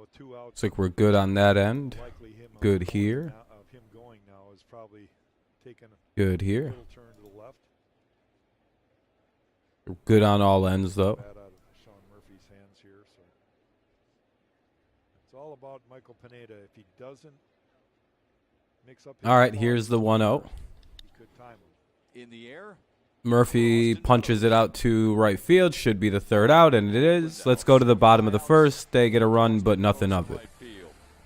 with 2 outs. Looks like we're good on that end. Good here. Him going now is probably taking Good a here. little turn to the left. Good on all ends, though. Bad out of Sean Murphy's hands here. So it's all about Michael Pineda. If he doesn't mix up his All right, ball, here's the 1-0. he could time him. In the air. Murphy punches it out to right field. Should be the third out, and it is. Let's go to the bottom of the first. They get a run, but nothing of it.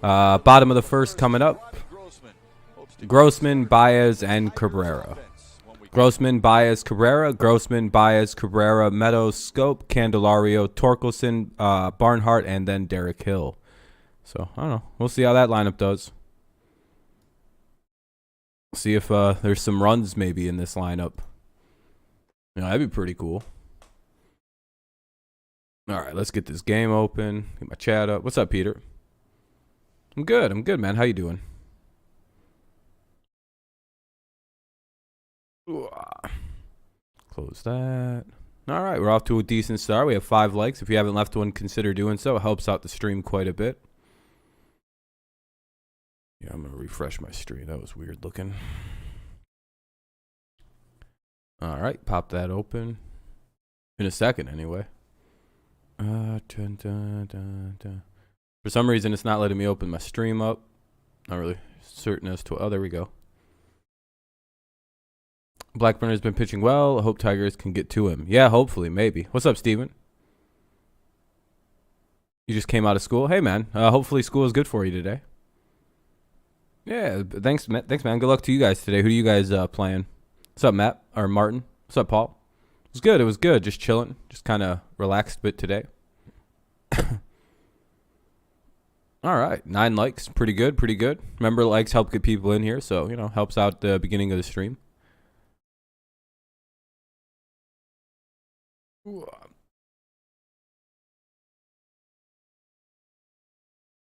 Bottom of the first coming up. Grossman, Baez, and Cabrera. Grossman, Baez, Cabrera. Grossman, Baez, Cabrera, Meadows, Scope, Candelario, Torkelson, Barnhart, and then Derek Hill. So, I don't know. We'll see how that lineup does. See if there's some runs maybe in this lineup. You know, that'd be pretty cool. All right, let's get this game open. Get my chat up. What's up, Peter? I'm good, man. How you doing? Ooh, close that. All right, we're off to a decent start. We have 5 likes. If you haven't left one, consider doing so. It helps out the stream quite a bit. Yeah, I'm going to refresh my stream. That was weird looking. All right, pop that open. In a second, anyway. For some reason, it's not letting me open my stream up. Not really certain as to... Oh, there we go. Blackburn has been pitching well. I hope Tigers can get to him. Yeah, hopefully, maybe. What's up, Steven? You just came out of school? Hey, man. Hopefully school is good for you today. Yeah, thanks, man. Good luck to you guys today. Who do you guys playing? What's up, Matt? Or Martin? What's up, Paul? It was good. Just chilling. Just kind of relaxed a bit today. All right. 9 likes. Pretty good. Remember, likes help get people in here. So, you know, helps out the beginning of the stream.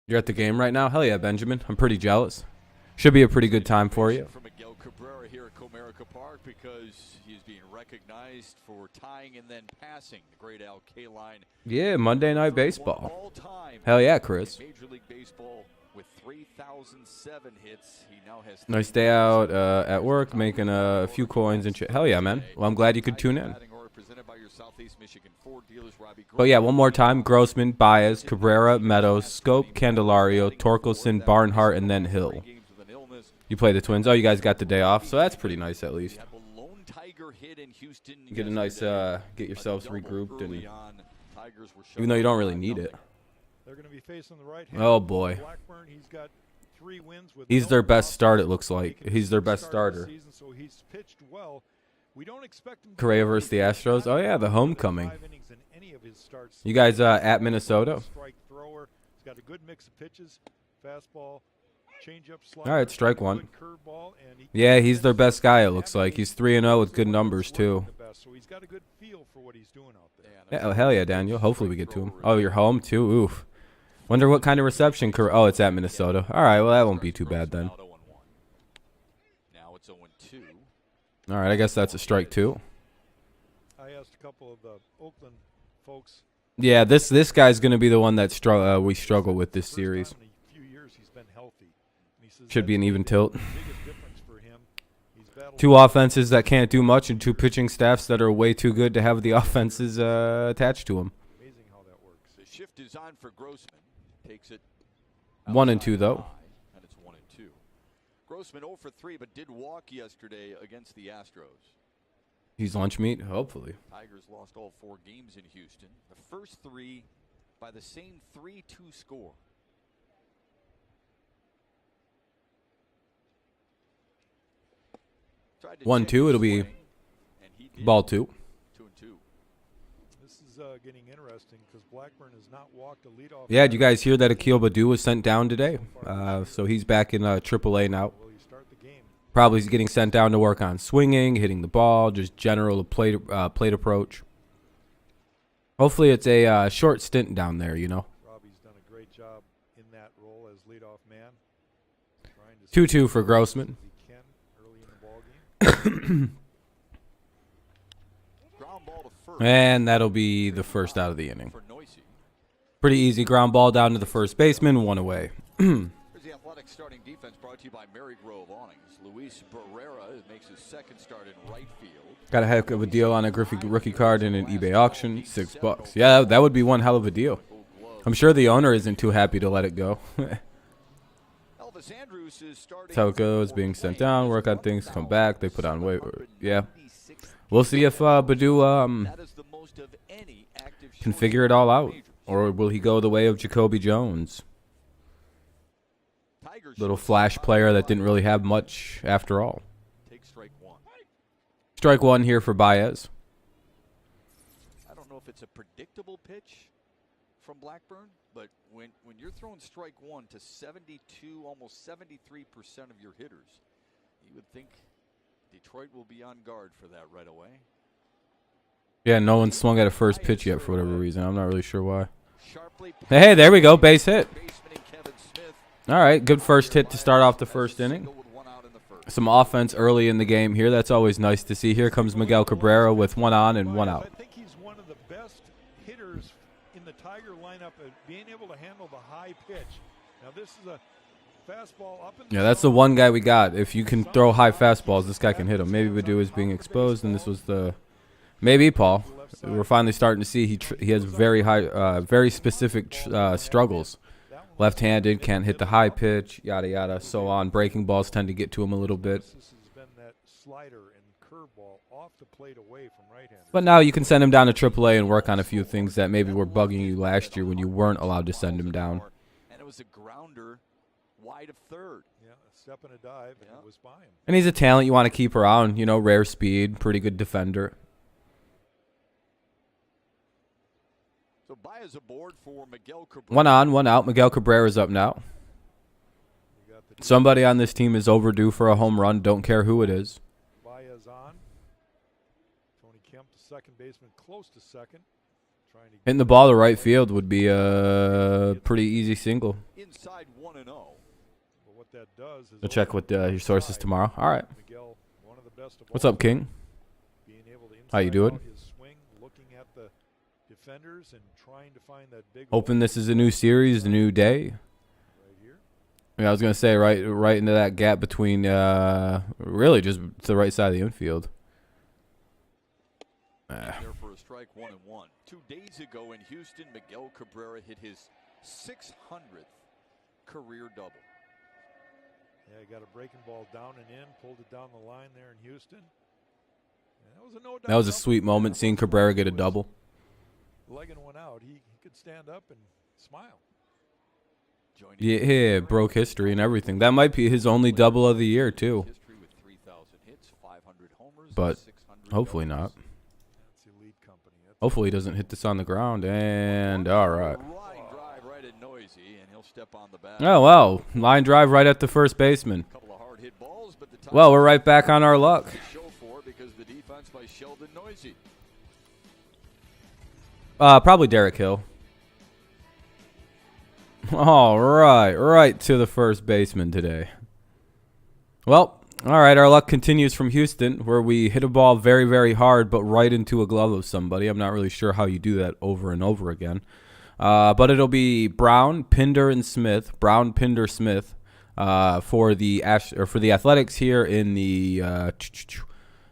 You're at the game right now? Hell yeah, Benjamin. I'm pretty jealous. Should be a pretty good time for you. For Miguel Cabrera here at Comerica Park because he's being recognized for tying and then passing the great Al Kaline. Yeah, Monday Night Baseball. Hell yeah, Chris. Major League Baseball with 3,007 hits. He now has Nice day out at work, making a few coins and shit. Hell yeah, man. Well, I'm glad you could tune in. But yeah, one more time. Grossman, Baez, Cabrera, Meadows, Scope, Candelario, Torkelson, Barnhart, and then Hill. You play the Twins. Oh, you guys got the day off, so that's pretty nice at least. Get a nice, get yourselves regrouped, and even though you don't really need it. They're going to be facing the right Oh boy. Blackburn, he's got 3 wins with He's their best start, it looks like. He's their best starter. So he's pitched well. We don't expect him Correa versus the Astros. Oh yeah, the homecoming. 5 innings in any of his starts. You guys at Minnesota? Strike thrower. He's got a good mix of pitches, fastball, changeup, slider. All right, strike one. Curveball, and Yeah, he's their best guy, it looks like. He's 3-0 with good numbers, too. So he's got a good feel for what he's doing out there. Yeah, oh, hell yeah, Daniel. Hopefully we get to him. Oh, you're home, too? Oof. Wonder what kind of reception. Oh, it's at Minnesota. All right, well, that won't be too bad then. Now it's 0-2. All right, I guess that's a strike, too. I asked a couple of the Oakland folks. Yeah, this guy's going to be the one that we struggle with this series. Should be an even tilt. 2 offenses that can't do much and 2 pitching staffs that are way too good to have the offenses attached to them. Amazing how that works. The shift is on for Grossman. Takes it 1 and 2 though. And it's 1 and 2. Grossman 0 for 3, but did walk yesterday against the Astros. He's lunch meat, hopefully. Tigers lost all 4 games in Houston. The first 3 by the same 3-2 score. Tried to 1-2, it'll be ball 2. 2-2. This is getting interesting because Blackburn has not walked a leadoff. Yeah, did you guys hear that Akil Baddoo was sent down today? So he's back in AAA now. Will he start the game? Probably getting sent down to work on swinging, hitting the ball, just general plate approach. Hopefully it's a short stint down there, you know. Robbie's done a great job in that role as leadoff man. 2-2 for Grossman. And that'll be the first out of the inning. Pretty easy ground ball down to the first baseman, 1 away. Here's the Athletics starting defense brought to you by Mary Grove Awnings. Luis Barrera makes his second start in right field. Got a heck of a deal on a Griffey rookie card in an eBay auction, $6. Yeah, that would be one hell of a deal. I'm sure the owner isn't too happy to let it go. That's how it goes, being sent down, work on things, come back, they put on weight. Yeah. We'll see if Baду can figure it all out. Or will he go the way of Jacoby Jones? Little flash player that didn't really have much after all. Strike one here for Baez. I don't know if it's a predictable pitch from Blackburn, but when you're throwing strike one to 72, almost 73% of your hitters, you would think Detroit will be on guard for that right away. Yeah, no one swung at a first pitch yet for whatever reason. I'm not really sure why. Hey, there we go. Base hit. All right, good first hit to start off the first inning. Some offense early in the game here. That's always nice to see. Here comes Miguel Cabrera with 1 on and 1 out. I think he's one of the best hitters in the Tiger lineup at being able to handle the high pitch. Now, this is a fastball up and yeah, that's the one guy we got. If you can throw high fastballs, this guy can hit them. Maybe Badu is being exposed, and this was the maybe Paul. We're finally starting to see he has very high, very specific struggles. Left-handed, can't hit the high pitch, yada yada, so on. Breaking balls tend to get to him a little bit. But now you can send him down to AAA and work on a few things that maybe were bugging you last year when you weren't allowed to send him down. And it was a grounder wide of third. Yeah, a step and a dive, and it was by him. And he's a talent you want to keep around. You know, rare speed, pretty good defender. So Baez aboard for Miguel Cabrera. 1 on, 1 out. Miguel Cabrera's up now. Somebody on this team is overdue for a home run. Don't care who it is. Baez on. Tony Kemp to second baseman, close to second. Hitting the ball to right field would be a pretty easy single. Inside 1-0. But what that does is I'll check with your sources tomorrow. All right. Miguel, one of the best of What's up, King? How you doing? Defenders and trying to find that big Hoping this is a new series, a new day. Right here. Yeah, I was gonna say right into that gap between really just to the right side of the infield. There for a strike, 1-1. 2 days ago in Houston, Miguel Cabrera hit his 600th career double. Yeah, he got a breaking ball down and in, pulled it down the line there in Houston. And that was a sweet moment seeing Cabrera get a double. Legging one out, he could stand up and smile. Yeah, broke history and everything. That might be his only double of the year too. But hopefully not. Hopefully he doesn't hit this on the ground. And all right. Oh well, line drive right at the first baseman. Well, we're right back on our luck. Probably Derek Hill. All right, right to the first baseman today. Well, all right, our luck continues from Houston, where we hit a ball very, very hard, but right into a glove of somebody. I'm not really sure how you do that over and over again. But it'll be Brown, Pinder, and Smith. Brown, Pinder, Smith for the Athletics here in the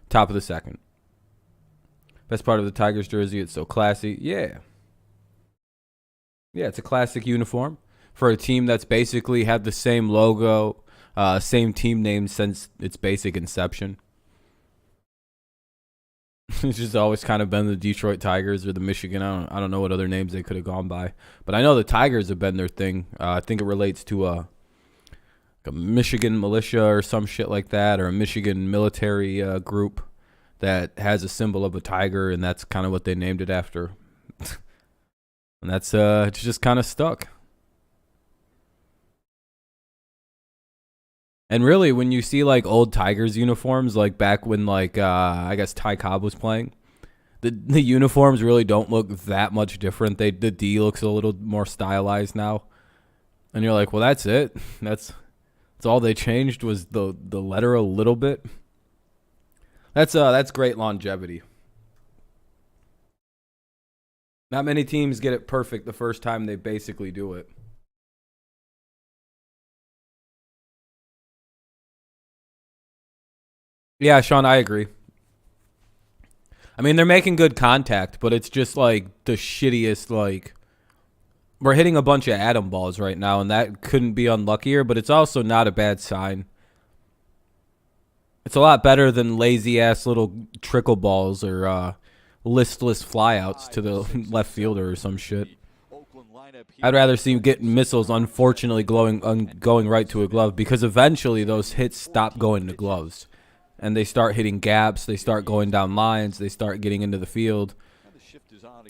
top of the second. Best part of the Tigers jersey, it's so classy. Yeah. Yeah, it's a classic uniform for a team that's basically had the same logo, same team name since its basic inception. It's just always kind of been the Detroit Tigers or the Michigan. I don't know what other names they could have gone by. But I know the Tigers have been their thing. I think it relates to a Michigan militia or some shit like that, or a Michigan military group that has a symbol of a tiger, and that's kind of what they named it after. And that's it's just kind of stuck. And really, when you see like old Tigers uniforms, like back when like I guess Ty Cobb was playing, the uniforms really don't look that much different. The D looks a little more stylized now, and you're like, well, that's it. That's all they changed was the letter a little bit. That's great longevity. Not many teams get it perfect the first time they basically do it. Yeah, Sean, I agree. I mean, they're making good contact, but it's just like the shittiest, like, we're hitting a bunch of atom balls right now, and that couldn't be unluckier, but it's also not a bad sign. It's a lot better than lazy-ass little trickle balls or listless flyouts to the left fielder or some shit. I'd rather see you get missiles, unfortunately, going right to a glove, because eventually those hits stop going to gloves. And they start hitting gaps, they start going down lines, they start getting into the field.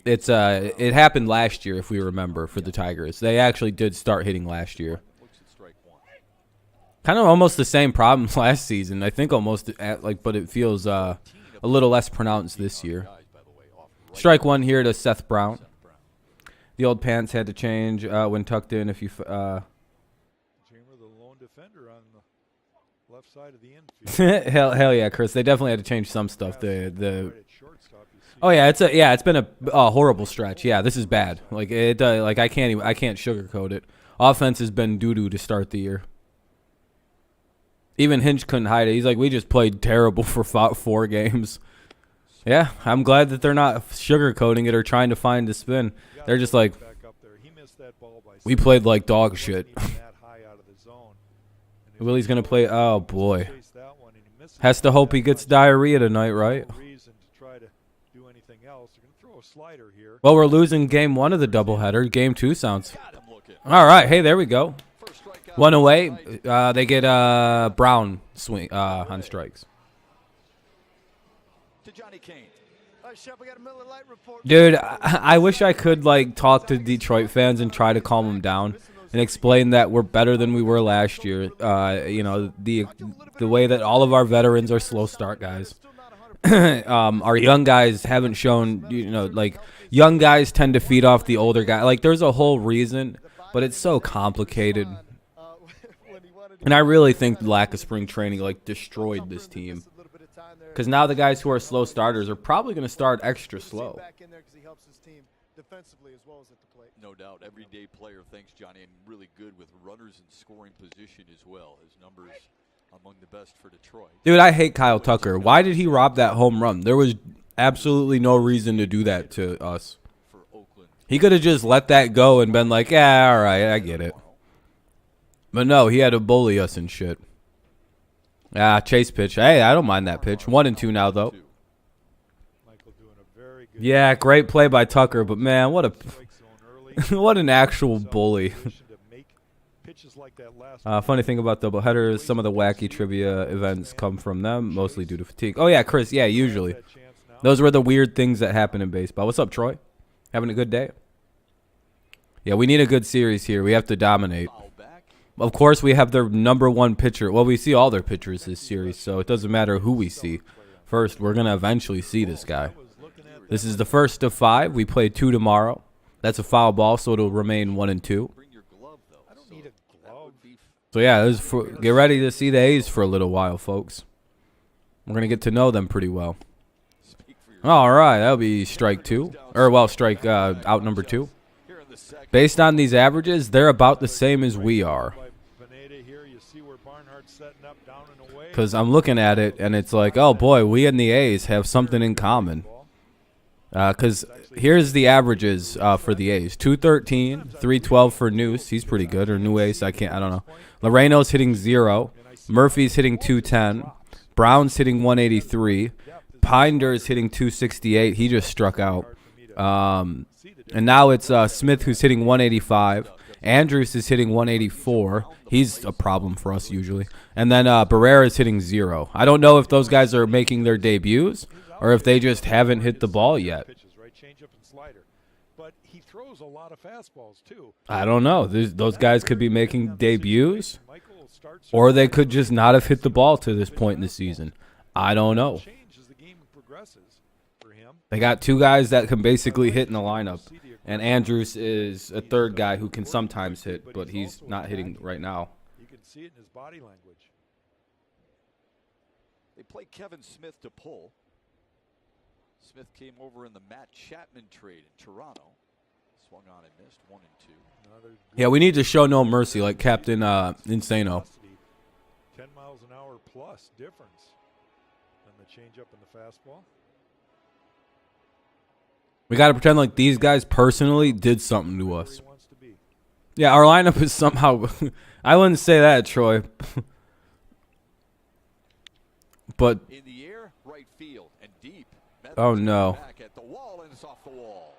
It happened last year, if we remember, for the Tigers. They actually did start hitting last year. Kind of almost the same problems last season. I think almost but it feels a little less pronounced this year. Strike one here to Seth Brown. The old pants had to change when tucked in. If you Jamer, the lone defender on the left side of the infield. hell yeah, Chris. They definitely had to change some stuff. Oh yeah, it's been a horrible stretch. Yeah, this is bad. Like I can't sugarcoat it. Offense has been doo-doo to start the year. Even Hinch couldn't hide it. He's like, we just played terrible for 4 games. Yeah, I'm glad that they're not sugarcoating it or trying to find a spin. They're just like, we played like dog shit. Willie's going to play. Oh, boy. Has to hope he gets diarrhea tonight, right? Well, we're losing game 1 of the doubleheader. Game 2 sounds. All right. Hey, there we go. 1 away. They get Brown swing on strikes. Dude, I wish I could like talk to Detroit fans and try to calm them down and explain that we're better than we were last year. You know, the way that all of our veterans are slow start guys. Our young guys haven't shown, you know, like young guys tend to feed off the older guy. Like there's a whole reason, but it's so complicated. And I really think the lack of spring training like destroyed this team. Because now the guys who are slow starters are probably going to start extra slow. No doubt. Everyday player, thanks, Johnny, and really good with runners in scoring position as well. His numbers among the best for Detroit. Dude, I hate Kyle Tucker. Why did he rob that home run? There was absolutely no reason to do that to us. He could have just let that go and been like, yeah, all right, I get it. But no, he had to bully us and shit. Chase pitch. Hey, I don't mind that pitch. 1-2 now, though. Yeah, great play by Tucker, but man, what an actual bully. Funny thing about doubleheaders, some of the wacky trivia events come from them, mostly due to fatigue. Oh, yeah, Chris, yeah, usually. Those were the weird things that happen in baseball. What's up, Troy? Having a good day? Yeah, we need a good series here. We have to dominate. Of course, we have their #1 pitcher. Well, we see all their pitchers this series, so it doesn't matter who we see. First, we're going to eventually see this guy. This is the first of 5. We play 2 tomorrow. That's a foul ball, so it'll remain 1-2. So, yeah, get ready to see the A's for a little while, folks. We're going to get to know them pretty well. All right, that'll be strike 2. Or, well, strike out number 2. Based on these averages, they're about the same as we are. Because I'm looking at it, and it's like, oh, boy, we and the A's have something in common. Because here's the averages for the A's. 213, 312 for Noose. He's pretty good. Or New Ace, I don't know. Loreno's hitting 0. Murphy's hitting 210. Brown's hitting 183. Pinder's hitting 268. He just struck out. And now it's Smith who's hitting 185. Andrews is hitting 184. He's a problem for us usually. And then Barrera is hitting 0. I don't know if those guys are making their debuts or if they just haven't hit the ball yet. I don't know. Those guys could be making debuts or they could just not have hit the ball to this point in the season. I don't know. They got 2 guys that can basically hit in the lineup. And Andrews is a third guy who can sometimes hit, but he's not hitting right now. You can see it in his body language. They play Kevin Smith to pull. Smith came over in the Matt Chapman trade in Toronto. Swung on and missed 1 and 2. Yeah, we need to show no mercy like Captain Insano. 10 miles an hour plus difference on the changeup and the fastball. We got to pretend like these guys personally did something to us. Yeah, our lineup is somehow... I wouldn't say that, Troy. But... In the air, right field, and deep. Oh, no. Back at the wall, and it's off the wall.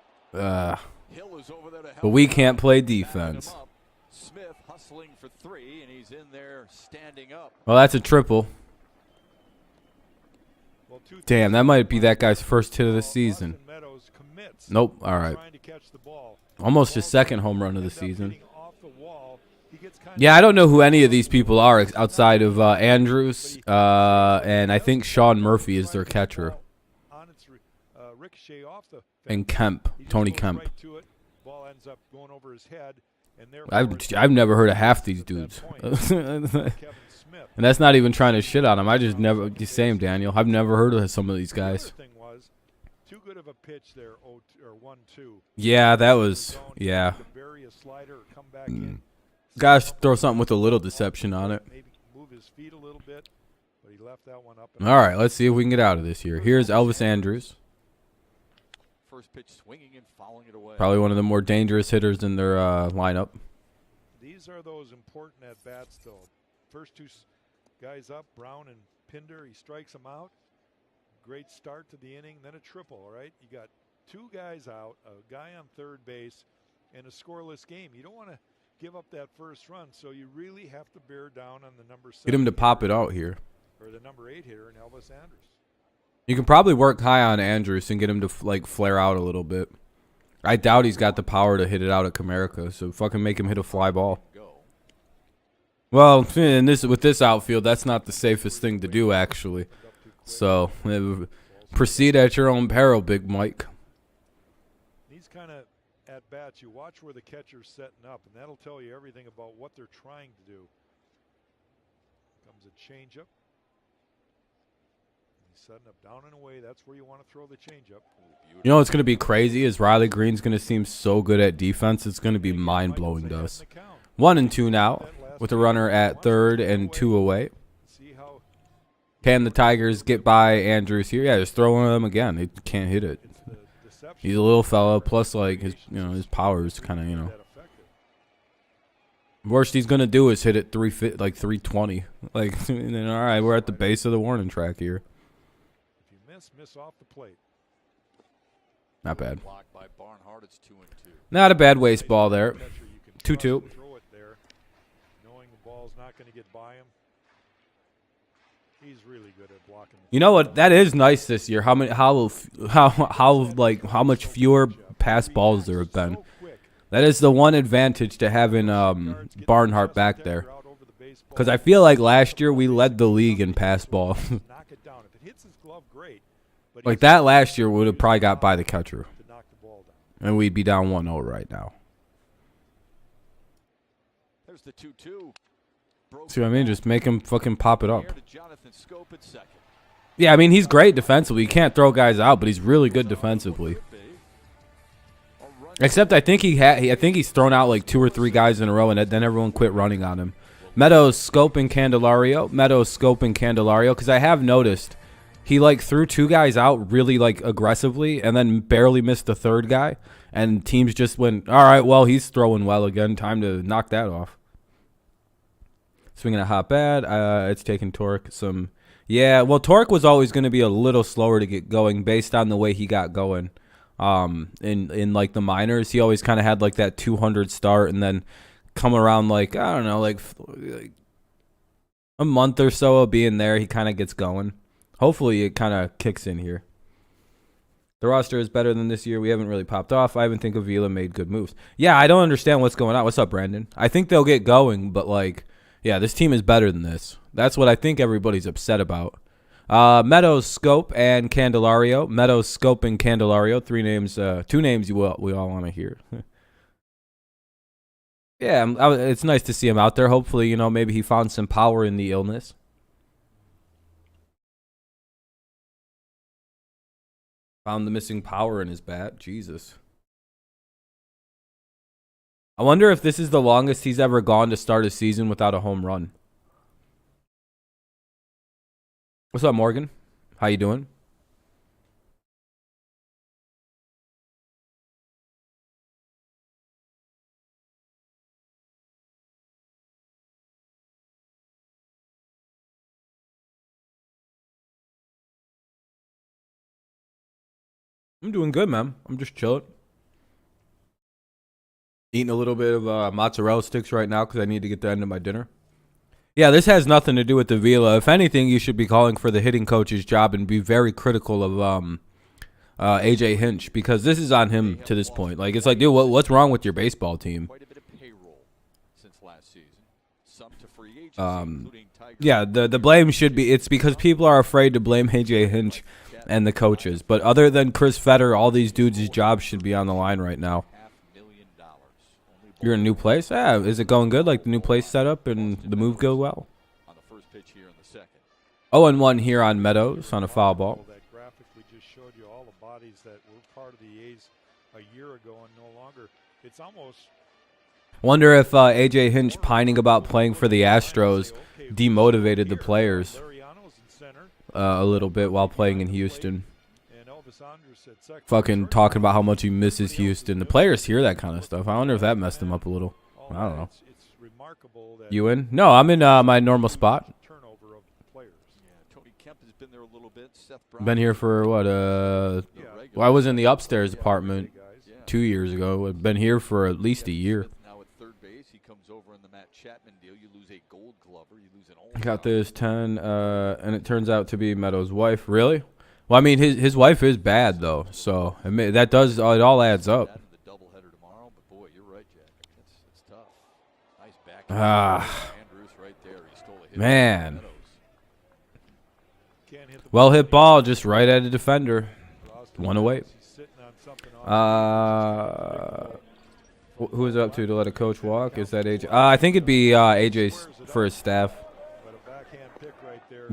Hill is over there to help. But we can't play defense. Smith hustling for 3, and he's in there standing up. Well, that's a triple. Damn, that might be that guy's first hit of the season. Nope. All right. Almost his second home run of the season. Yeah, I don't know who any of these people are outside of Andrews, and I think Sean Murphy is their catcher. And Kemp, Tony Kemp. I've never heard of half these dudes. And that's not even trying to shit on him. I just never, the same, Daniel. I've never heard of some of these guys. Too good of a pitch there, 1-2. Yeah, that was, yeah. Guys, throw something with a little deception on it. Maybe move his feet a little bit, but he left that one up. All right, let's see if we can get out of this here. Here's Elvis Andrews. First pitch swinging and fouling it away. Probably one of the more dangerous hitters in their lineup. These are those important at-bats, though. First two guys up, Brown and Pinder. He strikes them out. Great start to the inning, then a triple, right? You got 2 guys out, a guy on third base, and a scoreless game. You don't want to give up that first run, so you really have to bear down on the number 7. Get him to pop it out here. Or the number 8 hitter in Elvis Andrus. You can probably work high on Andrews and get him to like flare out a little bit. I doubt he's got the power to hit it out at Comerica, so fucking make him hit a fly ball. Well, in with this outfield, that's not the safest thing to do, actually. So, proceed at your own peril, Big Mike. These kind of at-bats, you watch where the catcher's setting up, and that'll tell you everything about what they're trying to do. Comes a changeup. He's setting up down and away. That's where you want to throw the changeup. You know what's going to be crazy is Riley Green's going to seem so good at defense. It's going to be mind-blowing to us. 1-2 now with a runner at third and 2 away. Can the Tigers get by Andrews here? Yeah, just throw one of them again. They can't hit it. He's a little fella, plus like his, his power is kind of, Worst he's gonna do is hit it 320. Like, and then, all right, we're at the base of the warning track here. If you miss off the plate. Not bad. By Barnhart, it's 2-2. Not a bad waste ball there. 2-2. Throw it there, knowing the ball's not going to get by him. He's really good at blocking. You know what? That is nice this year. How much fewer pass balls there have been. That is the one advantage to having Barnhart back there. Because I feel like last year we led the league in pass ball. Like that last year would have probably got by the catcher. And we'd be down 1-0 right now. There's the 2-2. See what I mean? Just make him fucking pop it up. Yeah, I mean, he's great defensively. You can't throw guys out, but he's really good defensively. Except I think he's thrown out like 2 or 3 guys in a row, and then everyone quit running on him. Meadows, Scope, and Candelario. Because I have noticed he like threw 2 guys out really like aggressively, and then barely missed the 3rd guy. And teams just went, all right, well, he's throwing well again. Time to knock that off. Swinging a hot bat. It's taking Torque some. Yeah, well, Torque was always going to be a little slower to get going based on the way he got going. In like the minors, he always kind of had like that 200 start, and then come around like, I don't know, like a month or so of being there, he kind of gets going. Hopefully it kind of kicks in here. The roster is better than this year. We haven't really popped off. I even think Avila made good moves. Yeah, I don't understand what's going on. What's up, Brandon? I think they'll get going, but like, yeah, this team is better than this. That's what I think everybody's upset about. Meadows, Scope, and Candelario. Meadows, Scope, and Candelario. 3 names, 2 names we all want to hear. Yeah, it's nice to see him out there. Hopefully, maybe he found some power in the illness. Found the missing power in his bat. Jesus. I wonder if this is the longest he's ever gone to start a season without a home run. What's up, Morgan? How you doing? I'm doing good, man. I'm just chilling. Eating a little bit of mozzarella sticks right now because I need to get the end of my dinner. Yeah, this has nothing to do with the Vila. If anything, you should be calling for the hitting coach's job and be very critical of AJ Hinch, because this is on him to this point. Like, it's like, dude, what's wrong with your baseball team? Yeah, the blame should be, it's because people are afraid to blame AJ Hinch and the coaches. But other than Chris Fetter, all these dudes' jobs should be on the line right now. You're in a new place? Yeah, is it going good? Like the new place set up and the move go well? 0-1 here on Meadows on a foul ball. That graphic we just showed you, all the bodies that were part of the A's a year ago and no longer. It's almost. Wonder if AJ Hinch pining about playing for the Astros demotivated the players a little bit while playing in Houston. Fucking talking about how much he misses Houston. The players hear that kind of stuff. I wonder if that messed him up a little. I don't know. You in? No, I'm in my normal spot. Been here for what? Well, I was in the upstairs apartment 2 years ago. I've been here for at least a year. Got this 10, and it turns out to be Meadows' wife. Really? Well, I mean, his wife is bad though, so that does, it all adds up. Man. Well hit ball, just right at a defender. One away. Who is it up to let a coach walk? Is that AJ? I think it'd be AJ's for his staff.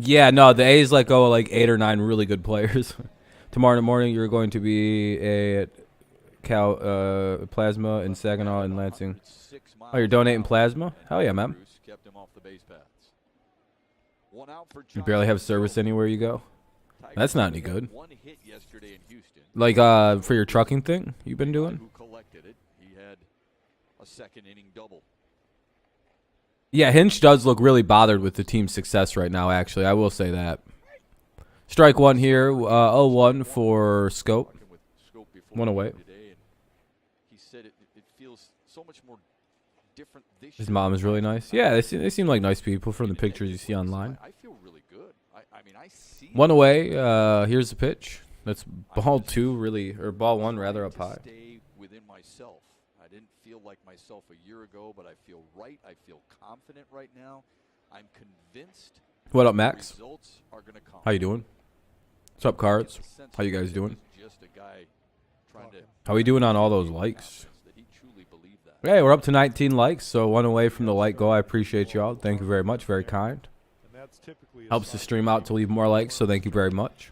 Yeah, no, the A's let go of like 8 or 9 really good players. Tomorrow morning, you're going to be at Plasma in Saginaw and Lansing. Oh, you're donating plasma? Hell yeah, man. You barely have service anywhere you go? That's not any good. Like for your trucking thing you've been doing? Yeah, Hinch does look really bothered with the team's success right now, actually. I will say that. Strike one here. 0-1 for Scope. One away. His mom is really nice. Yeah, they seem like nice people from the pictures you see online. One away. Here's the pitch. That's ball 2, really, or ball 1 rather, up high. I didn't feel like myself a year ago, but I feel right. I feel confident right now. I'm convinced. What up, Max? How you doing? What's up, Cards? How you guys doing? How we doing on all those likes? Hey, we're up to 19 likes, so one away from the like goal. I appreciate y'all. Thank you very much. Very kind. Helps the stream out to leave more likes, so thank you very much.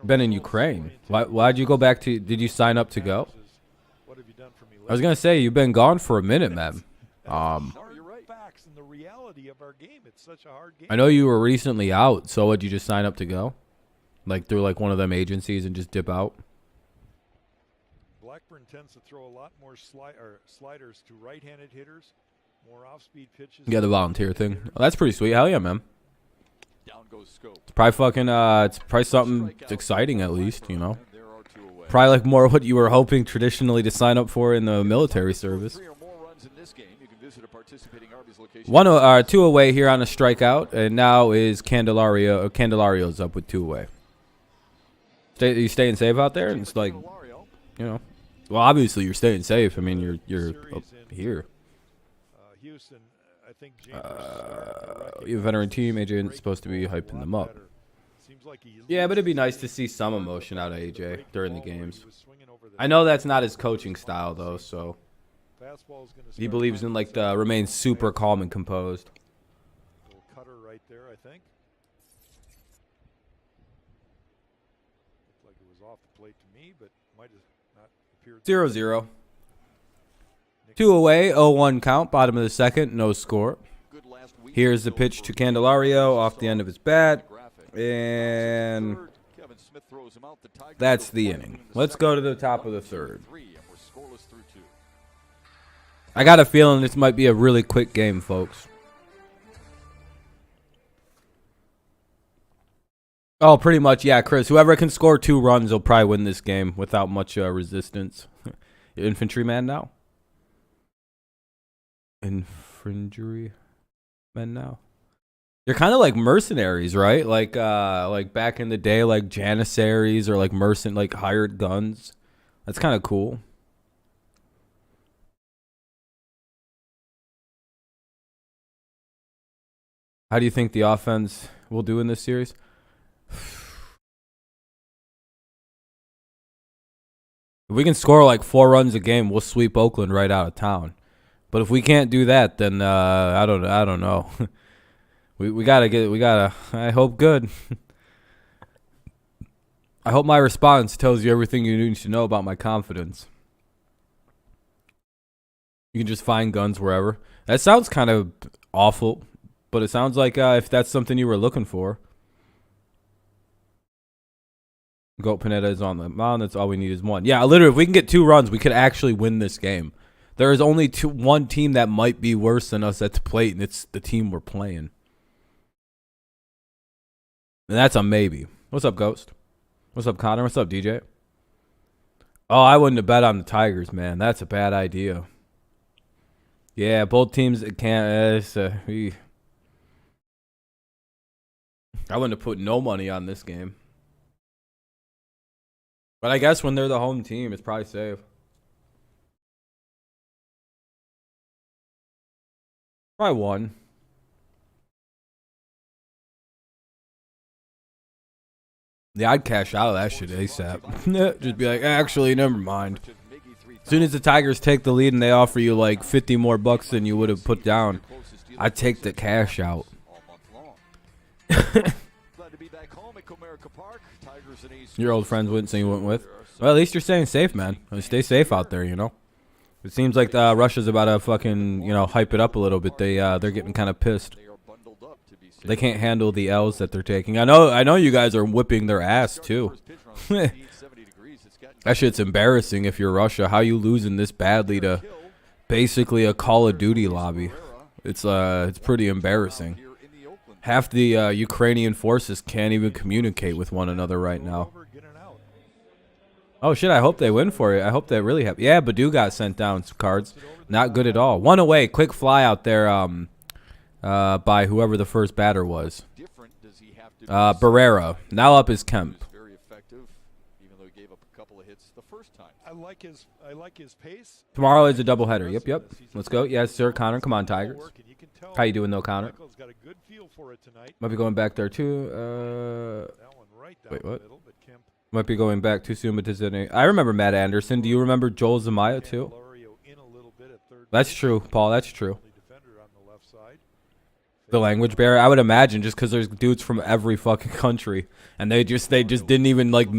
Been in Ukraine. Why'd you go back to? Did you sign up to go? I was gonna say you've been gone for a minute, man. I know you were recently out, so would you just sign up to go, like through like one of them agencies and just dip out? Blackburn tends to throw a lot more sliders to right-handed hitters, more off-speed pitches. Yeah, the volunteer thing. Oh, that's pretty sweet. Hell yeah, man. It's probably fucking. It's probably something exciting at least, you know. Probably like more what you were hoping traditionally to sign up for in the military service. 2 away here on a strikeout, and now is Candelario. Candelario's up with 2 away. You staying safe out there? And it's like, you know, well, obviously you're staying safe. I mean, you're up here. Houston, I think Your veteran team, AJ isn't supposed to be hyping them up. Yeah, but it'd be nice to see some emotion out of AJ during the games. I know that's not his coaching style, though, so he believes in, like, the remain super calm and composed. Little cutter right there, I think. was off the plate to me, but might have not appeared. 0-0. 2 away, 0-1 count, bottom of the second, no score. Here's the pitch to Candelario off the end of his bat, and that's the inning. Let's go to the top of the third. I got a feeling this might be a really quick game, folks. Oh, pretty much, yeah, Chris. Whoever can score 2 runs will probably win this game without much resistance. Infantryman now. Infantryman now. You're kind of like mercenaries, right? Like back in the day, like janissaries or like like hired guns. That's kind of cool. How do you think the offense will do in this series? If we can score like 4 runs a game, we'll sweep Oakland right out of town. But if we can't do that, then I don't know. we gotta. I hope good. I hope my response tells you everything you need to know about my confidence. You can just find guns wherever. That sounds kind of awful, but it sounds like if that's something you were looking for. Goat Pineda is on the mound. That's all we need is 1. Yeah, literally, if we can get 2 runs, we could actually win this game. There is only one team that might be worse than us at the plate, and it's the team we're playing. And that's a maybe. What's up, Ghost? What's up, Connor? What's up, DJ? Oh, I wouldn't have bet on the Tigers, man. That's a bad idea. Yeah, both teams can't. I wouldn't have put no money on this game. But I guess when they're the home team, it's probably safe. Probably 1. Yeah, I'd cash out of that shit ASAP. Just be like, actually, never mind. As soon as the Tigers take the lead and they offer you like 50 more bucks than you would have put down, I'd take the cash out. Glad to be back home at Comerica Park. Tigers and A's. Your old friends wouldn't say you went with. Well, at least you're staying safe, man. Stay safe out there, you know. It seems like Russia's about to fucking, hype it up a little bit. They're getting kind of pissed. They can't handle the L's that they're taking. I know you guys are whipping their ass too. That shit's embarrassing if you're Russia. How you losing this badly to basically a Call of Duty lobby? It's pretty embarrassing. Half the Ukrainian forces can't even communicate with one another right now. Oh, shit, I hope they win for it. I hope they really have. Yeah, Badu got sent down some cards. Not good at all. 1 away. Quick fly out there by whoever the first batter was. Barrera. Now up is Kemp. Very effective, even though he gave up a couple of hits the first time. I like his pace. Tomorrow is a doubleheader. Yep. Let's go. Yes, sir. Connor, come on, Tigers. How you doing, though, Connor? Might be going back there, too. Wait, what? Might be going back too soon, but does it? I remember Matt Anderson. Do you remember Joel Zamaya, too? That's true, Paul. That's true. The language barrier, I would imagine, just because there's dudes from every fucking country, and they just didn't even like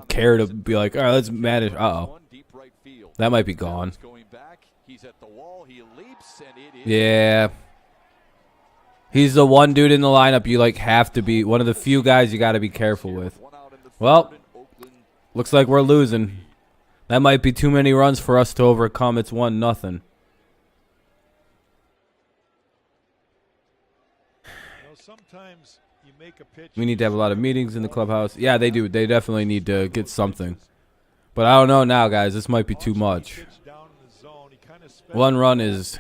care to be like, all right, let's manage. That might be gone. Yeah, he's the one dude in the lineup you like have to be one of the few guys you got to be careful with. Well, looks like we're losing. That might be too many runs for us to overcome. It's 1-0. Sometimes you make a pitch. We need to have a lot of meetings in the clubhouse. Yeah, they do. They definitely need to get something. But I don't know now, guys. This might be too much. 1 run is...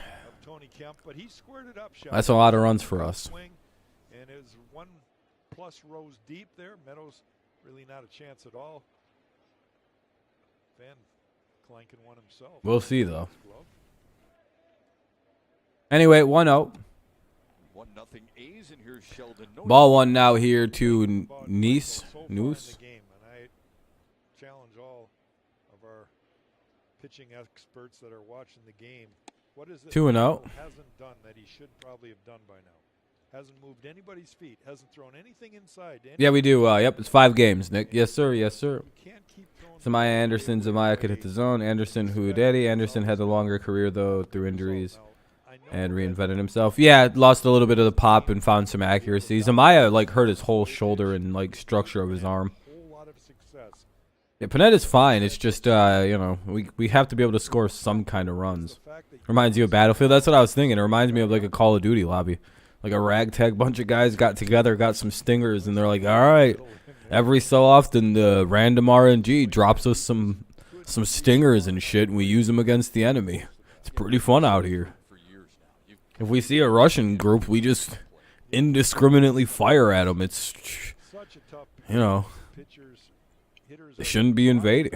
That's a lot of runs for us. And is 1+ rows deep there. Meadows really not a chance at all. Van clanking one himself. We'll see, though. Anyway, 1-0. Ball 1 now here to Nice. Noose. I challenge all of our pitching experts that are watching the game. What is it 2-0. hasn't done that he should probably have done by now? Hasn't moved anybody's feet. Hasn't thrown anything inside. Yeah, we do. Yep, it's 5 games, Nick. Yes, sir. Yes, sir. You can't keep throwing Zamaya Anderson. Zamaya could hit the zone. Anderson, Huadeti. Anderson had the longer career, though, through injuries and reinvented himself. Yeah, lost a little bit of the pop and found some accuracy. Zamaya, like, hurt his whole shoulder and, like, structure of his arm. Yeah, Panetta's fine. It's just, you know, we have to be able to score some kind of runs. Reminds you of Battlefield. That's what I was thinking. It reminds me of, like, a Call of Duty lobby. Like a ragtag bunch of guys got together, got some stingers, and they're like, all right, every so often the random RNG drops us some stingers and shit, and we use them against the enemy. It's pretty fun out here. If we see a Russian group, we just indiscriminately fire at them. It's, you know, they shouldn't be invading.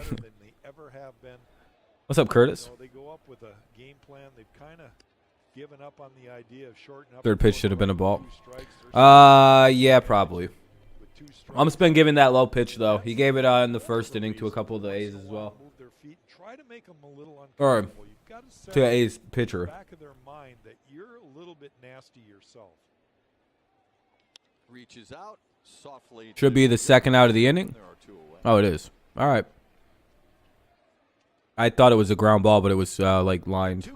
What's up, Curtis? They go up with a game plan. They've kind of given up on the idea of shortening up. Third pitch should have been a ball. Yeah, probably. I'm just been giving that low pitch, though. He gave it in the first inning to a couple of the A's as well. Or to the A's pitcher. Back of their mind that you're a little bit nasty yourself. Reaches out softly. Should be the second out of the inning. Oh, it is. All right. I thought it was a ground ball, but it was like lined.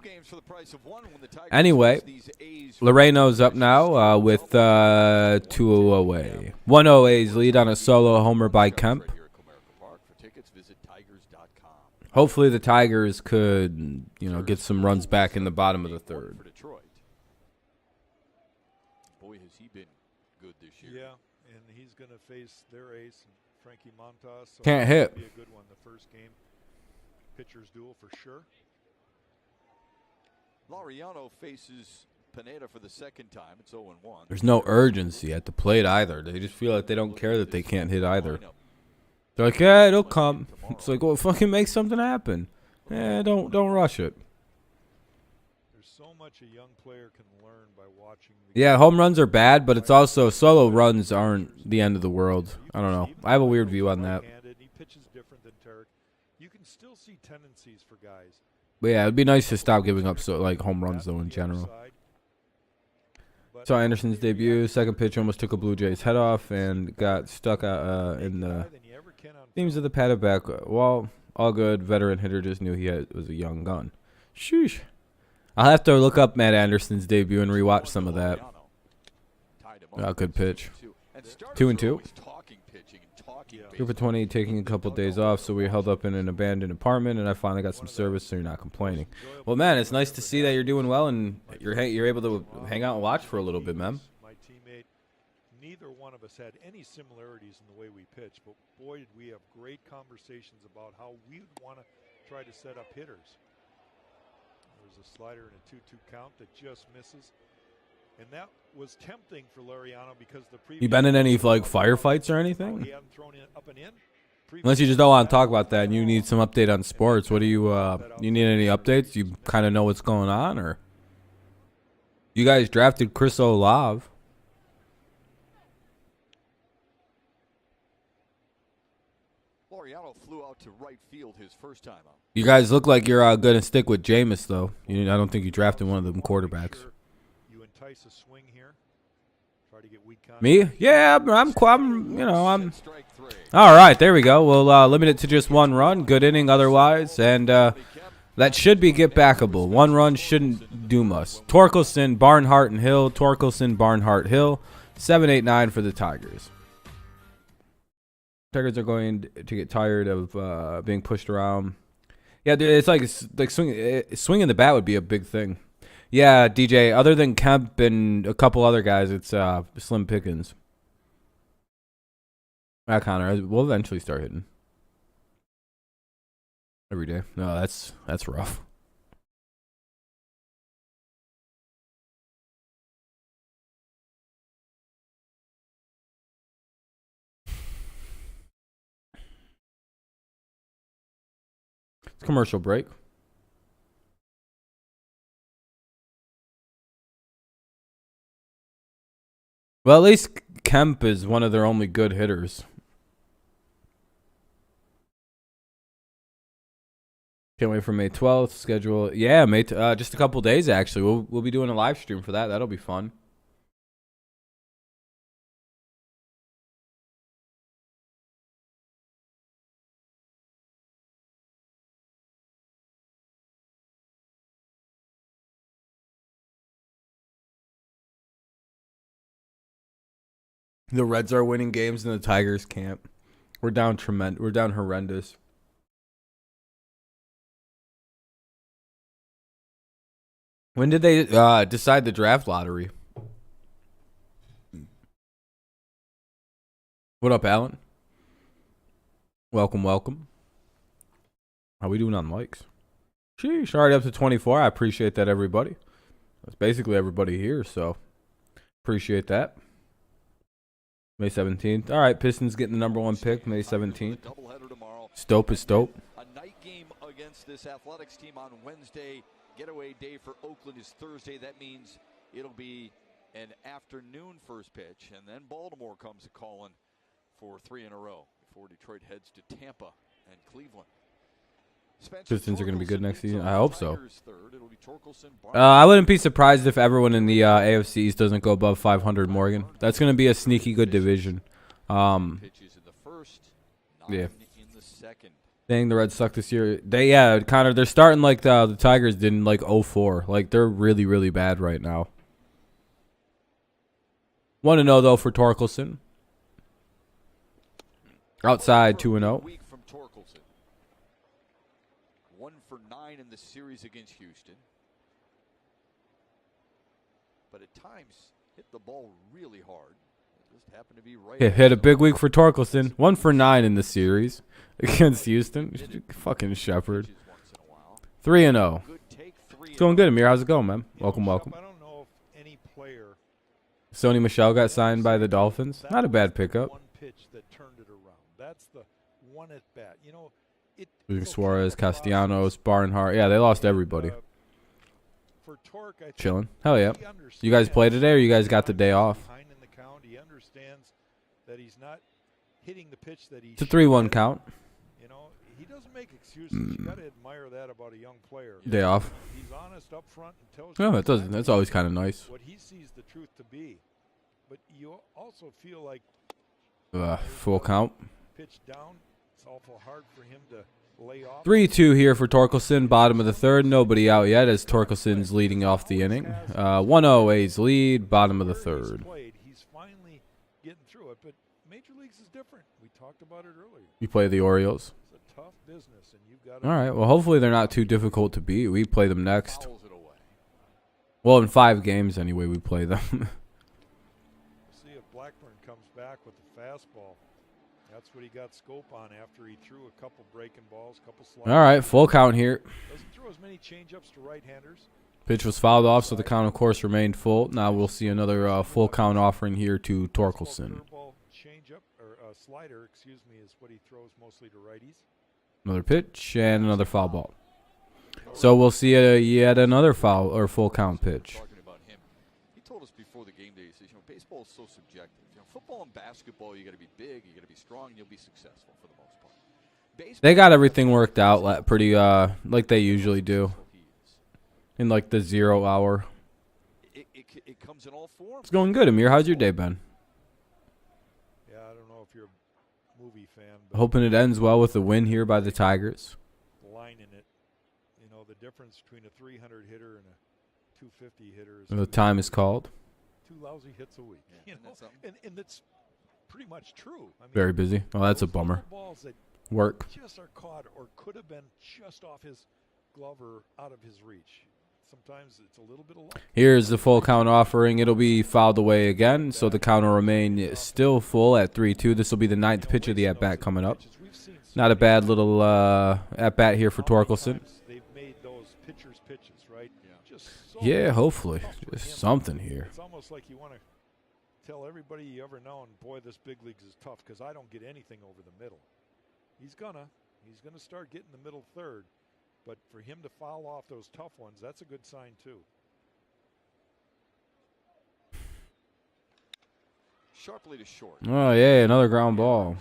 Anyway, Loreno's up now with 2 away. 1-0 A's lead on a solo homer by Kemp. Hopefully the Tigers could, you know, get some runs back in the bottom of the third. Boy, has he been good this year. Yeah, and he's going to face their ace, Frankie Montas. So Can't hit. Be a good one the first game. Pitcher's duel for sure. Laureano faces Pineda for the second time. It's 0-1. There's no urgency at the plate either. They just feel like they don't care that they can't hit either. They're like, yeah, it'll come. It's like, well, fucking make something happen. Yeah, don't rush it. There's so much a young player can learn by watching. Yeah, home runs are bad, but it's also solo runs aren't the end of the world. I don't know. I have a weird view on that. He pitches different than Tarek. You can still see tendencies for guys. But yeah, it'd be nice to stop giving up like home runs though in general. So Anderson's debut, second pitch almost took a Blue Jays head off and got stuck in the seams of the padded back wall. All good. Veteran hitter just knew was a young gun. Sheesh. I'll have to look up Matt Anderson's debut and rewatch some of that. Good pitch. 2-2. 2 for 20, taking a couple days off, so we held up in an abandoned apartment, and I finally got some service, so you're not complaining. Well, man, it's nice to see that you're doing well, and you're able to hang out and watch for a little bit, man. My teammate, neither one of us had any similarities in the way we pitch, but boy, did we have great conversations about how we would want to try to set up hitters. There's a slider and a 2-2 count that just misses. And that was tempting for Laureano because the previous. You been in any like firefights or anything? He hadn't thrown it up and in. Unless you just don't want to talk about that and you need some update on sports. What do you need any updates? You kind of know what's going on, or you guys drafted Chris Olave. Laureano flew out to right field his first time out. You guys look like you're going to stick with Jameis though. I don't think you drafted one of them quarterbacks. A swing here. Try to get weak contact. Me? Yeah, I'm all right, there we go. We'll limit it to just 1 run. Good inning otherwise, and that should be get backable. 1 run shouldn't doom us. Torkelson, Barnhart, and Hill. Torkelson, Barnhart, Hill. 7-8-9 for the Tigers. Tigers are going to get tired of being pushed around. Yeah, dude, it's like swinging the bat would be a big thing. Yeah, DJ, other than Kemp and a couple other guys, it's slim pickings. Connor, we'll eventually start hitting. Every day. No, that's rough. It's commercial break. Well, at least Kemp is one of their only good hitters. Can't wait for May 12th. Schedule. Yeah, just a couple days, actually. We'll be doing a live stream for that. That'll be fun. The Reds are winning games and the Tigers can't. We're down tremendous. We're down horrendous. When did they decide the draft lottery? What up, Alan? Welcome, welcome. How we doing on likes? Sheesh, already up to 24. I appreciate that, everybody. That's basically everybody here, so appreciate that. May 17th. All right, Pistons getting the #1 pick, May 17th. Stope is Stope. A night game against this Athletics team on Wednesday. Getaway day for Oakland is Thursday. That means it'll be an afternoon first pitch, and then Baltimore comes calling for 3 in a row before Detroit heads to Tampa and Cleveland. Pistons are going to be good next season. I hope so. I wouldn't be surprised if everyone in the AFC East doesn't go above 500, Morgan. That's going to be a sneaky good division. Yeah. Dang, the Reds suck this year. Connor, they're starting like the Tigers did in like 04. Like, they're really, really bad right now. 1-0, though, for Torkelson. Outside 2-0. 1 for 9 in the series against Houston. But at times, hit the ball really hard. It just happened to be right. Hit a big week for Torkelson. 1 for 9 in the series against Houston. Fucking Shepherd. 3-0. It's going good, Amir. How's it going, man? Welcome, welcome. I don't know if any player. Sony Michel got signed by the Dolphins. Not a bad pickup. One pitch that turned it around. That's the one at bat. You know, Suarez, Castellanos, Barnhart. Yeah, they lost everybody. For Torque, I think chilling. Hell yeah. You guys play today, or you guys got the day off? In the count, he understands that he's not hitting the pitch that it's a 3-1 count. You know, he doesn't make excuses. You got to admire that about a young player. Day off. He's honest up front and tells you. No, that's always kind of nice. What he sees the truth to be. But you also feel like full count. Pitch down. It's awful hard for him to lay off. 3-2 here for Torkelson, bottom of the third. Nobody out yet as Torkelson's leading off the inning. 1-0 A's lead, bottom of the third. He's finally getting through it, but Major Leagues is different. We talked about it earlier. You play the Orioles. It's a tough business, and you've got to. All right, well, hopefully they're not too difficult to beat. We play them next. Well, in 5 games anyway, we play them. We'll see if Blackburn comes back with the fastball. That's what he got scope on after he threw a couple breaking balls, couple sliders. All right, full count here. Doesn't throw as many changeups to right-handers. Pitch was fouled off, so the count, of course, remained full. Now we'll see another full count offering here to Torkelson. Changeup or slider, excuse me, is what he throws mostly to righties. Another pitch and another foul ball. So we'll see yet another foul or full count pitch. He told us before the game day, he says, baseball is so subjective. Football and basketball, you got to be big, you got to be strong, and you'll be successful for the most part. Baseball, they got everything worked out pretty like they usually do in like the 0 hour. It comes in all forms. It's going good, Amir. How's your day been? Yeah, I don't know if you're a movie fan. But hoping it ends well with a win here by the Tigers. Line in it. You know, the difference between a 300 hitter and a 250 hitter is the time is called. 2 lousy hits a week. Yeah, and that's pretty much true. I mean, very busy. Oh, that's a bummer. Balls that work just are caught or could have been just off his glove or out of his reach. Sometimes it's a little bit of luck. Here's the full count offering. It'll be fouled away again, so the count will remain still full at 3-2. This will be the 9th pitch of the at-bat coming up. Not a bad little at-bat here for Torkelson. They've made those pitchers pitches, right? Yeah, hopefully. Just something here. It's almost like you want to tell everybody you ever known, boy, this big leagues is tough because I don't get anything over the middle. He's gonna start getting the middle third, but for him to foul off those tough ones, that's a good sign too. Sharply to short. Oh yeah, another ground ball.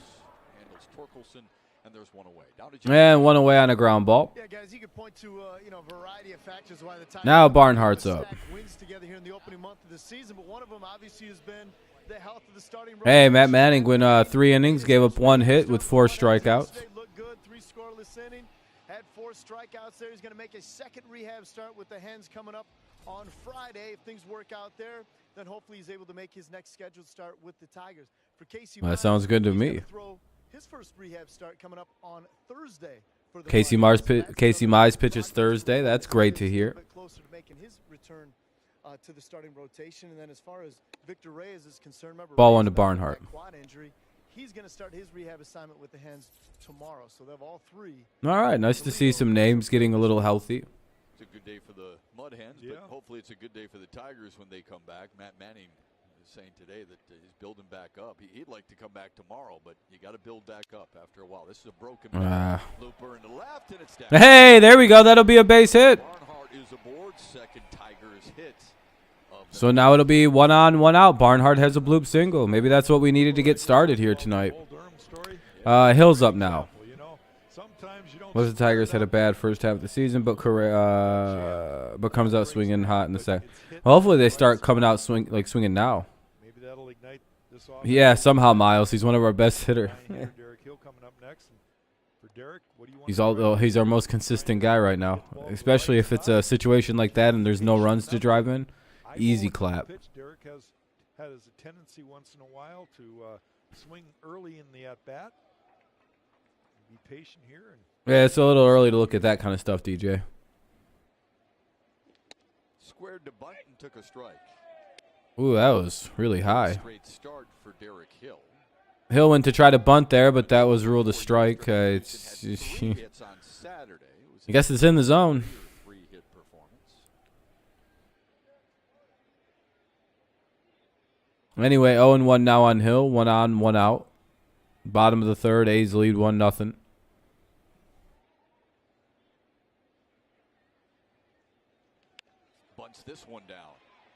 Handles Torkelson, and there's one away. And one away on a ground ball. Yeah, guys, you could point to a variety of factors why the Tigers now Barnhart's up. Wins together here in the opening month of the season, but one of them obviously has been the health of the starting. Hey, Matt Manning went 3 innings, gave up 1 hit with 4 strikeouts. Looked good, 3 scoreless innings, had 4 strikeouts there. He's going to make a second rehab start with the Hens coming up on Friday if things work out there. then hopefully he's able to make his next scheduled start with the Tigers. For Casey Well, that Mize, sounds good to he's me. gonna throw his first rehab start coming up on Thursday for the Casey Mize pitches Thursday. That's great to hear. A little bit closer to making his return to the starting rotation. And then as far as Victor Reyes is concerned, remember Ball Reyes on to back Barnhart. with that quad injury. He's going to start his rehab assignment with the Hens tomorrow. So they'll have all three. All right, nice to see some names getting a little healthy. It's a good day for the Mud Hens, but hopefully it's a good day for the Tigers when they come back. Matt Manning is saying today that he's building back up. He'd like to come back tomorrow, but you got to build back up after a while. This is a broken looper in the left, and it's down. Hey, there we go. That'll be a base hit. Barnhart is aboard. Second Tigers hit. So now it'll be 1 on, 1 out. Barnhart has a bloop single. Maybe that's what we needed to get started here tonight. Hill's up now. Most of the Tigers had a bad first half of the season, but comes out swinging hot in the second. Well, hopefully they start coming out swinging now. Yeah, somehow Miles. He's one of our best hitters. He's our most consistent guy right now, especially if it's a situation like that and there's no runs to drive in. Easy clap. Derek has a tendency once in a while to swing early in the at bat. Be patient here. Yeah, it's a little early to look at that kind of stuff, DJ. Squared to bunt and took a strike. Ooh, that was really high. Great start for Derek Hill. Hill went to try to bunt there, but that was ruled a strike. I guess it's in the zone. Anyway, 0-1 now on Hill. 1 on, 1 out. Bottom of the third, A's lead 1-0. Bunts this one down.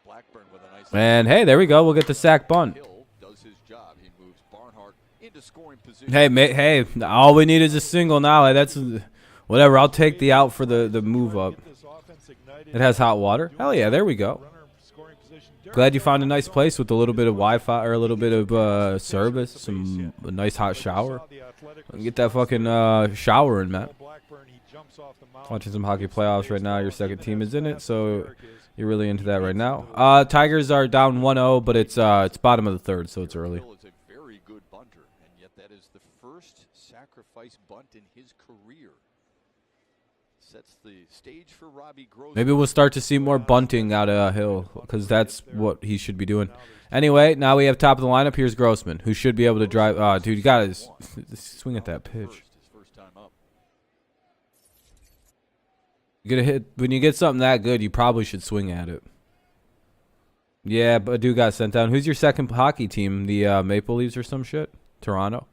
Blackburn with a nice. And hey, there we go. We'll get the sack bunt. Hill does his job. He moves Barnhart into scoring position. Hey, all we need is a single now. That's whatever. I'll take the out for the move up. It has hot water. Hell yeah, there we go. Glad you found a nice place with a little bit of Wi-Fi or a little bit of service, a nice hot shower. Get that fucking shower in, man. Watching some hockey playoffs right now. Your second team is in it, so you're really into that right now. Tigers are down 1-0, but it's bottom of the third, so it's early. Hill is a very good bunter, and yet that is the first sacrifice bunt in his career. Sets the stage for Robbie Grossman. Maybe we'll start to see more bunting out of Hill because that's what he should be doing. Anyway, now we have top of the lineup. Here's Grossman, who should be able to drive. Dude, you got to swing at that pitch. His first time up. You get a hit when you get something that good. You probably should swing at it. Yeah, but dude got sent down. Who's your second hockey team? The Maple Leafs or some shit? Toronto.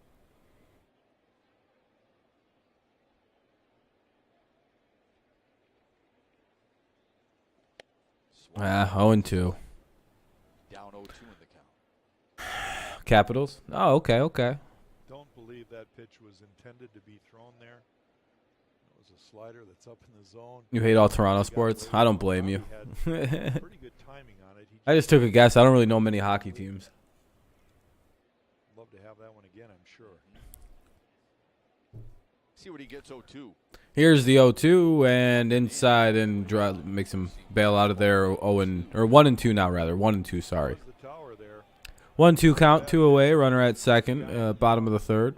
Ah, 0-2. Down 0-2 in the count. Capitals? Oh, okay. Don't believe that pitch was intended to be thrown there. It was a slider that's up in the zone. You hate all Toronto sports? I don't blame you. Pretty good timing on it. I just took a guess. I don't really know many hockey teams. Love to have that one again, I'm sure. See what he gets 0-2. Here's the 0-2 and inside and makes him bail out of there. 1-2 now rather. 1-2, sorry. 1-2 count, 2 away. Runner at second. Bottom of the third.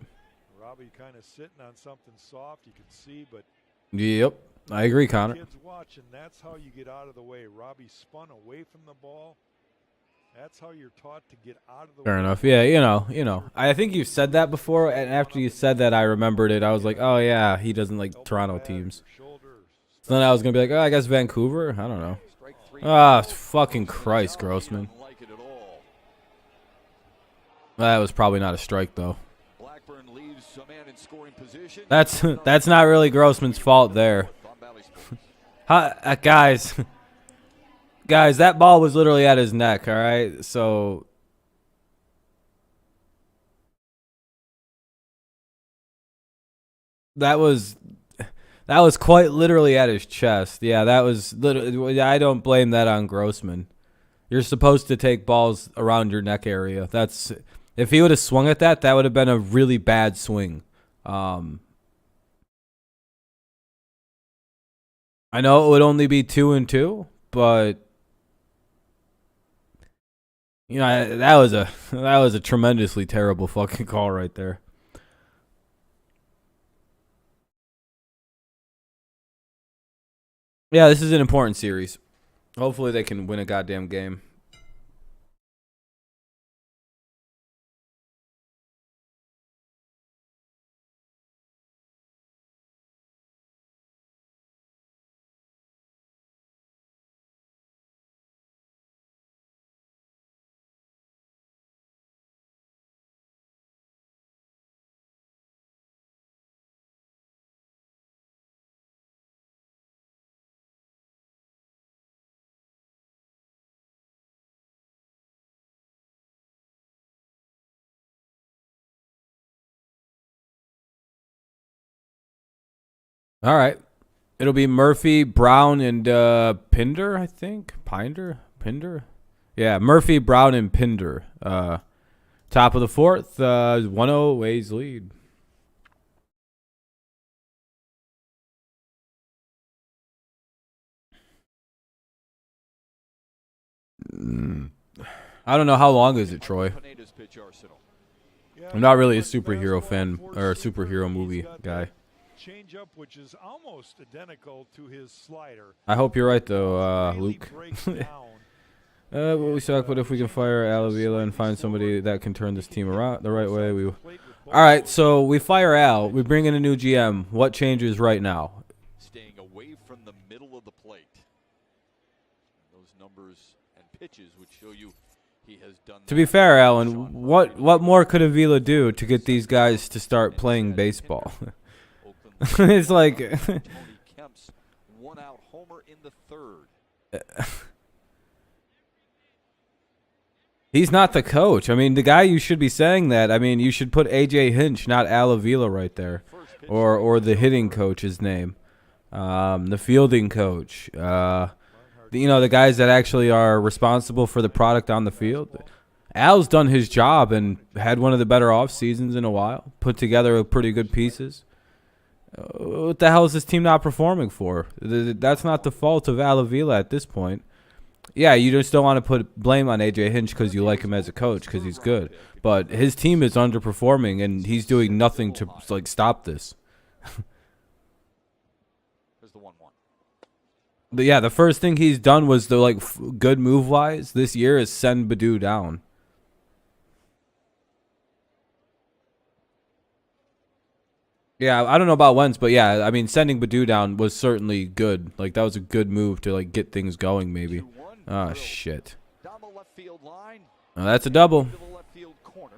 Robbie kind of sitting on something soft. You can see, but yep, I agree, Connor. Kids watching. That's how you get out of the way. Robbie spun away from the ball. That's how you're taught to get out of the way. Fair enough. Yeah, you know. I think you've said that before, and after you said that, I remembered it. I was like, oh, yeah, he doesn't like Toronto teams. So then I was going to be like, oh, I guess Vancouver? I don't know. Ah, fucking Christ, Grossman. That was probably not a strike, though. That's not really Grossman's fault there. Guys... Guys, that ball was literally at his neck, all right? So that was quite literally at his chest. Yeah, that was literally, I don't blame that on Grossman. You're supposed to take balls around your neck area. That's if he would have swung at that, that would have been a really bad swing. I know it would only be 2-2, but You know, that was a tremendously terrible fucking call right there. Yeah, this is an important series. Hopefully they can win a goddamn game. All right. It'll be Murphy, Brown, and Pinder, I think. Pinder? Yeah, Murphy, Brown, and Pinder. Top of the fourth, 1-0 A's lead. I don't know, how long is it, Troy? I'm not really a superhero fan or a superhero movie guy. Changeup, which is almost identical to his slider. I hope you're right, though, Luke. We suck, but if we can fire Al Avila and find somebody that can turn this team around the right way, we will. All right, so we fire Al. We bring in a new GM. What changes right now? Staying away from the middle of the plate. Those numbers and pitches would show you he has done. To be fair, Alan, what more could Avila do to get these guys to start playing baseball? It's like Tony Kemp's one-out homer in the third. He's not the coach. I mean, the guy you should be saying that. I mean, you should put AJ Hinch, not Al Avila, right there, or the hitting coach's name, the fielding coach. The guys that actually are responsible for the product on the field. Al's done his job and had one of the better off seasons in a while. Put together pretty good pieces. What the hell is this team not performing for? That's not the fault of Al Avila at this point. Yeah, you just don't want to put blame on AJ Hinch because you like him as a coach because he's good. But his team is underperforming, and he's doing nothing to stop this. There's the 1-1. But yeah, the first thing he's done was good move-wise this year is send Baду down. Yeah, I don't know about Wentz, but yeah, I mean, sending Badu down was certainly good. Like, that was a good move to, get things going, maybe. Oh, shit. Down the left field line. Oh, that's a double. To the left field corner.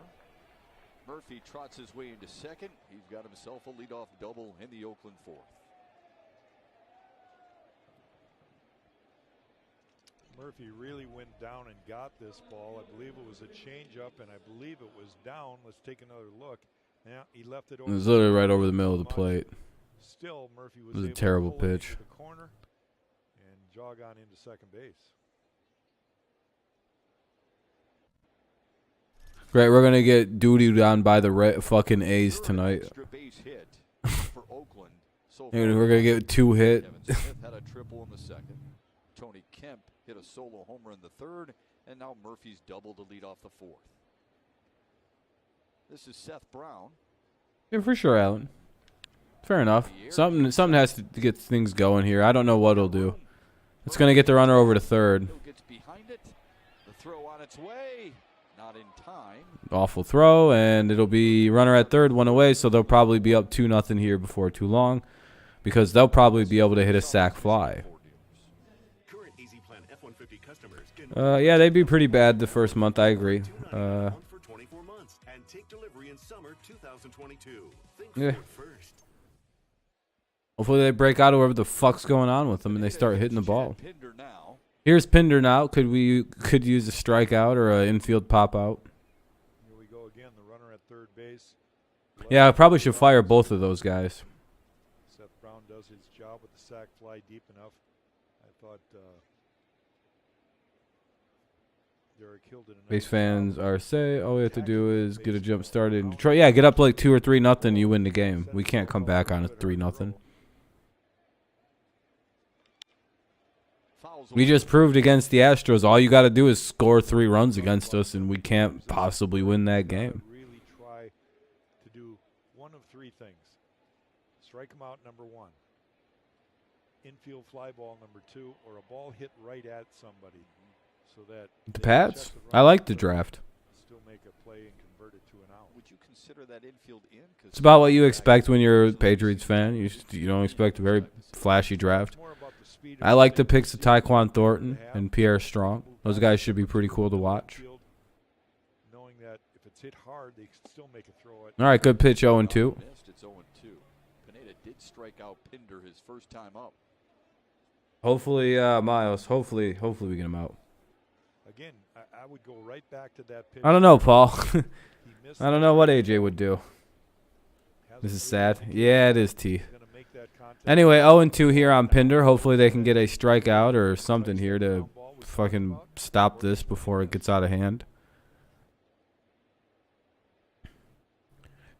Murphy trots his way into second. He's got himself a leadoff double in the Oakland fourth. Murphy really went down and got this ball. I believe it was a changeup, and I believe it was down. Let's take another look. Yeah, he left it over. It was literally right over the middle of the plate. Still, Murphy was it was a able terrible to pull it pitch. into the corner and jog on into second base. Great, we're gonna get duty on by the fucking A's tonight. Extra base hit for Oakland. So Dude, we're gonna get 2 hit. Kevin Smith had a triple in the second. Tony Kemp hit a solo homer in the third, and now Murphy's double to lead off the fourth. This is Seth Brown. Yeah, for sure, Alan. Fair enough. Something has to get things going here. I don't know what he'll do. It's gonna get the runner over to third. Gets behind it. The throw on its way. Not in time. Awful throw, and it'll be runner at third, 1 away. So they'll probably be up 2-0 here before too long, because they'll probably be able to hit a sac fly. Yeah, they'd be pretty bad the first month. I agree. Yeah. Hopefully they break out of whatever the fuck's going on with them and they start hitting the ball. Here's Pinder now. Could use a strikeout or an infield pop out. Here we go again. The runner at third base. Yeah, I probably should fire both of those guys. Seth Brown does his job with the sac fly deep enough. I thought Derek Hill did a nice Base fans are say all we have to do is get a jump started in Detroit. Yeah, get up like 2 or 3-0, you win the game. We can't come back on a 3-0. We just proved against the Astros, all you got to do is score 3 runs against us, and we can't possibly win that game. Really try to do one of 3 things. Strike them out, number 1. Infield fly ball, number 2, or a ball hit right at somebody. So that The Pats? I like the draft. Still make a play and convert it to an out. Would you consider that infield in? It's about what you expect when you're a Patriots fan. You don't expect a very flashy draft. I like the picks of Tyquan Thornton and Pierre Strong. Those guys should be pretty cool to watch. Knowing that if it's hit hard, they still make a throw at. All right, good pitch, 0-2. It's 0-2. Pineda did strike out Pinder his first time up. Hopefully, Miles. Hopefully we get him out. Again, I would go right back to that pitch. I don't know, Paul. I don't know what AJ would do. This is sad. Yeah, it is T. Anyway, 0-2 here on Pinder. Hopefully they can get a strikeout or something here to fucking stop this before it gets out of hand.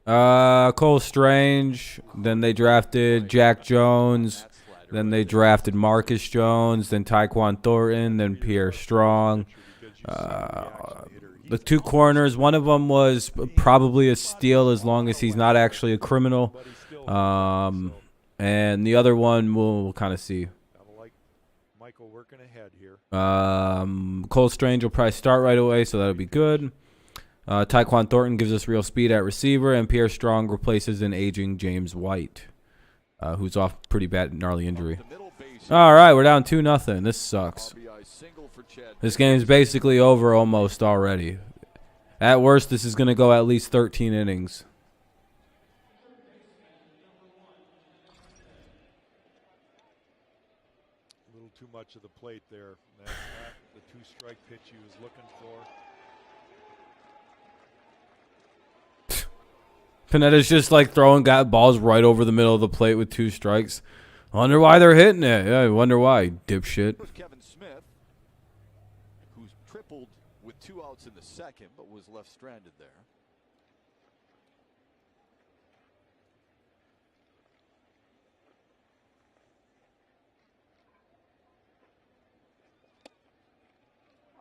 Cole Strange. Then they drafted Jack Jones. Then they drafted Marcus Jones. Then Tyquan Thornton. Then Pierre Strong. The 2 corners, one of them was probably a steal as long as he's not actually a criminal. And the other one we'll kind of see. Michael working ahead here. Cole Strange will probably start right away, so that'll be good. Tyquan Thornton gives us real speed at receiver, and Pierre Strong replaces an aging James White, who's off pretty bad gnarly injury. All right, we're down 2-0. This sucks. This game's basically over almost already. At worst, this is going to go at least 13 innings. A little too much of the plate there. That's not the 2-strike pitch he was looking for. Pineda's just like throwing balls right over the middle of the plate with 2 strikes. I wonder why they're hitting it. Yeah, I wonder why, dipshit. Kevin Smith, who's tripled with 2 outs in the second, but was left stranded there.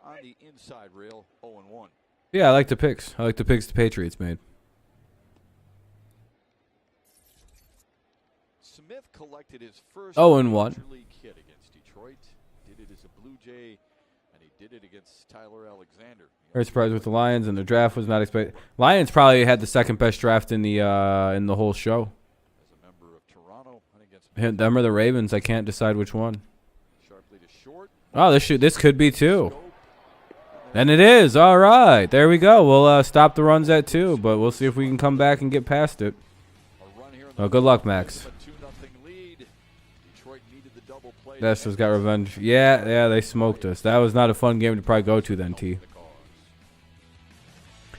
On the inside rail, 0-1. Yeah, I like the picks. I like the picks the Patriots made. Smith collected his first 0-1 Major League hit against Detroit. Did it as a Blue Jay, and he did it against Tyler Alexander. Very surprised with the Lions, and their draft was not expected. Lions probably had the second best draft in the whole show. As a member of Toronto and against Them or the Ravens. I can't decide which one. sharply to short. Oh, this could be 2. And it is. All right. There we go. We'll stop the runs at 2, but we'll see if we can come back and get past it. Oh, good luck, Max. Vestas got revenge. Yeah, they smoked us. That was not a fun game to probably go to then, T.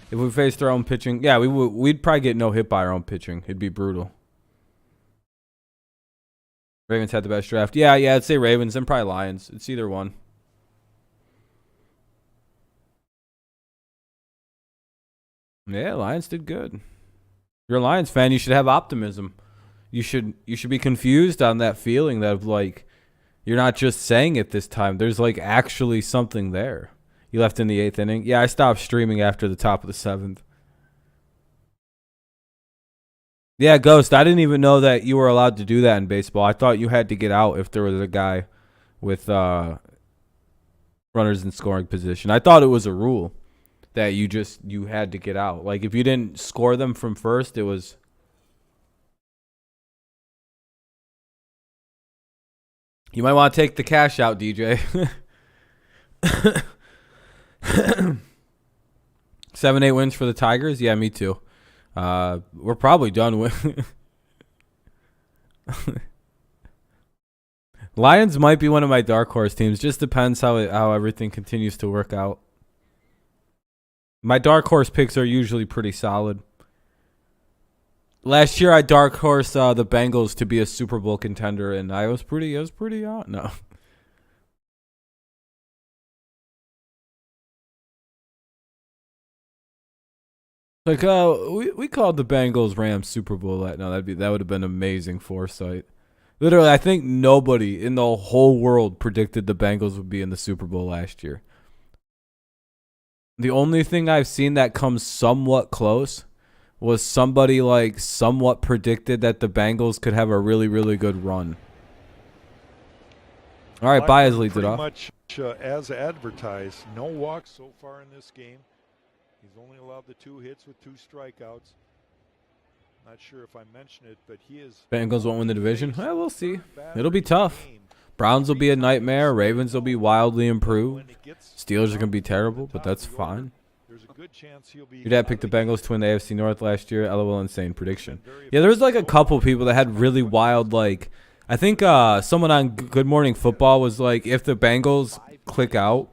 If we faced our own pitching, yeah, we'd probably get no hit by our own pitching. It'd be brutal. Ravens had the best draft. Yeah, I'd say Ravens and probably Lions. It's either one. Yeah, Lions did good. If you're a Lions fan, you should have optimism. You should be confused on that feeling that like you're not just saying it this time. There's like actually something there. You left in the 8th inning. Yeah, I stopped streaming after the top of the 7th. Yeah, Ghost, I didn't even know that you were allowed to do that in baseball. I thought you had to get out if there was a guy with runners in scoring position. I thought it was a rule that you had to get out. Like if you didn't score them from first, it was. You might want to take the cash out, DJ. 7-8 wins for the Tigers. Yeah, me too. We're probably done with. Lions might be one of my dark horse teams. Just depends how everything continues to work out. My dark horse picks are usually pretty solid. Last year I dark horse the Bengals to be a Super Bowl contender, and I was pretty on. No. Like we called the Bengals Rams Super Bowl. That would have been amazing foresight. Literally, I think nobody in the whole world predicted the Bengals would be in the Super Bowl last year. The only thing I've seen that comes somewhat close was somebody like somewhat predicted that the Bengals could have a really, really good run. All right, Baez leads it off. Pretty much as advertised. No walks so far in this game. He's only allowed the 2 hits with 2 strikeouts. Not sure if I mentioned it, but he is. Bengals won't win the division. Well, we'll see. It'll be tough. Browns will be a nightmare. Ravens will be wildly improved. Steelers are going to be terrible, but that's fine. Your dad picked the Bengals to win the AFC North last year. LOL, insane prediction. Yeah, there was like a couple people that had really wild, like, I think someone on Good Morning Football was like, if the Bengals click out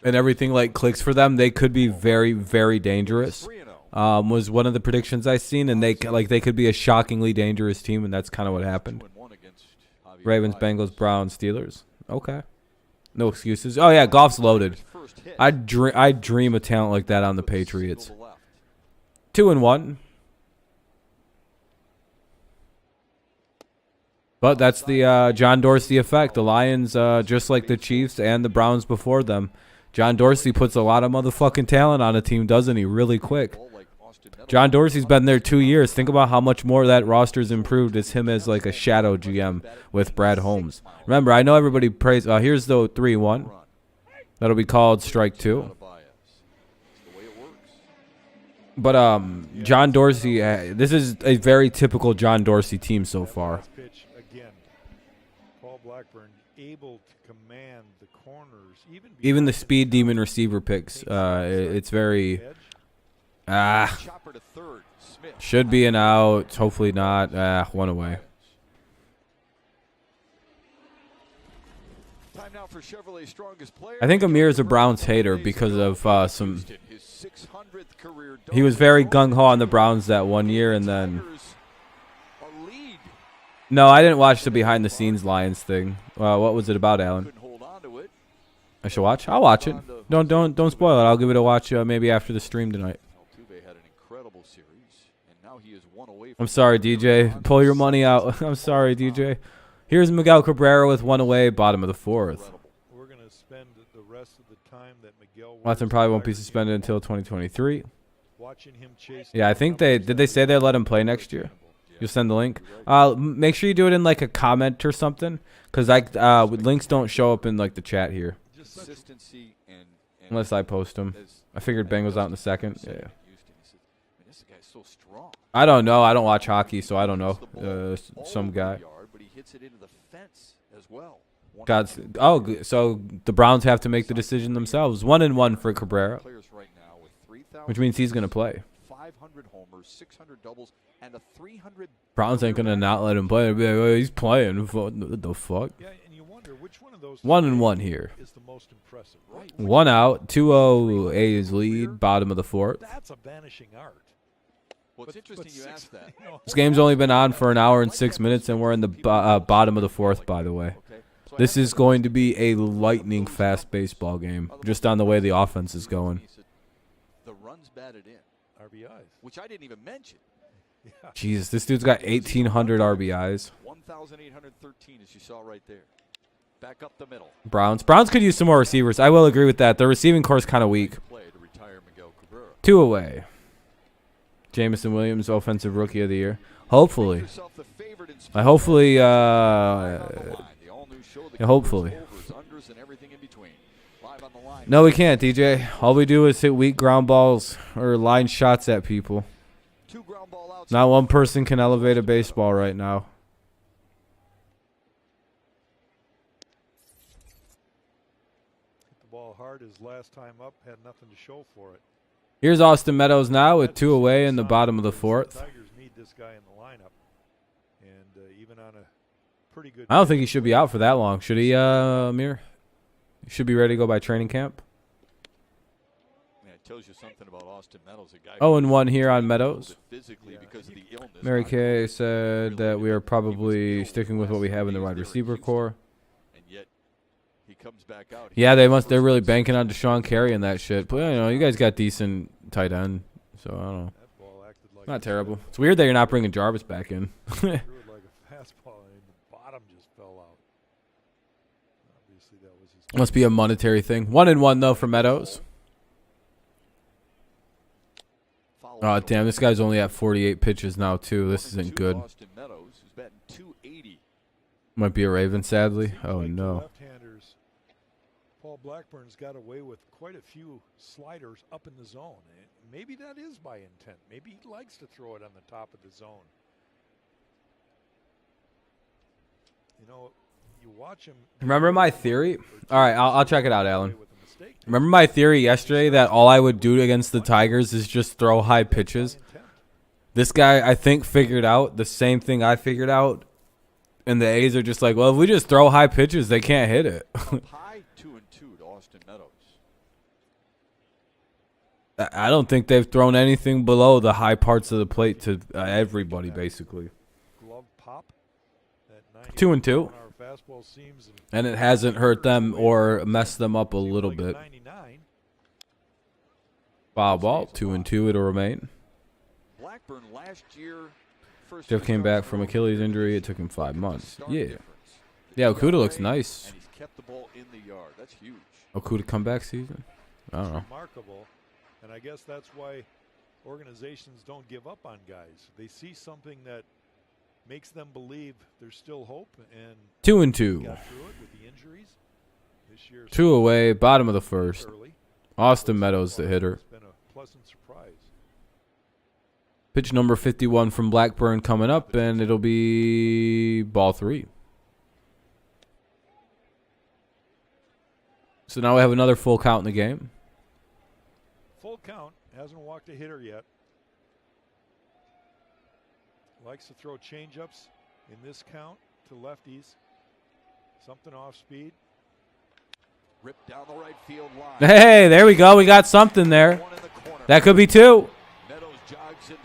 and everything like clicks for them, they could be very, very dangerous. Was one of the predictions I seen, and they could be a shockingly dangerous team, and that's kind of what happened. Ravens, Bengals, Browns, Steelers. Okay, no excuses. Oh yeah, Goff's loaded. I dream of talent like that on the Patriots. 2-1. But that's the John Dorsey effect. The Lions, just like the Chiefs and the Browns before them, John Dorsey puts a lot of motherfucking talent on a team, doesn't he? Really quick. John Dorsey's been there 2 years. Think about how much more that roster's improved as him as like a shadow GM with Brad Holmes. Remember, I know everybody prays. Here's the 3-1. That'll be called strike 2. But John Dorsey, this is a very typical John Dorsey team so far. Even the speed demon receiver picks, it's very should be an out, hopefully not. One away. I think Amir is a Browns hater because of some. He was very gung ho on the Browns that one year, and then. No, I didn't watch the behind the scenes Lions thing. What was it about, Alan? I should watch. I'll watch it. Don't spoil it. I'll give it a watch maybe after the stream tonight. I'm sorry, DJ. Pull your money out. I'm sorry, DJ. Here's Miguel Cabrera with 1 away, bottom of the 4th. We're going to spend the rest of the time that Miguel Watson probably won't be suspended until 2023. Watching him chase. Yeah, I think did they say they'd let him play next year? You'll send the link. Make sure you do it in like a comment or something, because links don't show up in like the chat here. Unless I post them. I figured Bengals out in the second. Yeah. I don't know. I don't watch hockey, so I don't know. Some guy. So the Browns have to make the decision themselves. 1-1 for Cabrera, which means he's going to play. Browns ain't going to not let him play. Be like, oh, he's playing. What the fuck? 1-1 here. 1 out. 2-0 A's lead. Bottom of the 4th. That's a vanishing art. Well, it's interesting you asked that. This game's only been on for an hour and 6 minutes, and we're in the bottom of the 4th, by the way. This is going to be a lightning fast baseball game, just on the way the offense is going. The runs batted in. RBIs. Which I didn't even mention. Jesus, this dude's got 1,800 RBIs. 1,813, as you saw right there. Back up the middle. Browns could use some more receivers. I will agree with that. The receiving core is kind of weak. 2 away. Jamison Williams, offensive rookie of the year. Hopefully. Hopefully. No, we can't, DJ. All we do is hit weak ground balls or line shots at people. Not one person can elevate a baseball right now. Hit the ball hard his last time up, had nothing to show for it. Here's Austin Meadows now with 2 away in the bottom of the 4th. Tigers need this guy in the lineup, and even on a pretty good. I don't think he should be out for that long. Should he, Amir? He should be ready to go by training camp. Yeah, it tells you something about Austin Meadows. 0-1 here on Meadows. Mary Kay said that we are probably sticking with what we have in the wide receiver core. Yeah, they're really banking on Deshaun Carey and that shit. But you guys got decent tight end, so I don't know. Not terrible. It's weird that you're not bringing Jarvis back in. Must be a monetary thing. 1-1 though for Meadows. Oh damn, this guy's only at 48 pitches now too. This isn't good. Austin Meadows, who's batting .280. Might be a Raven, sadly. Oh Like the no. left-handers, Paul Blackburn's got away with quite a few sliders up in the zone. Maybe that is by intent. Maybe he likes to throw it on the top of the zone. You know, you watch him. Remember my theory? All right, I'll check it out, Alan. Remember my theory yesterday that all I would do against the Tigers is just throw high pitches? This guy, I think, figured out the same thing I figured out. And the A's are just like, well, if we just throw high pitches, they can't hit it. High 2-2 to Austin Meadows. I don't think they've thrown anything below the high parts of the plate to everybody, basically. Glove pop. 2-2. And it hasn't hurt them or messed them up a little bit. Foul ball, 2-2, it'll remain. Blackburn last year. Jeff came back from Achilles injury. It took him 5 months. Yeah. Yeah, Okuda looks nice. And he's kept the ball in the yard. That's huge. Okuda comeback season? I don't know. Remarkable. And I guess that's why organizations don't give up on guys. They see something that makes them believe there's still hope. And 2-2. got through it with the injuries. This year, 2 away, bottom of the first. early. Austin Meadows, the hitter. It's been a pleasant surprise. Pitch number 51 from Blackburn coming up, and it'll be ball 3. So now we have another full count in the game. Full count. Hasn't walked a hitter yet. Likes to throw changeups in this count to lefties. Something off speed. Ripped down the right field line. Hey, there we go. We got something there. That could be 2.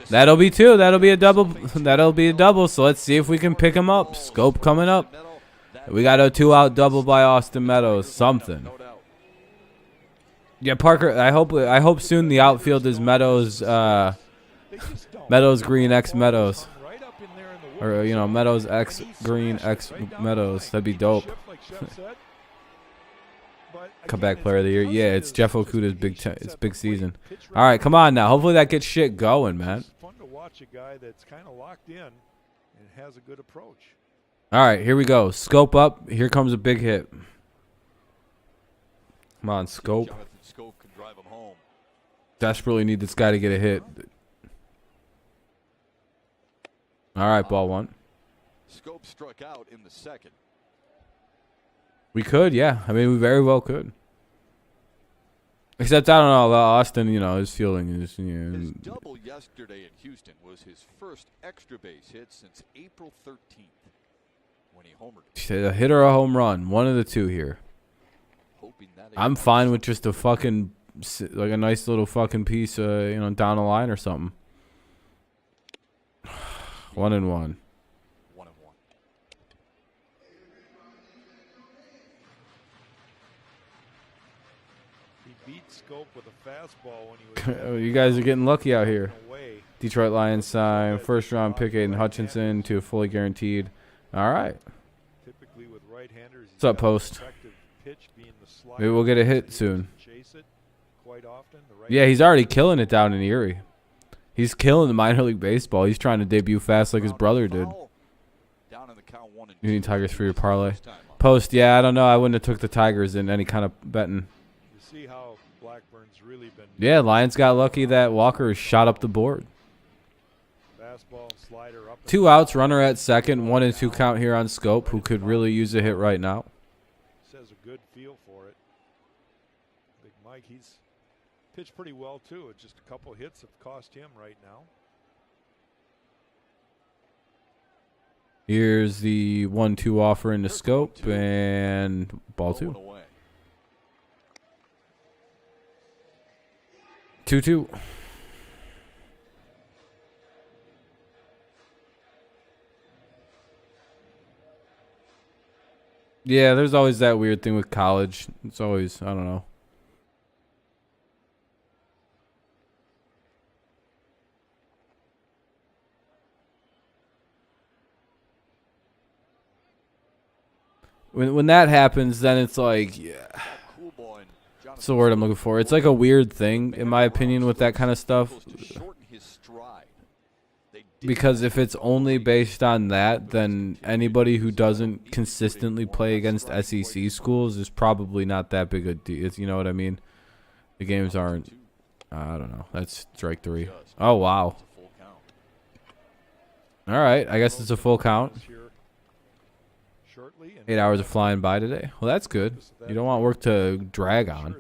That'll be 2. That'll be a double. That'll be a double. So let's see if we can pick him up. Scope coming up. We got a 2-out double by Austin Meadows. Something. Yeah, Parker. I hope soon the outfield is Meadows. Meadows Green X Meadows, or Meadows X Green X Meadows. That'd be dope. Comeback player of the year. Yeah, it's Jeff Okuda's big season. All right, come on now. Hopefully that gets shit going, man. It's fun to watch a guy that's kind of locked in and has a good approach. All right, here we go. Scope up. Here comes a big hit. Come on, Scope. Jonathan Scope can drive him home. Desperately need this guy to get a hit. All right, ball 1. Scope struck out in the second. We could, yeah. I mean, we very well could. Except I don't know. Austin, his fielding is. His double yesterday in Houston was his first extra base hit since April 13th when he homered. A hit or a home run, one of the two here. Hoping that I'm fine with just a fucking like a nice little fucking piece, down the line or something. 1-1. 1-1. He beat Scope with a fastball when he was. You guys are getting lucky out here. away. Detroit Lions sign first round pick Aiden Hutchinson to a fully guaranteed. All right. Typically with right-handers. What's up, Post? Maybe we'll get a hit soon. Chase it quite often. Yeah, he's already killing it down in Erie. He's killing the minor league baseball. He's trying to debut fast like his brother did. Down in the count 1-2. You need Tigers for your parlay. Post, yeah, I don't know. I wouldn't have took the Tigers in any kind of betting. You see how Blackburn's really been. Yeah, Lions got lucky that Walker shot up the board. Fastball, slider up. 2 outs, runner at second, 1-2 count here on Scope, who could really use a hit right now. Says a good feel for it. Big Mike, he's pitched pretty well too. Just a couple hits have cost him right now. Here's the 1-2 offer into Scope, and ball 2. 2-2. Yeah, there's always that weird thing with college. It's always, I don't know. when that happens, then it's like, yeah. What's the word I'm looking for? It's like a weird thing, in my opinion, with that kind of stuff. Because if it's only based on that, then anybody who doesn't consistently play against SEC schools is probably not that big a deal. You know what I mean? The games aren't. I don't know. That's strike 3. Oh, wow. All right. I guess it's a full count. 8 hours of flying by today. Well, that's good. You don't want work to drag on.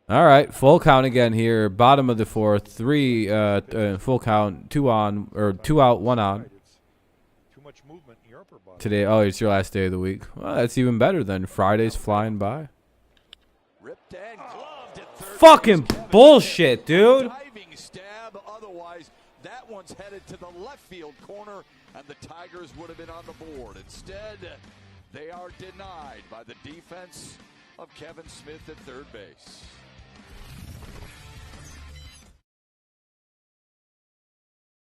All right, full count again here. Bottom of the 4th, 3 full count, 2 on or 2 out, 1 on. Today, oh, it's your last day of the week. Well, that's even better than Friday's flying by. Fucking bullshit, dude. Otherwise, that one's headed to the left field corner, and the Tigers would have been on the board. Instead, they are denied by the defense of Kevin Smith at third base.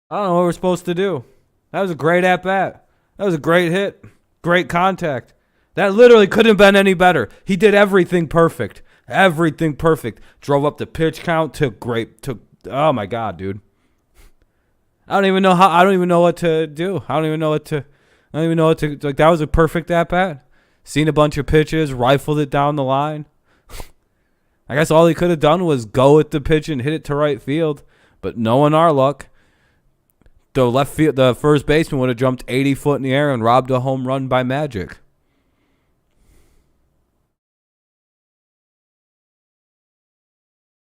I don't know what we're supposed to do. That was a great at-bat. That was a great hit. Great contact. That literally couldn't have been any better. He did everything perfect. Everything perfect. Drove up the pitch count. Took oh my God, dude. I don't even know what to do. I don't even know what to like. That was a perfect at-bat. Seen a bunch of pitches, rifled it down the line. I guess all he could have done was go at the pitch and hit it to right field, but knowing our luck, the first baseman would have jumped 80 foot in the air and robbed a home run by magic.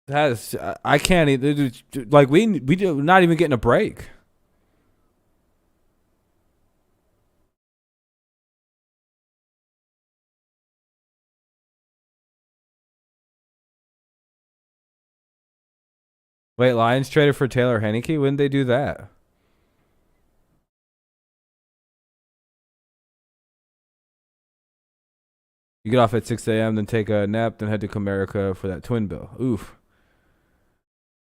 I can't even, like we do not even getting a break. Wait, Lions traded for Taylor Heineke? When did they do that? You get off at 6 a.m., then take a nap, then head to Comerica for that twin bill. Oof.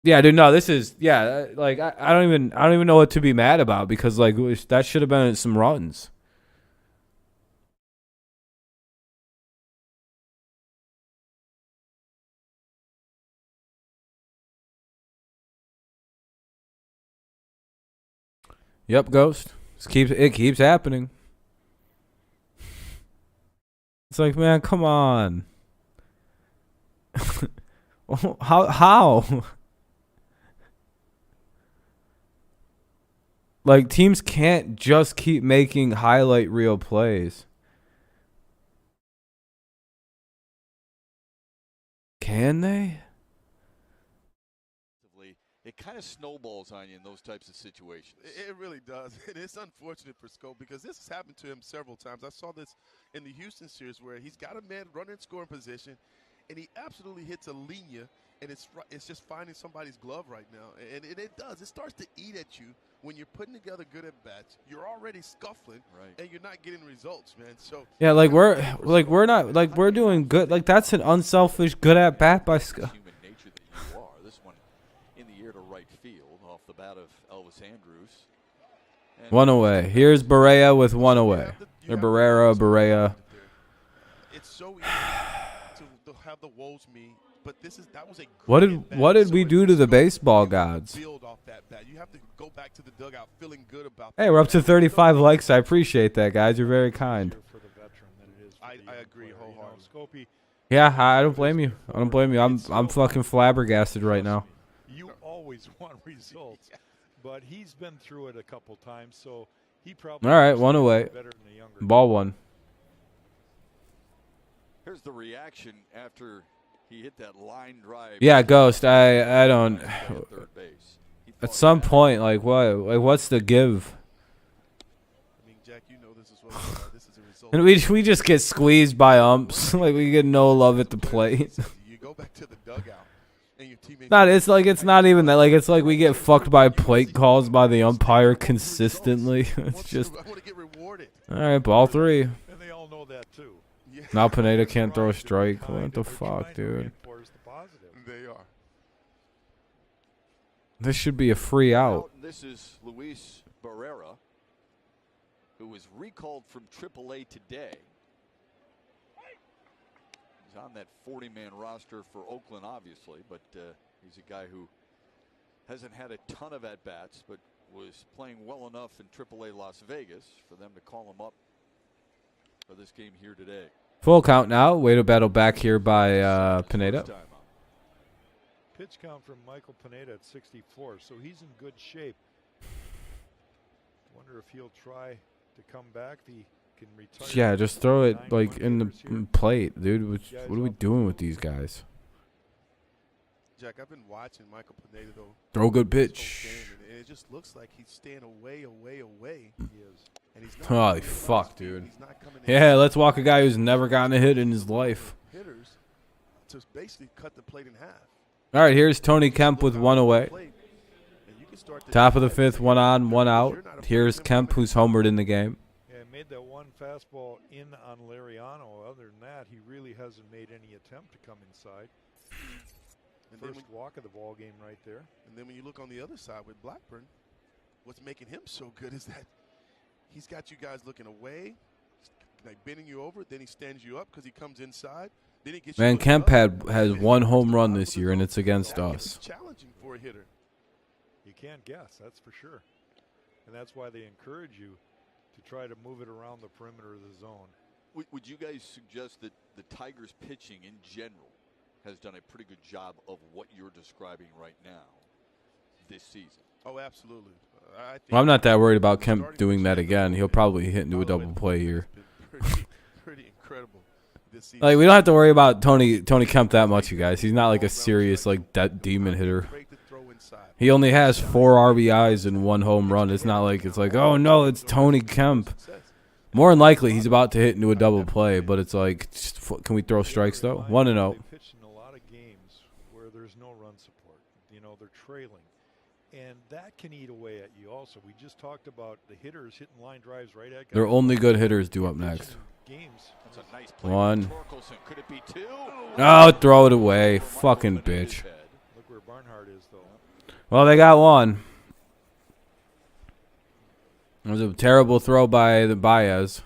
Yeah, dude. No, this is like I don't even know what to be mad about because like that should have been some runs. Yep, Ghost. It keeps happening. It's like, man, come on. How? Like, teams can't just keep making highlight reel plays. Can they? It kind of snowballs on you in those types of situations. It really does. And it's unfortunate for Scope because this has happened to him several times. I saw this in the Houston series where he's got a man running scoring position, and he absolutely hits a linea, and it's just finding somebody's glove right now. And it does. It starts to eat at you when you're putting together good at-bats. You're already scuffling, and you're not getting results, man. So yeah, like we're doing good. Like that's an unselfish good at-bat by Scott. Bat of Elvis Andrews. One away. Here's Barrea with one away. Or Barrea. It's so easy to have the woes me, but that was a what did we do to the baseball gods? Build off that bat. You have to go back to the dugout feeling good about. Hey, we're up to 35 likes. I appreciate that, guys. You're very kind. I agree wholeheartedly. Yeah, I don't blame you. I'm fucking flabbergasted right now. You always want results, but he's been through it a couple times, so he probably. All right, one away. Ball one. Here's the reaction after he hit that line drive. Yeah, Ghost. I don't. At some point, like what? Like what's the give? I mean, Jack, you know this is what this is a result. And we just get squeezed by umps. Like we get no love at the plate. You go back to the dugout. It's not even that. Like it's like we get fucked by plate calls by the umpire consistently. It's just. I want to get rewarded. All right, ball 3. And they all know that too. Now Pineda can't throw a strike. What the fuck, dude? They are. This should be a free out. This is Luis Barrera. who was recalled from AAA today. He's on that 40-man roster for Oakland, obviously, but he's a guy who hasn't had a ton of at-bats, but was playing well enough in AAA Las Vegas for them to call him up for this game here today. Full count now. Way to battle back here by Pineda. Pitch count from Michael Pineda at 64, so he's in good shape. Wonder if he'll try to come back. If he can retire. Yeah, just throw it like in the plate, dude. What are we doing with these guys? Jack, I've been watching Michael Pineda, though. Throw a good pitch. And it just looks like he's staying away. He is. And he's not Holy fuck, dude. He's not coming in. Yeah, let's walk a guy who's never gotten a hit in his life. Hitters to basically cut the plate in half. All right, here's Tony Kemp with one away. Top of the fifth, one on, one out. Here's Kemp, who's homered in the game. Yeah, made that one fastball in on Lariano. Other than that, he really hasn't made any attempt to come inside. First walk of the ball game right there. And then when you look on the other side with Blackburn, what's making him so good is that he's got you guys looking away, like bending you over. Then he stands you up because he comes inside. Then he gets. Man, Kemp has one home run this year, and it's against us. Challenging for a hitter. You can't guess, that's for sure. And that's why they encourage you to try to move it around the perimeter of the zone. Would you guys suggest that the Tigers pitching in general has done a pretty good job of what you're describing right now this season? Oh, absolutely. Well, I'm not that worried about Kemp doing that again. He'll probably hit into a double play here. Pretty incredible this season. Like, we don't have to worry about Tony Kemp that much, you guys. He's not like a serious like that demon hitter. He only has 4 RBIs and 1 home run. It's not like it's like, oh no, it's Tony Kemp. More than likely, he's about to hit into a double play, but it's like, can we throw strikes though? 1-0. They pitched in a lot of games where there's no run support. You know, they're trailing. And that can eat away at you also. We just talked about the hitters hitting line drives right at guys. Their only good hitters do up next. Games. That's a nice play. 1. Could it be 2? Oh, throw it away. Fucking bitch. Look where Barnhart is, though. Well, they got 1. It was a terrible throw by the Baez.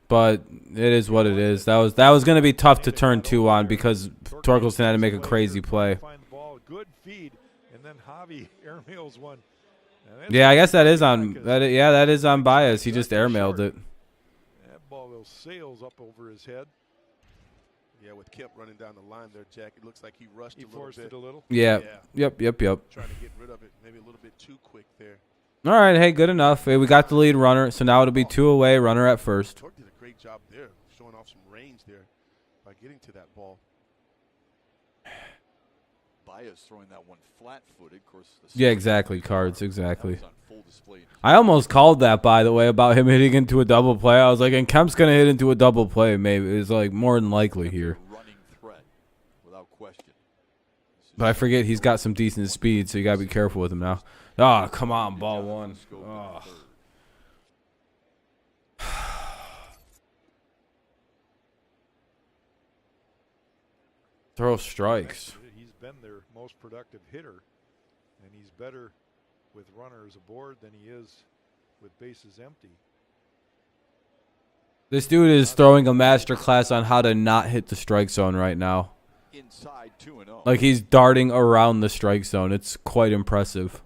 But it is what it is. That was going to be tough to turn 2 on because Torkelson had to make a crazy play. Good feed, and then Javi airmails one. Yeah, I guess that is on. That is on Baez. He just airmailed it. That ball sails up over his head. Yeah, with Kemp running down the line there, Jack, it looks like he rushed a little forced bit. it a little. Yeah. Yep. Trying to get rid of it, maybe a little bit too quick there. All right, hey, good enough. Hey, we got the lead runner, so now it'll be 2 away, runner at first. Tork did a great job there, showing off some range there by getting to that ball. Baez throwing that one flat-footed, of course. Yeah, exactly, Cards, exactly. On full display. I almost called that, by the way, about him hitting into a double play. I was like, and Kemp's going to hit into a double play, maybe. It's like more than likely here. Running threat, without question. But I forget he's got some decent speed, so you got to be careful with him now. Oh, come on, ball 1. Oh. Throw strikes. He's been their most productive hitter, and he's better with runners aboard than he is with bases empty. This dude is throwing a master class on how to not hit the strike zone right now. Inside 2-0. Like he's darting around the strike zone. It's quite impressive.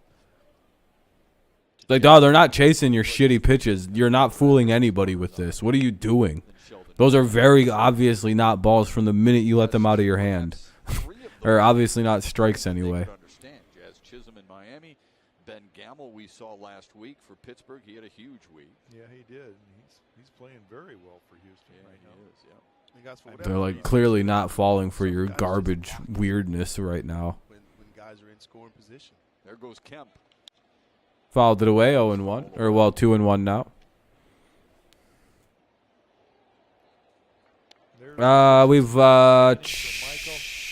Like, dog, they're not chasing your shitty pitches. You're not fooling anybody with this. What are you doing? Those are very obviously not balls from the minute you let them out of your hand. Or obviously not strikes anyway. Jazz Chisholm in Miami. Ben Gamble we saw last week for Pittsburgh. He had a huge week. Yeah, he did. He's playing very well for Houston right now. He is, yeah. They're like clearly not falling for your garbage weirdness right now. When guys are in scoring position. There goes Kemp. Fouled it away, 0-1. Or, well, 2-1 now. I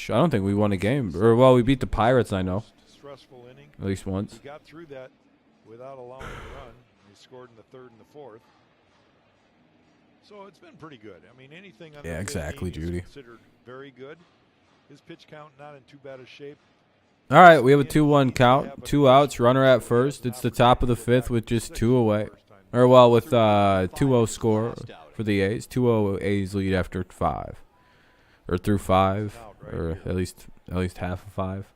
don't think we won a game. Or, well, we beat the Pirates, I know. Stressful inning. At least once. He got through that without allowing a run. He scored in the 3rd and the 4th. So it's been pretty good. I mean, anything under Yeah, exactly, 15 is Judy. considered very good. His pitch count not in too bad a shape. All right, we have a 2-1 count. 2 outs, runner at first. It's the top of the 5th with just 2 away. Or well, with 2-0 score for the A's. 2-0 A's lead after 5, or through 5, or at least half of 5.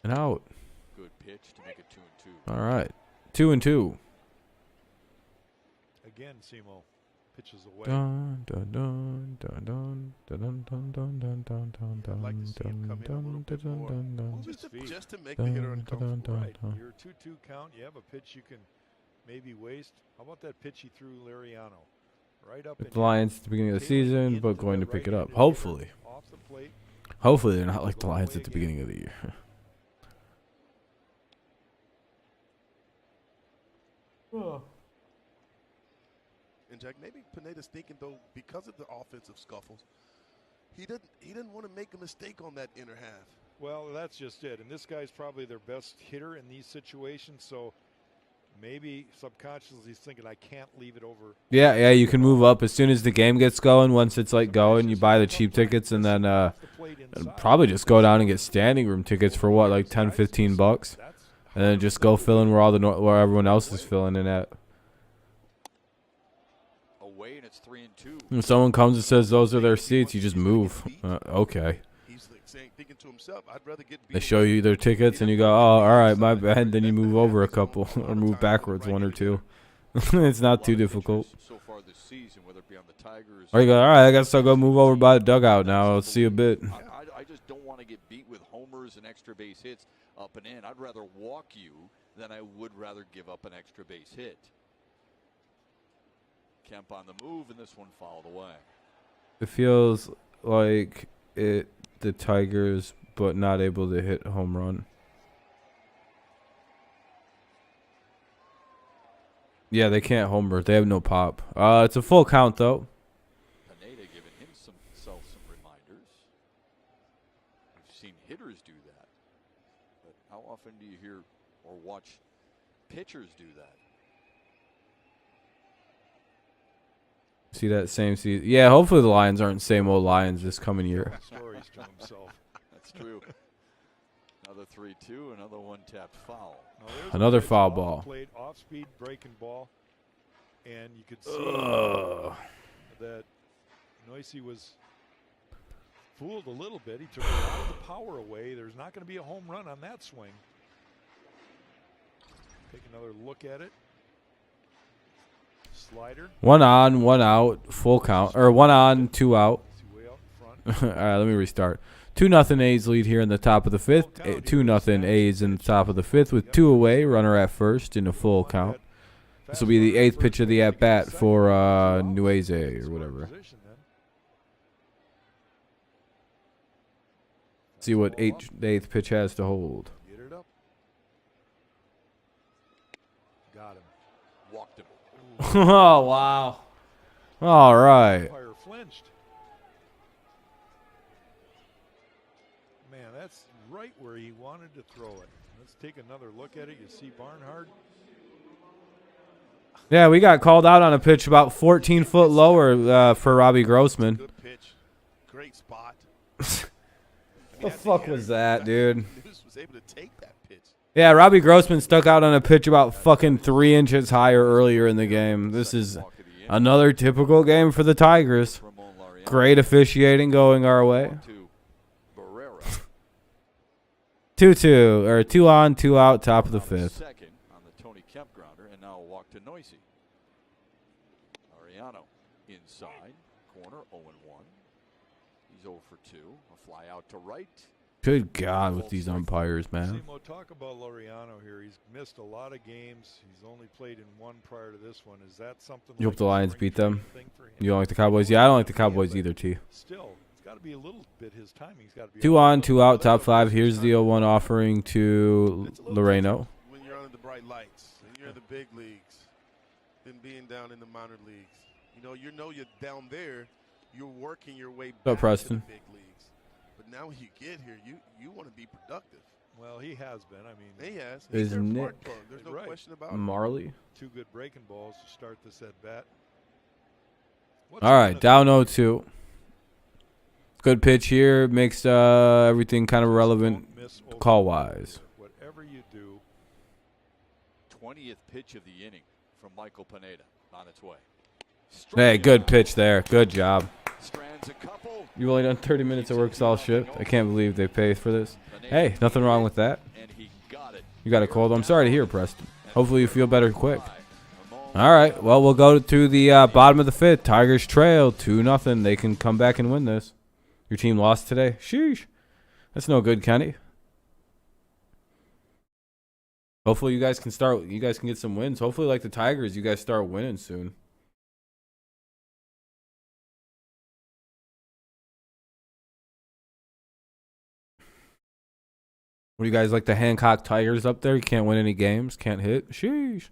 And out. Good pitch to make it 2-2. All right, 2-2. Again, Simo pitches away. Dun dun dun dun dun dun dun dun dun dun dun dun I'd like to see him come in a little bit more. dun. Just to make the hitter uncomfortable. Right. You're 2-2 count. You have a pitch you can maybe waste. How about that pitch he threw Liriano? Right up in The Lions at the beginning of the season, but going to pick it up. Hopefully. Off the plate. Hopefully they're not like the Lions at the beginning of the year. And Jack, maybe Pineda's thinking though, because of the offensive scuffles, he didn't want to make a mistake on that inner half. Well, that's just it. And this guy's probably their best hitter in these situations, so maybe subconsciously he's thinking, I can't leave it over. Yeah, you can move up as soon as the game gets going. Once it's like going, you buy the cheap tickets and then probably just go down and get standing room tickets for what, like $10-15, and then just go fill in where everyone else is filling in at. Away, and it's 3-2. When someone comes and says those are their seats, you just move. Okay. He's like thinking to himself, I'd rather get beat. They show you their tickets and you go, oh, all right, my bad. Then you move over a couple or move backwards 1 or 2. It's not too difficult. So far this season, whether it be on the Tigers. Or you go, all right, I guess I'll go move over by the dugout now. Let's see a bit. I just don't want to get beat with homers and extra base hits up and in. I'd rather walk you than I would rather give up an extra base hit. Kemp on the move, and this one fouled away. It feels like the Tigers, but not able to hit a home run. Yeah, they can't homer. They have no pop. It's a full count, though. Pineda giving himself some reminders. We've seen hitters do that. But how often do you hear or watch pitchers do that? See that same season. Yeah, hopefully the Lions aren't same old Lions this coming year. Stories to himself. That's true. Another 3-2, another one tapped foul. Another foul ball. Played off-speed breaking ball, and you could see that Noisy was fooled a little bit. He took a lot of the power away. There's not going to be a home run on that swing. Take another look at it. Slider. 1 on, 1 out, full count, or 1 on, 2 out. All right, let me restart. 2-0 A's lead here in the top of the 5th. 2-0 A's in the top of the 5th with 2 away. Runner at first in a full count. This will be the 8th pitch of the at bat for Nueze or whatever. See what the 8th pitch has to hold. Get it up. Got him. Walked him. Oh, wow. All right. Umpire flinched. Man, that's right where he wanted to throw it. Let's take another look at it. You see Barnhart. Yeah, we got called out on a pitch about 14 foot lower for Robbie Grossman. Good pitch. Great spot. The fuck was that, dude? Was able to take that pitch. Yeah, Robbie Grossman stuck out on a pitch about fucking 3 inches higher earlier in the game. This is another typical game for the Tigers. Great officiating going our way. 2-2, or 2 on, 2 out, top of the 5th. Second on the Tony Kemp grounder, and now a walk to Noisy. Ariano inside, corner, 0-1. He's 0 for 2. A fly out to right. Good God with these umpires, man. Simo, talk about Laureano here. He's missed a lot of games. He's only played in one prior to this one. Is that something? You hope the Lions beat them? thing for him? You don't like the Cowboys? Yeah, I don't like the Cowboys either, T. Still, it's got to be a little bit. His timing's got to be 2 on, 2 out, top 5. Here's the 0-1 offering to Loreno. When you're under the bright lights and you're in the big leagues than being down in the minor leagues. You know you're down there. You're working your way back Preston? to the big leagues. But now when you get here, you want to be productive. Well, he has been. I mean, He has. Is He's their Nick spark plug. There's no question about it. Marley? 2 good breaking balls to start this at bat. All right, down 0-2. Good pitch here. Makes everything kind of relevant call-wise. Whatever you do. 20th pitch of the inning from Michael Pineda on its way. Hey, good pitch there. Good job. Strands a couple. You've only done 30 minutes of work all shift. I can't believe they pay for this. Hey, nothing wrong with that. And he got it. You got a cold. I'm sorry to hear, Preston. Hopefully you feel better quick. All right. Well, we'll go to the bottom of the 5th. Tigers trail 2-0. They can come back and win this. Your team lost today. Sheesh. That's no good, Kenny. Hopefully you guys can start. You guys can get some wins. Hopefully, like the Tigers, you guys start winning soon. What do you guys like the Hancock Tigers up there? You can't win any games. Can't hit. Sheesh.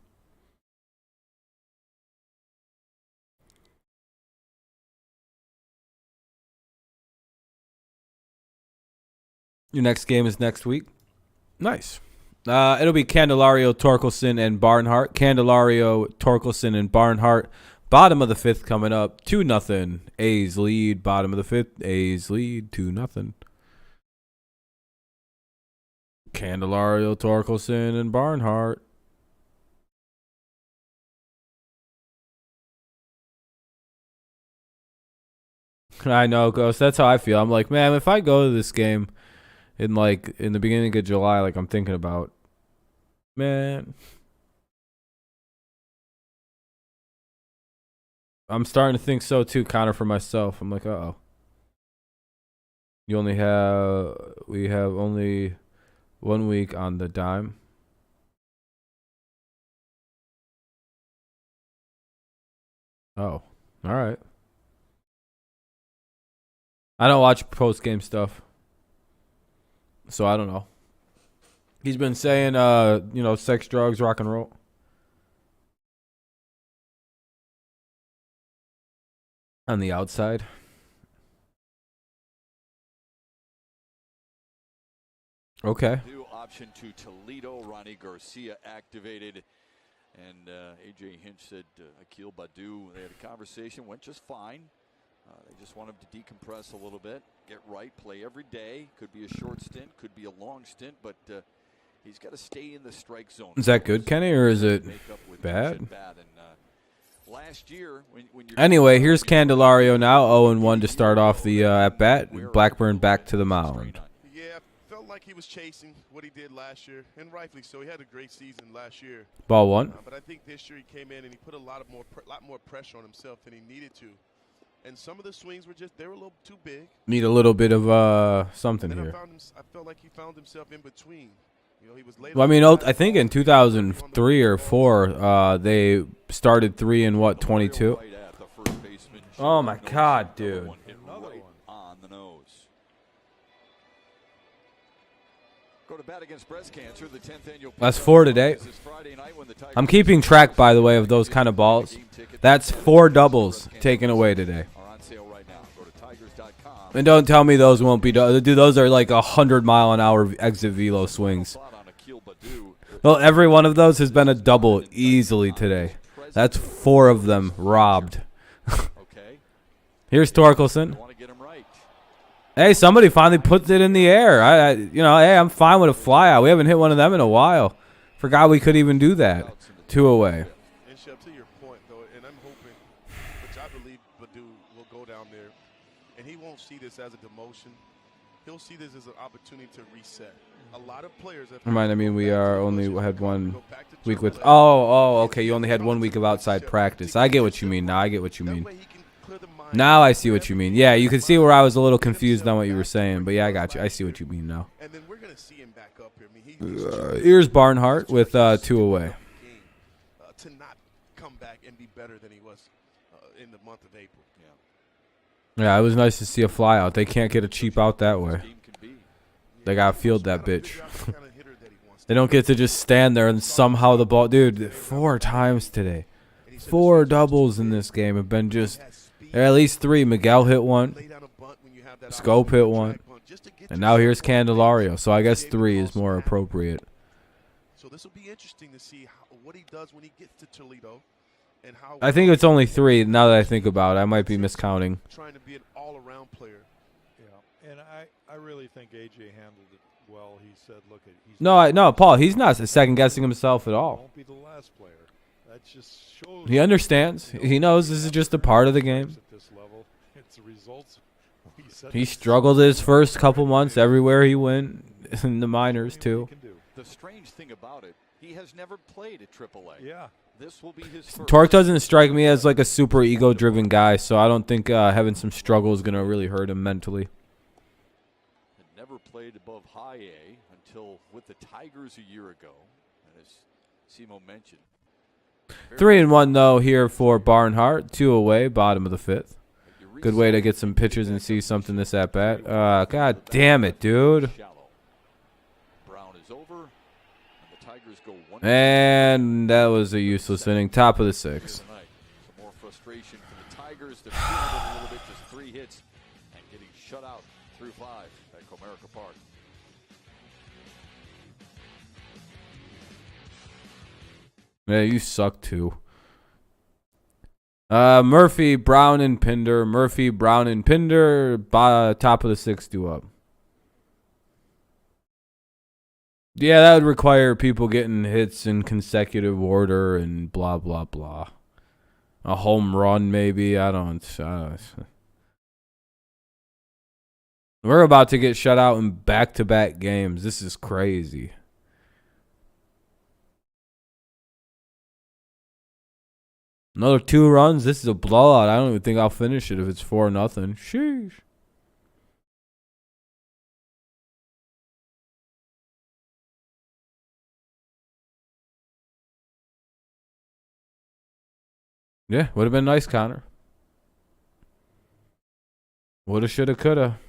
Your next game is next week. Nice. It'll be Candelario, Torkelson, and Barnhart. Candelario, Torkelson, and Barnhart. Bottom of the 5th coming up. 2-0. A's lead. Bottom of the 5th. A's lead. 2-0. Candelario, Torkelson, and Barnhart. I know, Ghost. That's how I feel. I'm like, man, if I go to this game in the beginning of July, like I'm thinking about, man, I'm starting to think so too, kind of for myself. I'm like, uh-oh. We have only 1 week on the dime. Oh, all right. I don't watch post-game stuff, so I don't know. He's been saying, sex, drugs, rock and roll. On the outside. Okay. New option to Toledo. Ronnie Garcia activated. And A.J. Hinch said Akil Badu, they had a conversation, went just fine. They just want him to decompress a little bit, get right, play every day. Could be a short stint, could be a long stint, but he's got to stay in the strike zone. Is that good, Kenny, or is it bad? And, last year, when you're anyway, here's Candelario now, 0-1 to start off the at-bat. Blackburn back to the mound. Yeah, felt like he was chasing what he did last year, and rightfully so. He had a great season last year. Ball one. But I think this year he came in and he put a lot more pressure on himself than he needed to. And some of the swings were they were a little too big. Need a little bit of something and here. I felt like he found himself in between. You know, he was late. Well, I mean, I think in 2003 or 4, they started 3 in 22. Oh my God, dude! On the nose. Go to bat against breast cancer. The 10th annual. That's 4 today. I'm keeping track, by the way, of those kind of balls. That's 4 doubles taken away today. And don't tell me those won't be. Dude, those are like 100-mile-an-hour exit velo swings. Well, every one of those has been a double easily today. That's 4 of them robbed. Here's Torkelson. Hey, somebody finally puts it in the air. Hey, I'm fine with a flyout. We haven't hit one of them in a while. Forgot we could even do that. 2 away. And Shep, to your point, though, and I'm hoping, which I believe Badu will go down there, and he won't see this as a demotion. He'll see this as an opportunity to reset. A lot of players have. We had 1 week with. Oh, okay. You only had 1 week of outside practice. I get what you mean now. I get what you mean. Now I see what you mean. Yeah, you can see where I was a little confused on what you were saying, but yeah, I got you. I see what you mean now. And then we're gonna see him back up here. Here's Barnhart with 2 away. To not come back and be better than he was in the month of April. Yeah, it was nice to see a fly out. They can't get a cheap out that way. They got to field that bitch. They don't get to just stand there and somehow the ball. Dude, 4 times today. 4 doubles in this game have been just. At least 3. Miguel hit 1. Scope hit 1. And now here's Candelario. So I guess 3 is more appropriate. So this will be interesting to see what he does when he gets to Toledo. And how I think it's only 3 now that I think about it. I might be miscounting. Trying to be an all-around player Yeah, and I really think AJ handled it well. He said, "Look, he's No, Paul. He's not second guessing himself at all. won't be the last player." That just shows He understands. He knows this is just a part of the game. At this level, it's the results. He struggled his first couple months everywhere he went, in the minors too. The strange thing about it, he has never played at AAA. Yeah. This will be his first. Torque doesn't strike me as like a super ego-driven guy, so I don't think having some struggle is going to really hurt him mentally. Had never played above high A until with the Tigers a year ago, and as Simo mentioned. 3-1 though here for Barnhart. 2 away, bottom of the 5th. Good way to get some pitches and see something this at bat. God damn it, dude. Brown is over, and the Tigers go 1. And that was a useless inning. Top of the 6th. Some more frustration for the Tigers. They're feeling it a little bit, just 3 hits and getting shut out through 5 at Comerica Park. Yeah, you suck too. Murphy, Brown, and Pinder. Murphy, Brown, and Pinder. Top of the 6th, due up. Yeah, that would require people getting hits in consecutive order and blah, blah, blah. A home run, maybe. I don't. We're about to get shut out in back-to-back games. This is crazy. Another 2 runs. This is a blowout. I don't even think I'll finish it if it's 4-0. Sheesh. Yeah, would have been nice, Connor. Woulda, shoulda, coulda.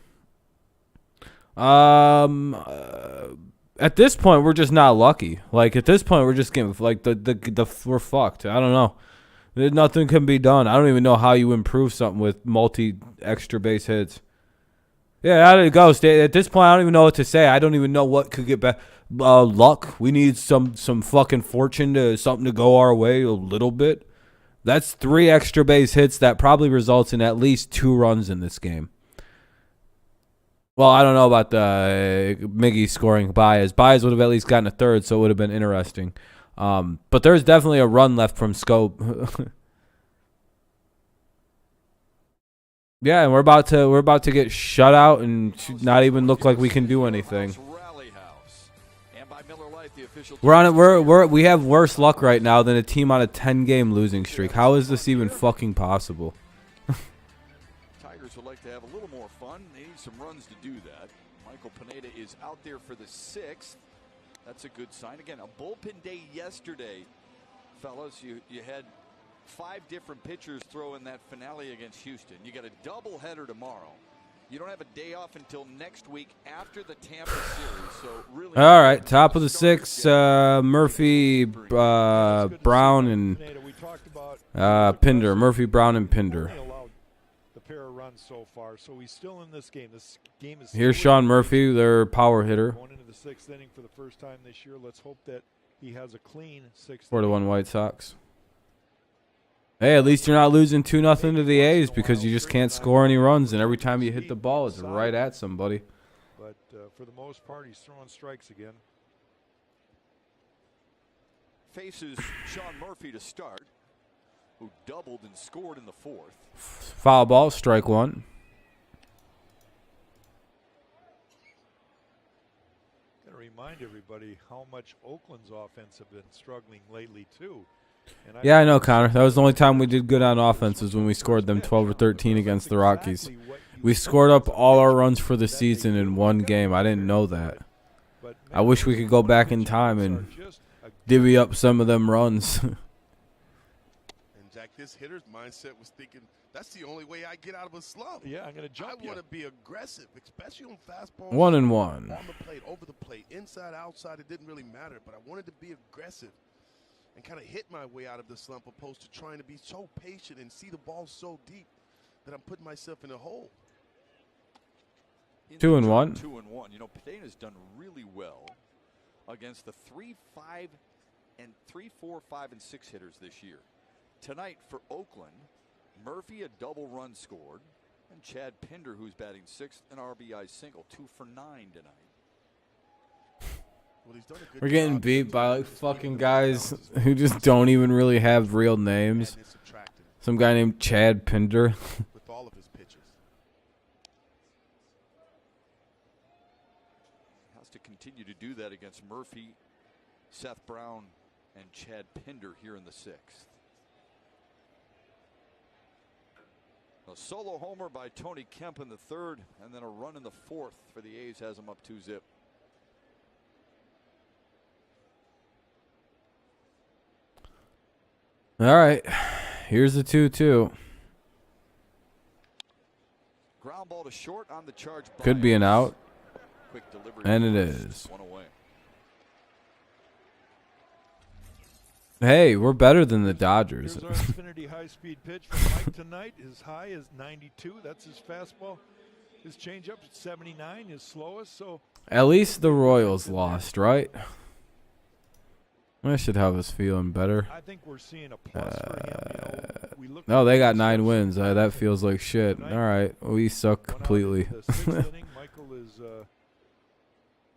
At this point, we're just not lucky. Like at this point, we're just getting like we're fucked. I don't know. Nothing can be done. I don't even know how you improve something with multi extra base hits. Yeah, how did it go? At this point, I don't even know what to say. I don't even know what could get back. Luck. We need some fucking fortune something to go our way a little bit. That's 3 extra base hits that probably results in at least 2 runs in this game. Well, I don't know about the Miggy scoring Baez. Baez would have at least gotten a 3rd, so it would have been interesting. But there's definitely a run left from Scope. Yeah, and we're about to get shut out and not even look like we can do anything. We're on it. We have worse luck right now than a team on a 10-game losing streak. How is this even fucking possible? Tigers would like to have a little more fun. They need some runs to do that. Michael Pineda is out there for the 6th. That's a good sign. Again, a bullpen day yesterday, fellas. You had 5 different pitchers throw in that finale against Houston. You got a doubleheader tomorrow. You don't have a day off until next week after the Tampa series. So really, all right, top of the 6th, Murphy, Brown, and Pinder. Murphy, Brown, and Pinder. The pair of runs so far, so he's still in this game. This game is. Here's Sean Murphy, their power hitter. Going into the 6th inning for the first time this year. Let's hope that he has a clean 6th. 4-1 White Sox. Hey, at least you're not losing 2-0 to the A's because you just can't score any runs, and every time you hit the ball, it's right at somebody. But for the most part, he's throwing strikes again. Faces Sean Murphy to start, who doubled and scored in the 4th. Foul ball, strike 1. Got to remind everybody how much Oakland's offense have been struggling lately, too. Yeah, I know, Connor. That was the only time we did good on offense was when we scored them 12 or 13 against the Rockies. We scored up all our runs for the season in one game. I didn't know that. I wish we could go back in time and divvy up some of them runs. And Jack, this hitter's mindset was thinking, that's the only way I get out of a slump. Yeah, I'm going to jump. I want to be aggressive, especially on fastballs. 1-1. On the plate, over the plate, inside, outside, it didn't really matter. But I wanted to be aggressive and kind of hit my way out of the slump, opposed to trying to be so patient and see the ball so deep that I'm putting myself in a hole. 2-1. 2-1. You know, Pineda's done really well against the 3, 5, and 3, 4, 5, and 6 hitters this year. Tonight for Oakland, Murphy a double run scored, And Chad Pinder, who's batting 6th, an RBI single, 2 for 9 tonight. Well, he's done a good We're getting job beat by like speeding fucking the guys bases well. who just don't even really have real names. Adding and subtracting Some guy named Chad Pinder. with all of his pitches. Has to continue to do that against Murphy, Seth Brown, and Chad Pinder here in the 6th. A solo homer by Tony Kemp in the 3rd, and then a run in the 4th for the A's has them up 2-zip. All right, here's the 2-2. Ground ball to short on the charge. Could be an out, Quick delivery, and it is. 1 away. Hey, we're better than the Dodgers. Here's our Xfinity high-speed pitch from Mike tonight. His high is 92. That's his fastball. His changeup is 79, his slowest. So At least the Royals lost, right? I should have us feeling better. I think we're seeing a plus for him. We look No, at they got the 9 sixth wins. That feels like shit. All right, we suck one out in completely. the 6th inning. Michael is.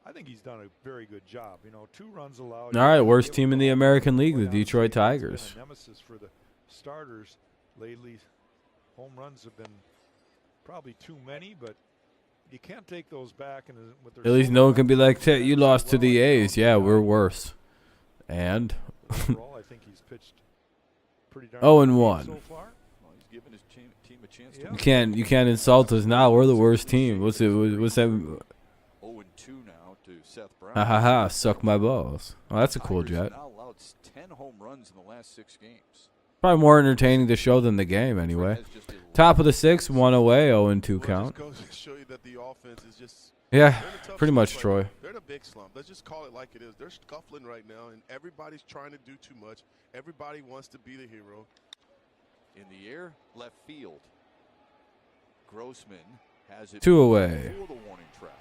I think he's done a very good job. 2 runs allowed. All right, worst Able team to in the go American League, the down Detroit the stretch. It's Tigers. been a nemesis for the starters lately. Home runs have been probably too many, but you can't take those back. And with their At least no one can be like, you lost to the A's. Yeah, we're worse. And overall, I think he's pitched pretty darn 0-1. so far. Well, he's given his team a chance Yeah. to. you can't insult us now. We're the worst team. What's that? 0-2 now to Seth Brown. Ha ha ha! Suck my balls. Oh, that's a cool Tigers have jet. now allowed 10 home runs in the last 6 games. Probably more entertaining to show than the game anyway. Has just a Top of the 6th, 1 away, 0-2 Well, it count. just goes to show you that the offense is just Yeah, they're in a tough pretty much, slump Troy. right now. They're in a big slump. Let's just call it like it is. They're scuffling right now, and everybody's trying to do too much. Everybody wants to be the hero. in the air, left field. Grossman has it 2 away. before the warning track.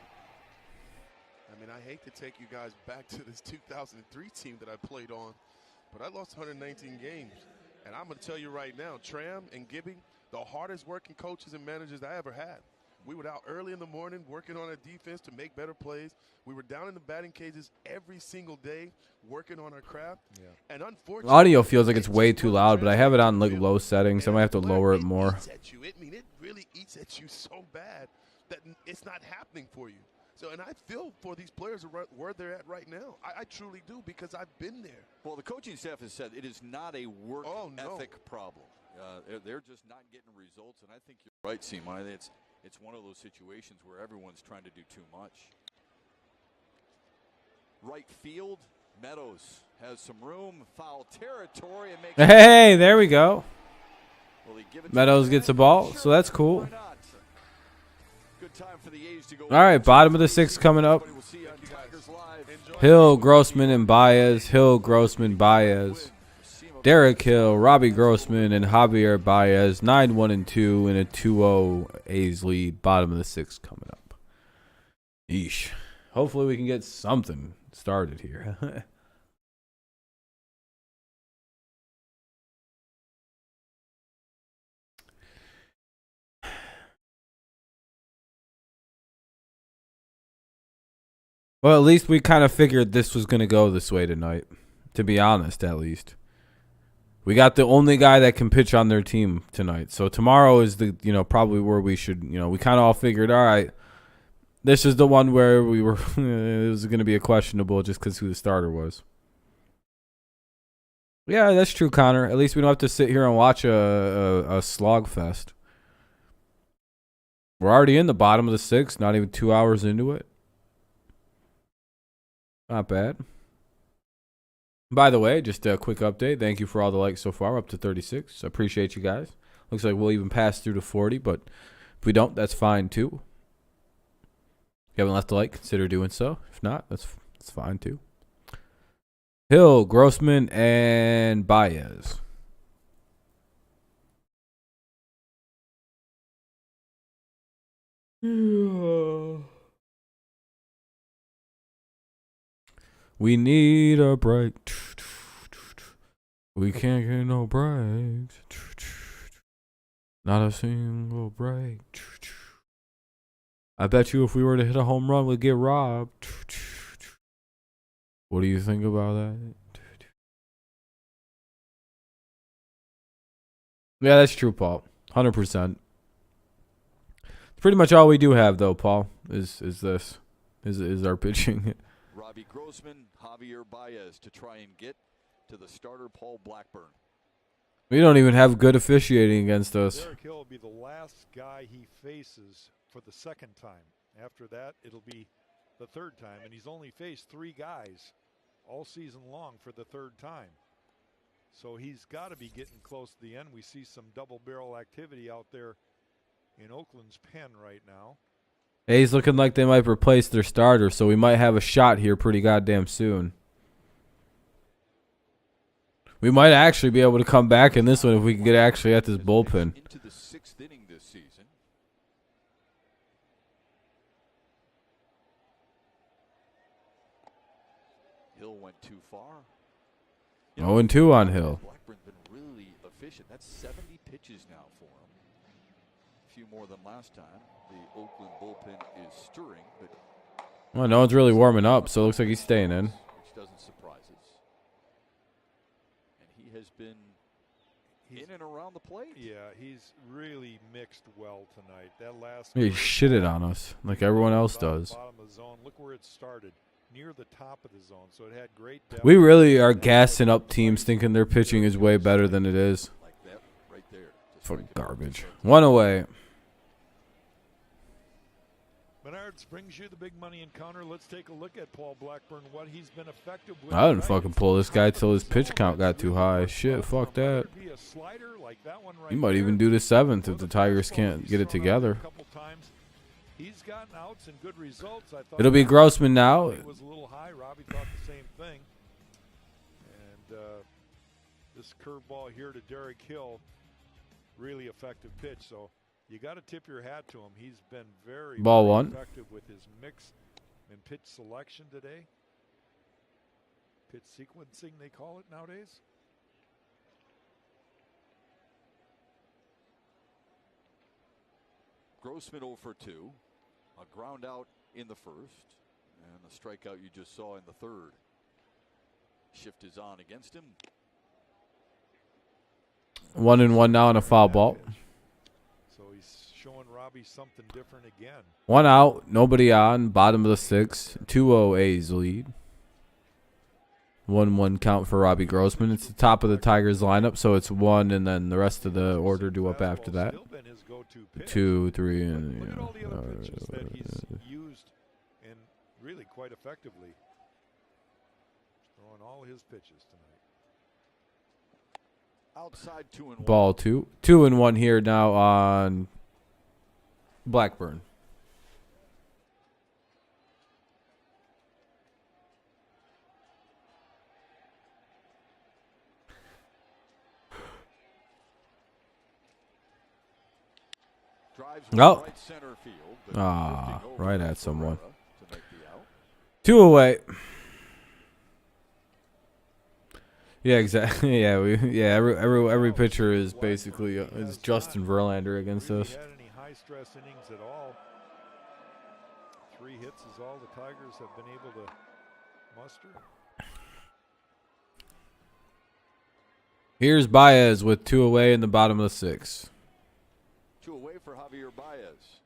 I mean, I hate to take you guys back to this 2003 team that I played on, but I lost 119 games. And I'm going to tell you right now, Tram and Gibby, the hardest working coaches and managers I ever had. We were out early in the morning working on our defense to make better plays. We were down in the batting cages every single day working on our craft. Yeah. And unfortunately, Audio feels like it's way too loud, but I have it on like low settings. I might have to lower it more. Eats at you. It really eats at you so bad that it's not happening for you. So, and I feel for these players where they're at right now. I truly do, because I've been there. Well, the coaching staff has said it is not a work ethic problem. They're just not getting results, and I think you're right, Simon. It's one of those situations where everyone's trying to do too much. Right field, Meadows has some room, foul territory, and makes. Hey, there we go. Will he give it to Meadows him? gets a ball, Sure, so that's cool. why not? Good time for the A's to go. All right, bottom of the 6th coming up. We'll see you on Tigers Live. Hill, Grossman, and Baez. Hill, Grossman, Baez. Derek Hill, Robbie Grossman, and Javier Baez. 9-1-2 and a 2-0 A's lead. Bottom of the 6th coming up. Yeesh. Hopefully we can get something started here. Well, at least we kind of figured this was going to go this way tonight. To be honest, at least. We got the only guy that can pitch on their team tonight. So tomorrow is the, probably where we should, we kind of all figured, all right, this is the one where we were, it was going to be a questionable just because who the starter was. Yeah, that's true, Connor. At least we don't have to sit here and watch a slog fest. We're already in the bottom of the 6th, not even 2 hours into it. Not bad. By the way, just a quick update. Thank you for all the likes so far. We're up to 36. I appreciate you guys. Looks like we'll even pass through to 40, but if we don't, that's fine too. If you haven't left a like, consider doing so. If not, that's fine too. Hill, Grossman, and Baez. We need a break. We can't get no breaks. Not a single break. I bet you if we were to hit a home run, we'd get robbed. What do you think about that? Yeah, that's true, Paul. 100%. Pretty much all we do have, though, Paul, is our pitching. Robbie Grossman, Javier Baez to try and get to the starter, Paul Blackburn. We don't even have good officiating against us. Derek Hill will be the last guy he faces for the second time. After that, it'll be the third time, and he's only faced 3 guys all season long for the third time. So he's got to be getting close to the end. We see some double barrel activity out there in Oakland's pen right now. A's looking like they might replace their starter, so we might have a shot here pretty goddamn soon. We might actually be able to come back in this one if we can get actually at this bullpen. Into the 6th inning this season. Hill went too far. 0-2 on Hill. Blackburn's been really efficient. That's 70 pitches now for him. A few more than last time. The Oakland bullpen is stirring, but Well, no one's really warming up, so it looks like he's staying in. which doesn't surprise us. And he has been in and around the plate. Yeah, he's really mixed well tonight. That last He shitted on us like everyone else does. Bottom of the zone. Look where it started, near the top of the zone. So it had great depth. We really are gassing up teams thinking their pitching is way better than it is. Like that right there. Just Fucking right there. garbage. 1 away. Menards brings you the big money encounter. Let's take a look at Paul Blackburn, what he's been effective with. I didn't fucking pull this guy till his pitch count got too high. Shit, fuck that. Be a slider like that one right He might there. even do the 7th if the Tigers can't get it together. A couple times. He's gotten outs and good results. I thought It'll be Grossman now. It was a little high. Robbie thought the same thing. And this curveball here to Derek Hill, really effective pitch. So you got to tip your hat to him. He's been very, Ball very one. effective with his mix and pitch selection today. Pitch sequencing, they call it nowadays. Grossman 0 for 2. A ground out in the first. And the strikeout you just saw in the third. Shift is on against him. 1-1 now on a foul ball. So he's showing Robbie something different again. 1 out, nobody on, bottom of the 6th. 2-0 A's lead. 1-1 count for Robbie Grossman. It's the top of the Tigers lineup, so it's 1, and then the rest of the order due up after that. 2, 3, and look at all the other pitches that he's used, and really quite effectively. Throwing all his pitches tonight. Outside 2-1. Ball 2. 2-1 here now on Blackburn. Oh. Right center field, Right at someone. to make the out. 2 away. Yeah, exactly. Yeah, every pitcher is basically is Justin Verlander against us. Had any high stress innings at all? 3 hits is all the Tigers have been able to muster. Here's Baez with 2 away in the bottom of the 6th. 2 away for Javier Baez.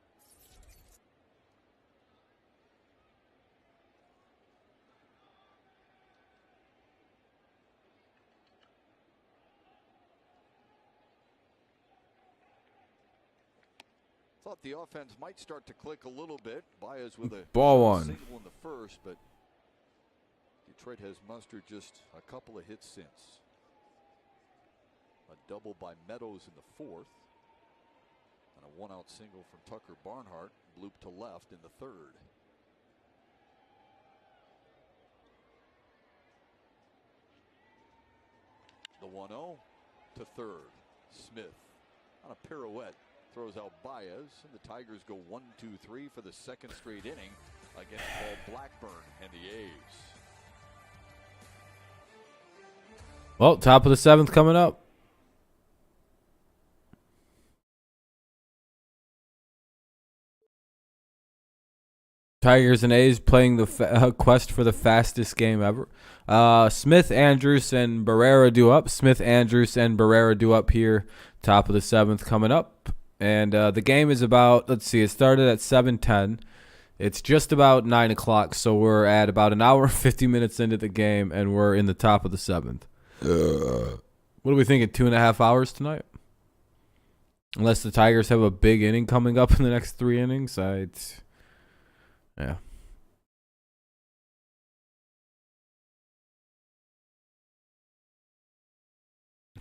Thought the offense might start to click a little bit. Baez with a Ball 1. single in the first, but Detroit has mustered just a couple of hits since. A double by Meadows in the 4th. And a 1-out single from Tucker Barnhart, bloop to left in the 3rd. The 1-0 to 3rd. Smith on a pirouette throws out Baez, and the Tigers go 1-2-3 for the 2nd straight inning against Paul Blackburn and the A's. Well, top of the 7th coming up. Tigers and A's playing the quest for the fastest game ever. Smith, Andrews, and Barrera due up. Smith, Andrews, and Barrera due up here. Top of the 7th coming up. And the game is about, let's see, it started at 7:10. It's just about 9 o'clock, so we're at about an hour and 50 minutes into the game, and we're in the top of the 7th. What are we thinking, 2.5 hours tonight? Unless the Tigers have a big inning coming up in the next 3 innings. Yeah.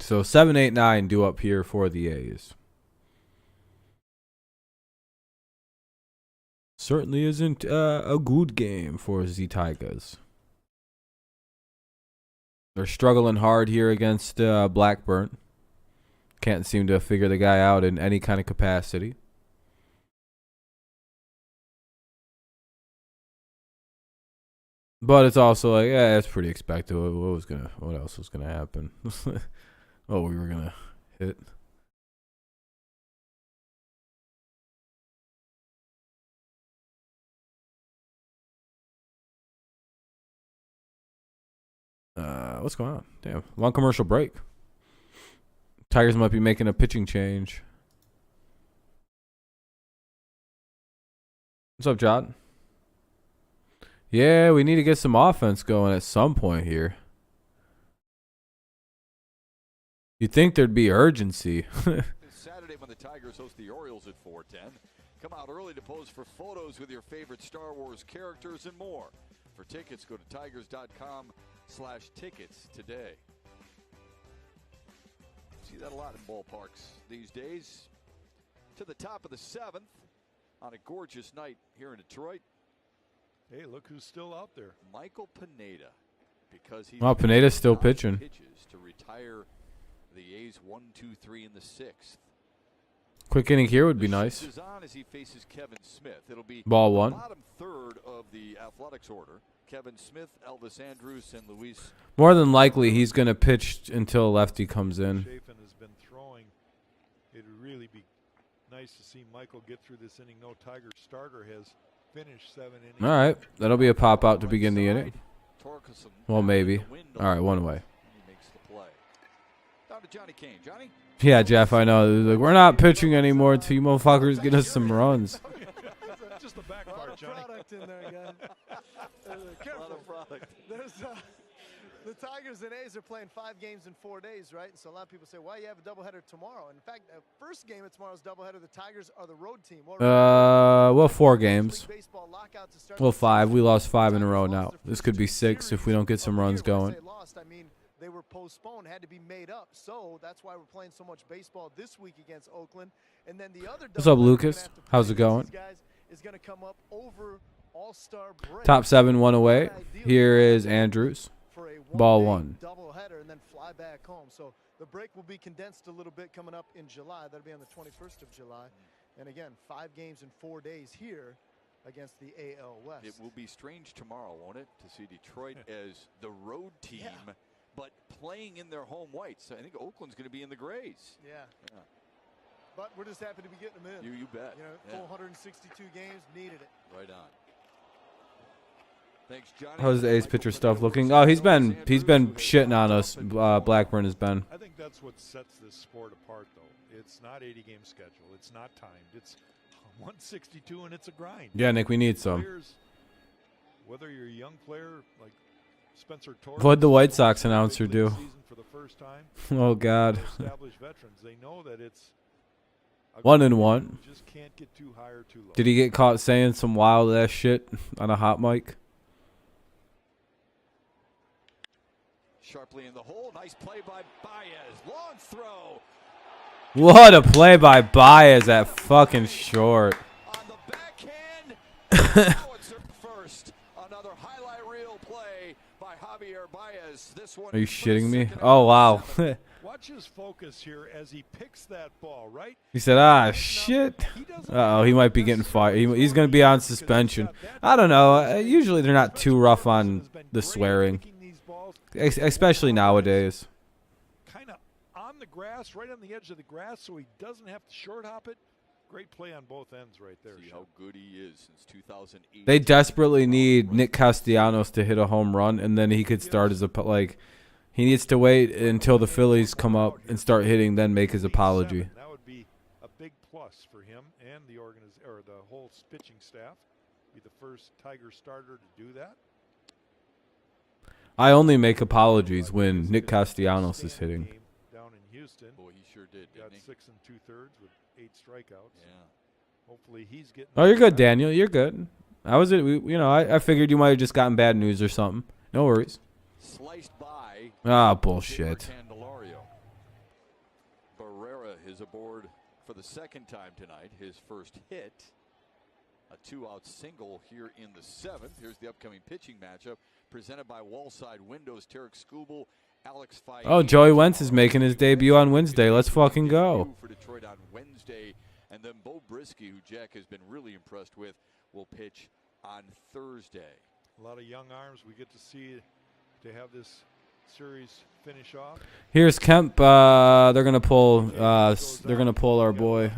So 7, 8, 9 due up here for the A's. Certainly isn't a good game for the Tigers. They're struggling hard here against Blackburn. Can't seem to figure the guy out in any kind of capacity. But it's also like, yeah, it's pretty expected. What else was gonna happen? Oh, we were gonna hit. What's going on? Damn, long commercial break. Tigers might be making a pitching change. What's up, John? Yeah, we need to get some offense going at some point here. You'd think there'd be urgency. Saturday when the Tigers host the Orioles at 4:10. Come out early to pose for photos with your favorite Star Wars characters and more. For tickets, go to tigers.com/tickets today. See that a lot in ballparks these days. To the top of the 7th on a gorgeous night here in Detroit. Hey, look who's still out there. Michael Pineda, because he's Pineda's still pitching. Pitches to retire the A's 1, 2, 3 in the 6th. Quick inning here would be nice. Is on as he faces Kevin Smith. It'll be Ball the 1. bottom third of the athletics order. Kevin Smith, Elvis Andrews, and Luis. More than likely, he's going to pitch until lefty comes in. Chafin has been throwing. It'd really be nice to see Michael get through this inning. No Tiger starter has finished 7 innings. All right, that'll be a pop out to begin the inning. Torkelson Well, maybe. in the window. All right, one away. He makes the play. Down to Johnny Kane. Johnny? Yeah, Jeff, I know. Like, we're not pitching anymore until you motherfuckers get us some runs. Just the back A lot part, of Johnny. product in there again. A lot of product. There's the Tigers and A's are playing 5 games in 4 days, right? And so a lot of people say, why you have a doubleheader tomorrow? In fact, the first game of tomorrow's doubleheader, the Tigers are the road team. Well, 4 games. Baseball lockout to start Well, the 5. season. We lost 5 in a row Tigers now. lost their This first could be 2 6 if we don't get some series runs of the year. When I going. say lost, I mean they were postponed, had to be made up. So that's why we're playing so much baseball this week against Oakland. And then the other What's up, doubleheader we're Lucas? gonna have to play How's it against going? these guys is going to come up over All-Star break. Top 7, 1 away. Ideally, Here is Andrews. for a Ball one-day 1. doubleheader and then fly back home. So the break will be condensed a little bit coming up in July. That'll be on the 21st of July. And again, 5 games in 4 days here against the AL West. It will be strange tomorrow, won't it, to see Detroit as the road team, but playing in their home whites. I think Oakland's going to be in the grays. Yeah. But we're just happy to be getting them in. You bet. You know, full 162 games, needed it. Right on. Thanks, Johnny. How's the A's pitcher stuff looking? Oh, he's been shitting on us. Blackburn has been. I think that's what sets this sport apart, though. It's not 80-game schedule. It's not timed. It's 162, and it's a grind. Yeah, Nick, we need some. Players, whether you're a young player like Spencer Torres, What'd the White Sox announcer do? season for the first time, Oh, God. established veterans, they know that it's a 1 grind. and 1. You just can't get too high or too low. Did he get caught saying some wild ass shit on a hot mic? Sharply in the hole. Nice play by Baez. Long throw. What a play by Baez at fucking short. On the backhand. Now it's first. Another highlight reel play by Javier Baez. This one. Are you for the shitting me? second Oh, wow. Watch his focus here as he picks that ball, right? He said, ah, shit. Uh-oh, he might be getting fired. He's going to be on suspension. I don't know. Usually they're not too rough on the swearing, especially nowadays. Kind of on the grass, right on the edge of the grass, so he doesn't have to short hop it. Great play on both ends right there. See how good he is since 2008. They desperately need Nick Castellanos to hit a home run, and then he could start as a like. He needs to wait until the Phillies come up and start hitting, then make his apology. That would be a big plus for him and the the whole pitching staff. Be the first Tiger starter to do that. I only make apologies when Nick Castellanos is hitting. Down in Houston. Boy, he sure did. Got Didn't he? 6 2/3 with 8 strikeouts. Yeah. Hopefully he's getting. Oh, you're good, Daniel. You're good. I figured you might have just gotten bad news or something. No worries. Sliced by. Ah, bullshit. Candelario. Barrera is aboard for the second time tonight. His first hit. A 2-out single here in the 7th. Here's the upcoming pitching matchup presented by Wallside Windows. Tarek Skubal, Alex Fye. Oh, Joey Wentz is making his debut on Wednesday. Let's fucking go. For Detroit on Wednesday, and then Bo Brisky, who Jack has been really impressed with, will pitch on Thursday. A lot of young arms we get to see to have this series finish off. Here's Kemp. They're gonna pull our boy.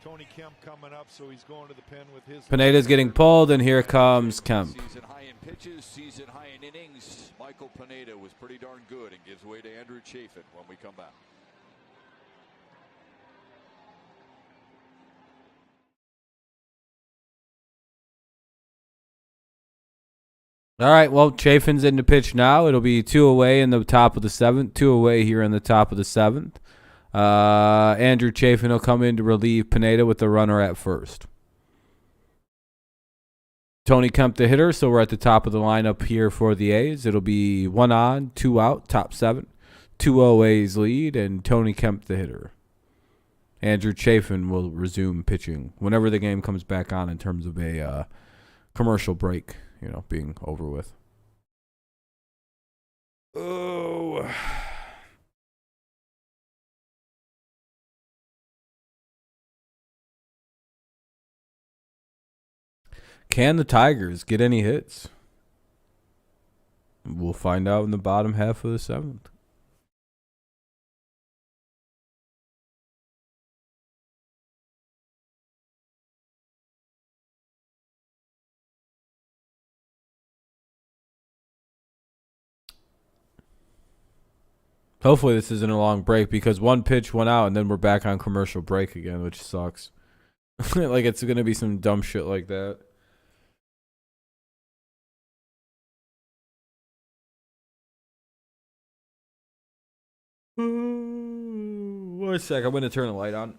Tony Kemp coming up, so he's going to the pen with his. Pineda's getting pulled, and here comes Kemp. Season high in pitches, season high in innings. Michael Pineda was pretty darn good and gives way to Andrew Chafin when we come back. All right, well, Chafin's in the pitch now. It'll be 2 away in the top of the 7th, 2 away here in the top of the 7th. Andrew Chafin will come in to relieve Pineda with the runner at first. Tony Kemp the hitter, so we're at the top of the lineup here for the A's. It'll be 1 on, 2 out, top 7. 2-0 A's lead, and Tony Kemp the hitter. Andrew Chafin will resume pitching whenever the game comes back on in terms of a commercial break, being over with. Oh. Can the Tigers get any hits? We'll find out in the bottom half of the 7th. Hopefully this isn't a long break because one pitch went out and then we're back on commercial break again, which sucks. Like it's going to be some dumb shit like that. One sec, I'm going to turn the light on.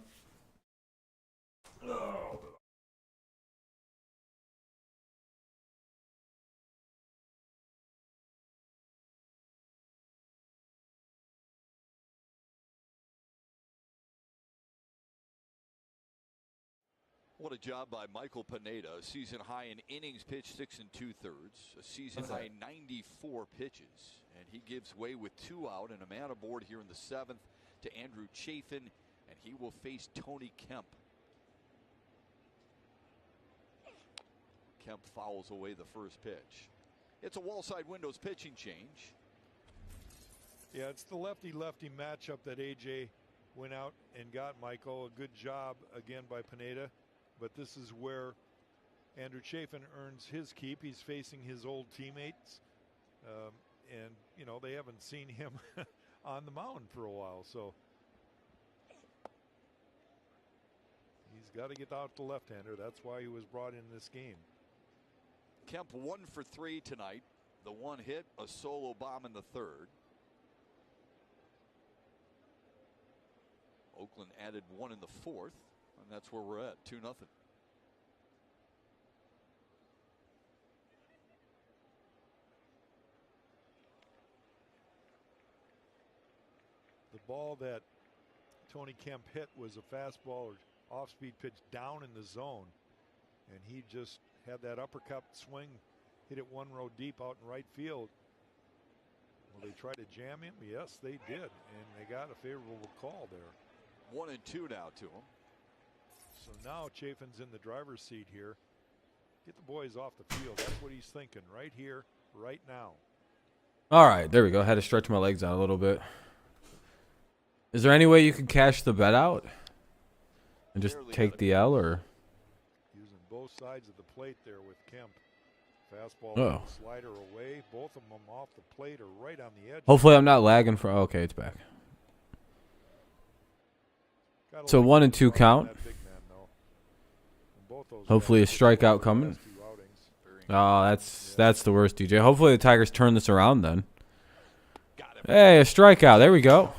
What a job by Michael Pineda. A season high in innings pitched 6 2/3. A season high 94 pitches. And he gives way with 2 out and a man aboard here in the 7th to Andrew Chafin. And he will face Tony Kemp. Kemp fouls away the first pitch. It's a Wallside Windows pitching change. Yeah, it's the lefty-lefty matchup that AJ went out and got Michael. A good job again by Pineda. But this is where Andrew Chafin earns his keep. He's facing his old teammates. And, they haven't seen him on the mound for a while. So he's got to get out the left-hander. That's why he was brought in this game. Kemp 1 for 3 tonight. The 1 hit, a solo bomb in the 3rd. Oakland added 1 in the 4th. And that's where we're at, 2-0. The ball that Tony Kemp hit was a fastball or off-speed pitch down in the zone. And he just had that uppercut swing, hit it 1 row deep out in right field. Will they try to jam him? Yes, they did. And they got a favorable call there. 1 and 2 now to him. So now Chafin's in the driver's seat here. Get the boys off the field. That's what he's thinking right here, right now. All right, there we go. I had to stretch my legs out a little bit. Is there any way you can cash the bet out? And just take the L, or? Using both sides of the plate there with Kemp. Fastball, slider away. Both of them off the plate or right on the edge. Hopefully I'm not lagging for. Okay, it's back. So 1-2 count. Hopefully a strikeout coming. Oh, that's the worst, DJ. Hopefully the Tigers turn this around then. Hey, a strikeout. There we go.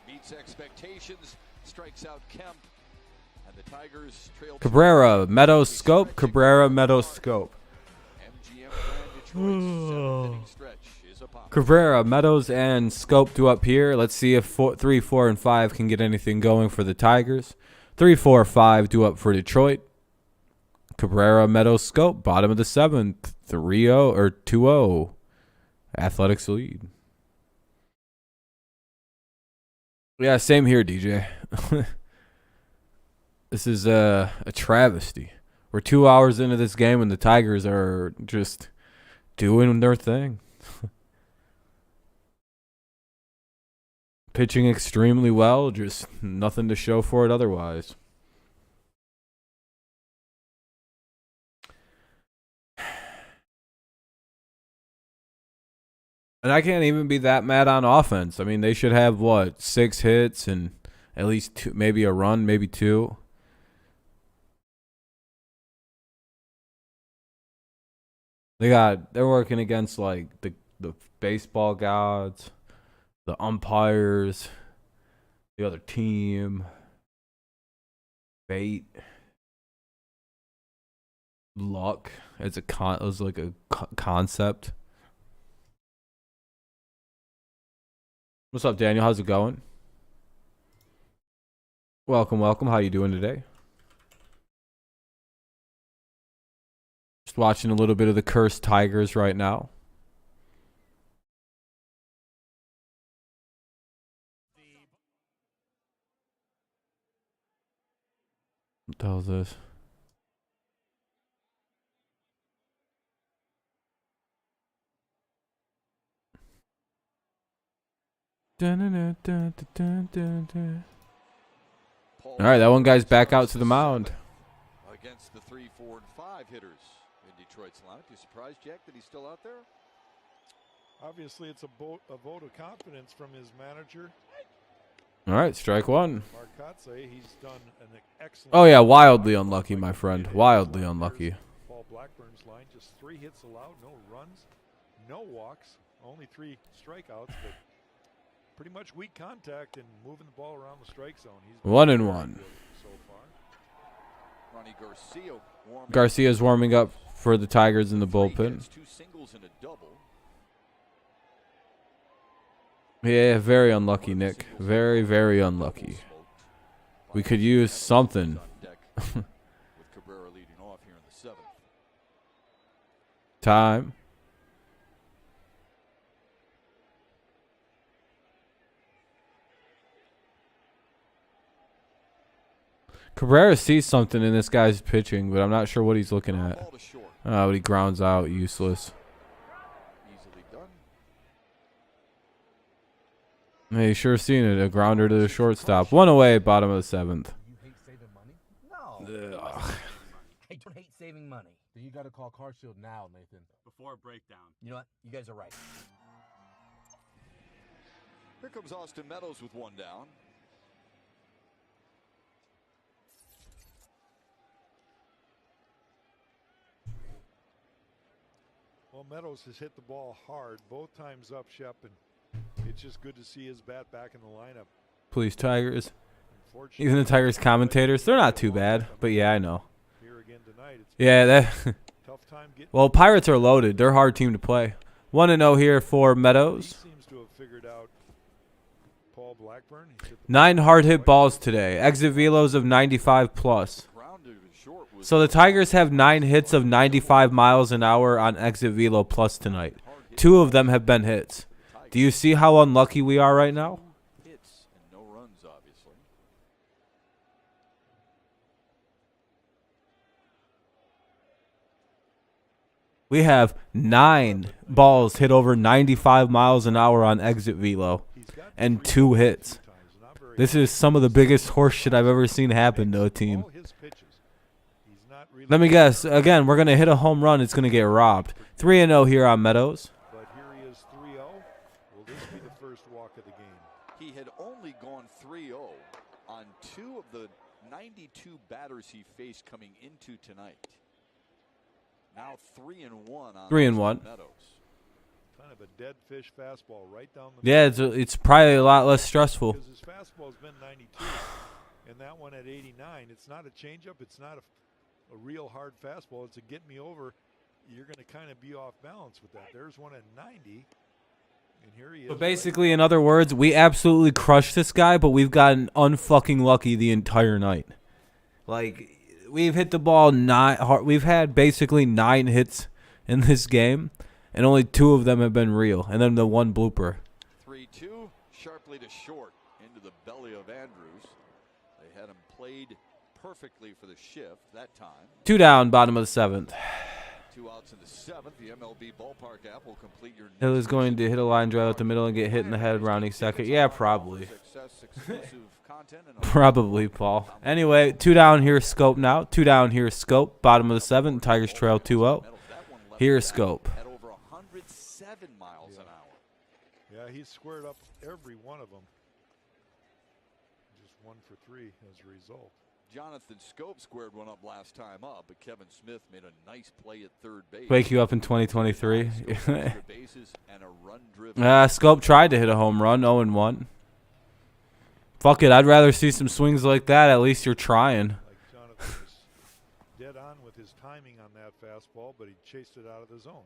Meets expectations, strikes out Kemp, and the Tigers trail Cabrera, Meadows, Scope. Cabrera, Meadows, Scope. Cabrera, Meadows, and Scope due up here. Let's see if 3, 4, and 5 can get anything going for the Tigers. 3, 4, 5 due up for Detroit. Cabrera, Meadows, Scope, bottom of the 7th. 3-0 or 2-0. Athletics lead. Yeah, same here, DJ. This is a travesty. We're 2 hours into this game and the Tigers are just doing their thing. Pitching extremely well, just nothing to show for it otherwise. And I can't even be that mad on offense. I mean, they should have, 6 hits and at least 2, maybe a run, maybe 2. They're working against the baseball gods, the umpires, the other team, fate, luck as a concept. What's up, Daniel? How's it going? Welcome. How you doing today? Just watching a little bit of the cursed Tigers right now. What the hell is this? All right, that one guy's back out to the mound. Against the 3, 4, and 5 hitters in Detroit's lineup. You surprised, Jack, that he's still out there? Obviously, it's a vote of confidence from his manager. All right, strike one. He's done an excellent. Oh yeah, wildly unlucky, my friend. Wildly unlucky. Paul Blackburn's line, just 3 hits allowed, no runs, no walks, only 3 strikeouts, but pretty much weak contact and moving the ball around the strike zone. He's 1-1. So far. Ronnie Garcia's warming up for the Tigers in the bullpen. 2 singles and a double. Yeah, very unlucky, Nick. Very, very unlucky. We could use something. With Cabrera leading off here in the 7th. Time. Cabrera sees something in this guy's pitching, but I'm not sure what he's looking at. But he grounds out, useless. Easily done. Hey, you sure seen it. A grounder to the shortstop. 1 away, bottom of the 7th. You hate saving money? No. I don't hate saving money. Then you got to call Car Shield now, Nathan. Before a breakdown. You know what? You guys are right. Here comes Austin Meadows with 1 down. Well, Meadows has hit the ball hard both times up, Shep, and it's just good to see his bat back in the lineup. Please, Tigers. Even the Tigers commentators, they're not too bad, but yeah, I know. Here again tonight, yeah, that. Tough time getting. Well, Pirates are loaded. They're a hard team to play. 1-0 here for Meadows. He seems to have figured out Paul Blackburn. 9 hard hit balls today. Exit velos of 95 plus. So the Tigers have 9 hits of 95 miles an hour on exit velo plus tonight. 2 of them have been hits. Do you see how unlucky we are right now? Hits and no runs, obviously. We have 9 balls hit over 95 miles an hour on exit velo and 2 hits. This is some of the biggest horse shit I've ever seen happen to a team. All his pitches. He's not really Let me guess. Again, we're going to hit a home run. It's going to get robbed. 3-0 here on Meadows. But here he is 3-0. Will this be the first walk of the game? He had only gone 3-0 on 2 of the 92 batters he faced coming into tonight. Now 3-1 on 3-1. Meadows. Kind of a dead fish fastball right down the Yeah, it's probably a lot less stressful. Because his fastball's been 92, and that one at 89. It's not a changeup. It's not a real hard fastball. It's a get me over. You're going to kind of be off balance with that. There's one at 90, and here he is. So basically, in other words, we absolutely crushed this guy, but we've gotten unfucking lucky the entire night. Like, we've hit the ball we've had basically 9 hits in this game, and only 2 of them have been real, and then the one blooper. 3-2, sharply to short into the belly of Andrews. They had him played perfectly for the shift that time. 2 down, bottom of the 7th. 2 outs in the 7th. The MLB ballpark app will complete your. Hill is going to hit a line drive up the middle and get hit in the head rounding second. Yeah, probably. Probably, Paul. Anyway, 2 down here, Scope now. 2 down here, Scope. Bottom of the 7th. Tigers trail 2-0. Here's Scope. At over 107 miles an hour. Yeah, he's squared up every one of them. Just 1 for 3 as a result. Jonathan Scope squared one up last time up, but Kevin Smith made a nice play at third base. Wake you up in 2023. Bases and a run driven. Scope tried to hit a home run, 0-1. Fuck it, I'd rather see some swings like that. At least you're trying. Like Jonathan was dead on with his timing on that fastball, but he chased it out of the zone.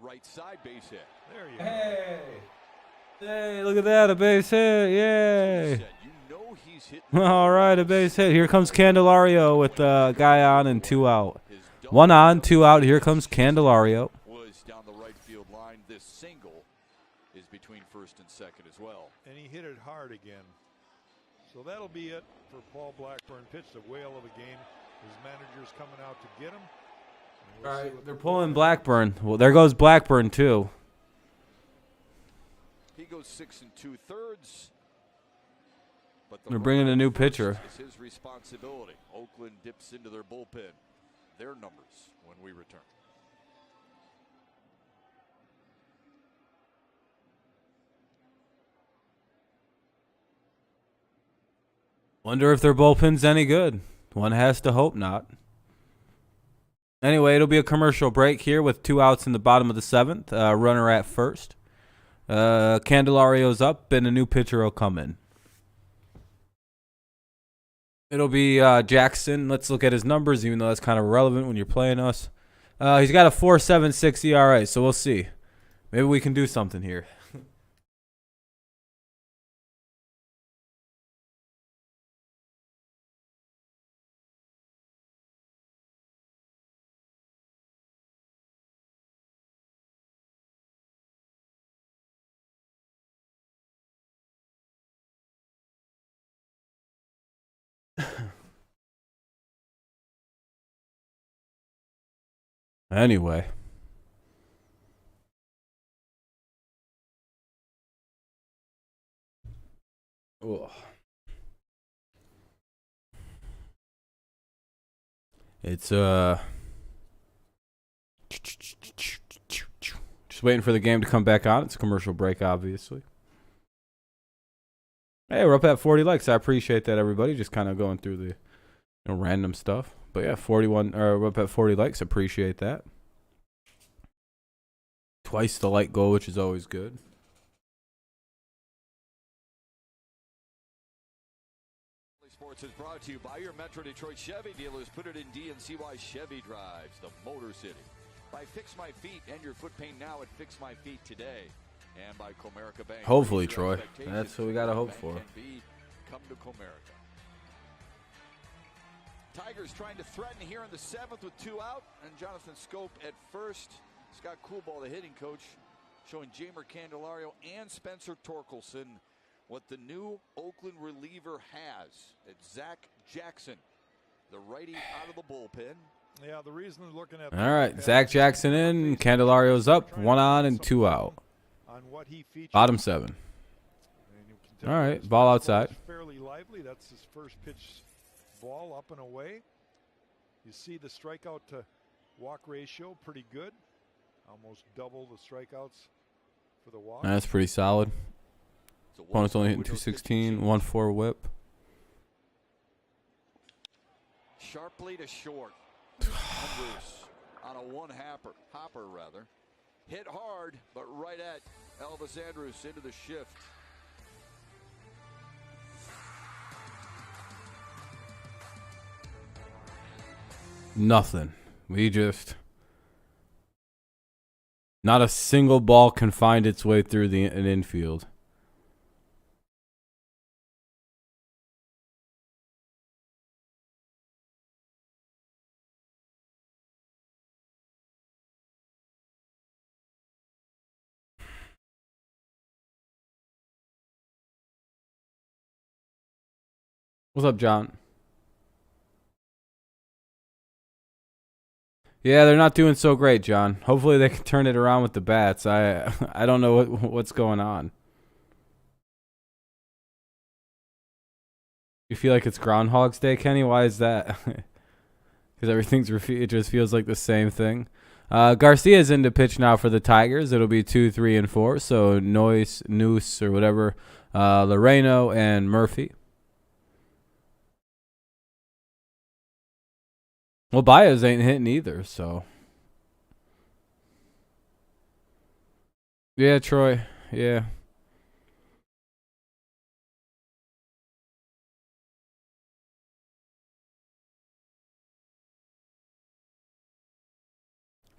Right side base hit. There you go. Hey, look at that, a base hit. Yay. You know he's hitting. All right, a base hit. Here comes Candelario with the guy on and 2 out. 1 on, 2 out. Here comes Candelario. Was down the right field line. This single is between first and second as well. And he hit it hard again. So that'll be it for Paul Blackburn. Pitched a whale of a game. His manager's coming out to get him. All right, they're pulling Blackburn. Well, there goes Blackburn, too. He goes 6 2/3. But They're bringing a new pitcher. It's his responsibility. Oakland dips into their bullpen. Their numbers when we return. Wonder if their bullpen's any good. One has to hope not. Anyway, it'll be a commercial break here with 2 outs in the bottom of the 7th. Runner at first. Candelario's up, and a new pitcher will come in. It'll be Jackson. Let's look at his numbers, even though that's kind of relevant when you're playing us. He's got a 4.76 ERA, so we'll see. Maybe we can do something here. Anyway. Ugh. It's just waiting for the game to come back on. It's a commercial break, obviously. Hey, we're up at 40 likes. I appreciate that, everybody. Just kind of going through the random stuff. But yeah, we're up at 40 likes. Appreciate that. Twice the like goal, which is always good. Sports is brought to you by your Metro Detroit Chevy dealers. Put it in DNCY Chevy drives, the Motor City. By Fix My Feet, and your foot pain now at Fix My Feet today. And by Comerica Bank. Hopefully, Troy. That's what we got to hope for. Come to Comerica. Tigers trying to threaten here in the 7th with 2 out. And Jonathan Scope at first. Scott Coolball, the hitting coach, showing Jamer Candelario and Spencer Torkelson what the new Oakland reliever has. It's Zach Jackson, the righty out of the bullpen. Yeah, the reason they're looking at. All right, Zach Jackson in. Candelario's up. 1 on and 2 out. On what he featured. Bottom 7. All right, ball outside. Fairly lively. That's his first pitch ball up and away. You see the strikeout to walk ratio, pretty good. Almost double the strikeouts for the walk. That's pretty solid. Opponent's only hitting 216, 1-4 whip. Sharply to short. Andrews on a hopper rather. Hit hard, but right at Elvis Andrews into the shift. Nothing. Not a single ball can find its way through an infield. What's up, John? Yeah, they're not doing so great, John. Hopefully they can turn it around with the bats. I don't know what's going on. You feel like it's Groundhog's Day, Kenny? Why is that? Because it just feels like the same thing. Garcia's in to pitch now for the Tigers. It'll be 2, 3, and 4. So Noose or whatever, Loreno and Murphy. Well, Baez ain't hitting either, so. Yeah, Troy. Yeah.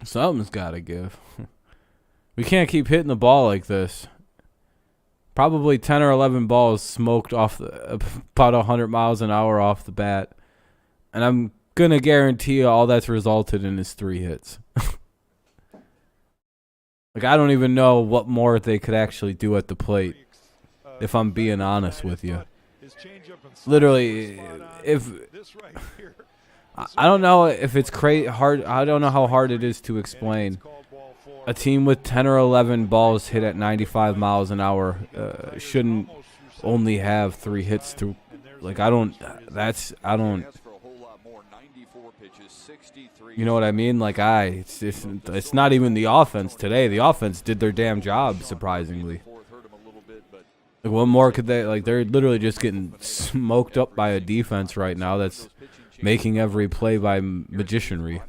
Something's got to give. We can't keep hitting the ball like this. Probably 10 or 11 balls smoked off about 100 miles an hour off the bat. And I'm going to guarantee you all that's resulted in is 3 hits. Like, I don't even know what more they could actually do at the plate, if I'm being honest with you. Literally, I don't know if it's hard. I don't know how hard it is to explain. A team with 10 or 11 balls hit at 95 miles an hour shouldn't only have 3 hits to. Like, I don't. You know what I mean? Like, it's not even the offense today. The offense did their damn job, surprisingly. Like, what more could they? Like, they're literally just getting smoked up by a defense right now that's making every play by magicianry.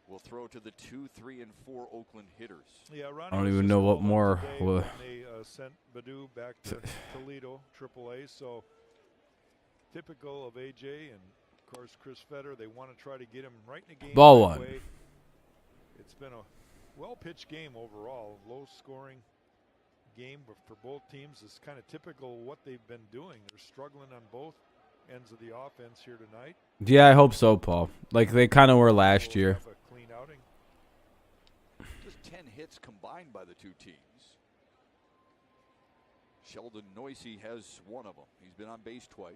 Will throw to the 2, 3, and 4 Oakland hitters. I don't even know what more. They sent Baду back to Toledo, AAA. So typical of AJ and of course Chris Fetter. They want to try to get him right in the game. Ball one. It's been a well-pitched game overall, low-scoring game for both teams. It's kind of typical of what they've been doing. They're struggling on both ends of the offense here tonight. Yeah, I hope so, Paul. Like they kind of were last year. A clean outing. Just 10 hits combined by the two teams. Sheldon Noyce has one of them. He's been on base twice.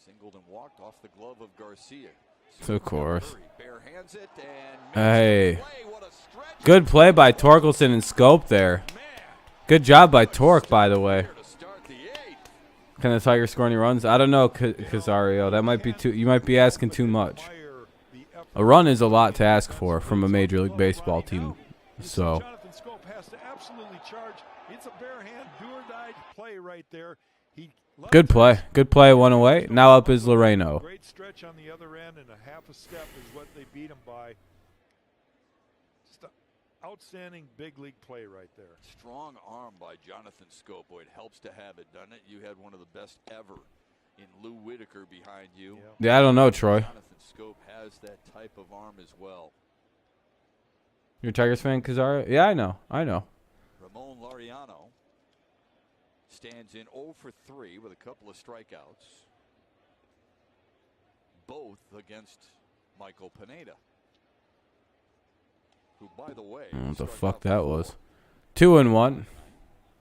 Singled and walked off the glove of Garcia. Of course. Bare hands it and hey. Good play by Torkelson and Scope there. Good job by Torque, by the way. Can the Tigers score any runs? I don't know, Casario. That might be too. You might be asking too much. A run is a lot to ask for from a Major League Baseball team. So. Jonathan Scope has to absolutely charge. It's a bare hand, do or die play right there. Good play. Good play. 1 away. Now up is Loreno. Great stretch on the other end, and a half a step is what they beat him by. Just an outstanding big league play right there. Strong arm by Jonathan Scope. Boy, it helps to have it, doesn't it? You had one of the best ever in Lou Whitaker behind you. Yeah, I don't know, Troy. Jonathan Scope has that type of arm as well. You're a Tigers fan, Casario? Yeah, I know. Ramon Laureano stands in 0 for 3 with a couple of strikeouts. Both against Michael Pineda. Who, by the way, what the fuck that was? 2-1.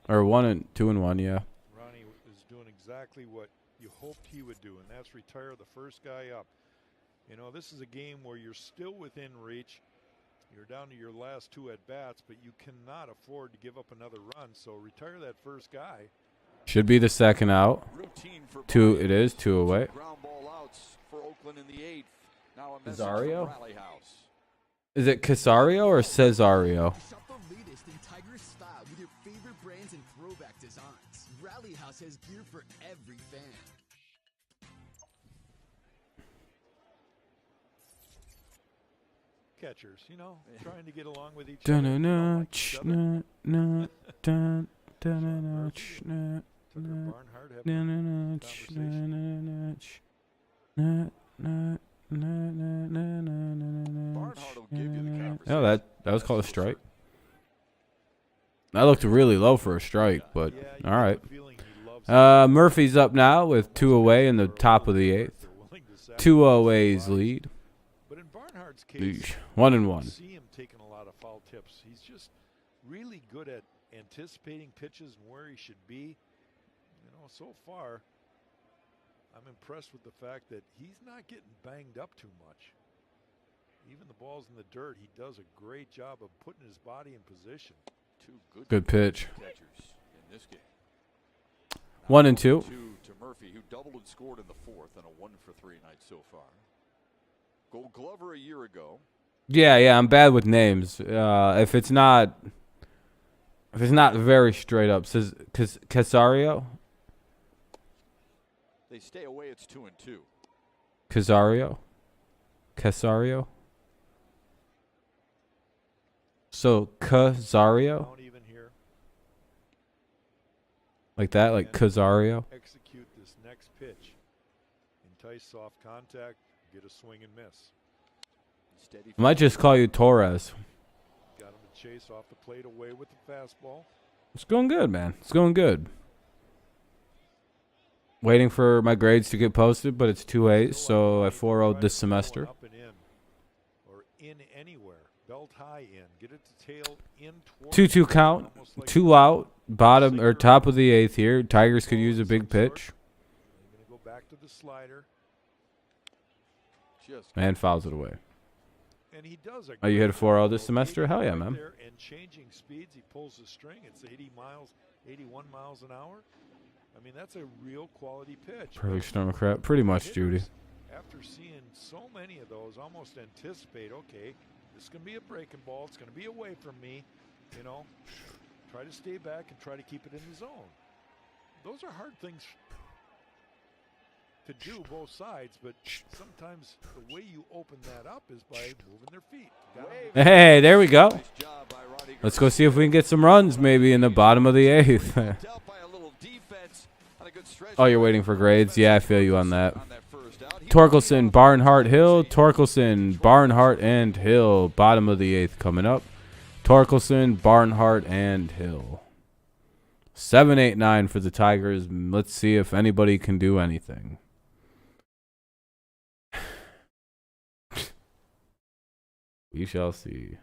Or 2-1, yeah. Ronnie is doing exactly what you hoped he would do, and that's retire the first guy up. You know, this is a game where you're still within reach. You're down to your last 2 at-bats, but you cannot afford to give up another run. So retire that first guy. Should be the second out. It is 2 away. Ground ball outs for Oakland in the 8th. Now a message Cesario? from Rally House. Is it Casario or Cesario? Shop the latest in Tigers style with your favorite brands and throwback designs. Rally House has gear for every fan. Catchers, you know, trying to get along with each Dun other. dun you know, dun like ch each na na dun dun Sean na Murphy ch and na Tucker na Barnhart have na a na na ch na conversation. na na ch na na na na na na na na Barnhart will give you the na. conversation. Oh, that was called a That's for strike. certain. That looked really low for a strike, but Yeah, you all get right. the feeling he loves Murphy's up now with 2 away in the top of the 8th. 2-0 A's lead. But in Barnhart's case, Eesh. 1-1. you see him taking a lot of foul tips. He's just really good at anticipating pitches and where he should be. You know, so far, I'm impressed with the fact that he's not getting banged up too much. Even the balls in the dirt, he does a great job of putting his body in position. Two Good pitch. catchers in this game. 1-2. To Murphy, who doubled and scored in the 4th and a 1-for-3 night so far. Gold Glover a year ago. Yeah, I'm bad with names. If it's not very straight up, says Casario. They stay away. It's 2-2. Casario. So Casario, Don't even hear. like that, like Casario. Execute this next pitch. Entice soft contact, get a swing and miss. Steady. I might just call you Torres. Got him to chase off the plate away with the fastball. It's going good, man. It's going good. Waiting for my grades to get posted, but it's 2-8, so I 4-0'd this semester. Up and in, or in anywhere. Belt high in. Get it to tail in towards 2-2 count, almost like 2 out, bottom or top of the 8th here. Tigers could use a big pitch. They're going to go back to the slider. Just And fouls it away. And he does a Oh, you hit a great 4-0 job this semester? rotating Hell yeah, right man. there and changing speeds. He pulls the string. It's 81 miles an hour. I mean, that's a real quality pitch. Perfect storm of crap. Pretty much, Judy. Hitters, after seeing so many of those, almost anticipate, okay, this is going to be a breaking ball. It's going to be away from me. You know, try to stay back and try to keep it in the zone. Those are hard things to do, both sides, but sometimes the way you open that up is by moving their feet. Hey, there we go. nice job by Ronnie Let's go see if we can get some runs maybe in the bottom of the 8th. Dealt by a little defense on a good stretch. Oh, you're waiting for grades? Yeah, I feel you on that. On that first out. He Torkelson, Barnhart, Hill. Torkelson, Barnhart, and Hill. Bottom of the 8th coming up. Torkelson, Barnhart, and Hill. 7-8-9 for the Tigers. Let's see if anybody can do anything. We shall see.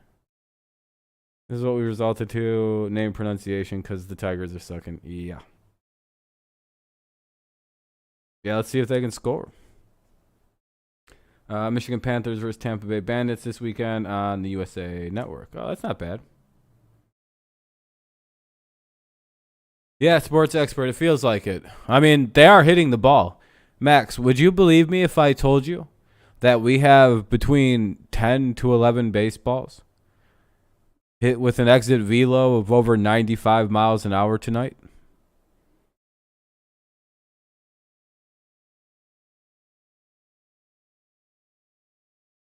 This is what we resulted to. Name pronunciation because the Tigers are sucking. Yeah. Yeah, let's see if they can score. Michigan Panthers versus Tampa Bay Bandits this weekend on the USA Network. Oh, that's not bad. Yeah, sports expert. It feels like it. I mean, they are hitting the ball. Max, would you believe me if I told you that we have between 10 to 11 baseballs hit with an exit velo of over 95 miles an hour tonight?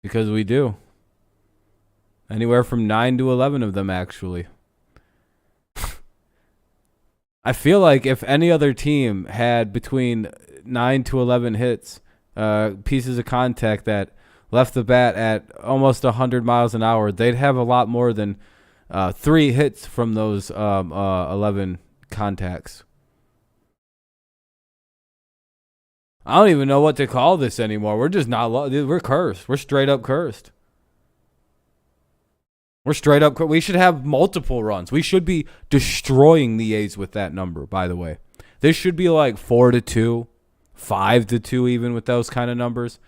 Because we do. Anywhere from 9 to 11 of them, actually. I feel like if any other team had between 9 to 11 hits, pieces of contact that left the bat at almost 100 miles an hour, they'd have a lot more than 3 hits from those 11 contacts. I don't even know what to call this anymore. We're just not. We're cursed. We're straight up cursed. We're straight up. We should have multiple runs. We should be destroying the A's with that number, by the way. This should be like 4-2, 5-2 even with those kind of numbers.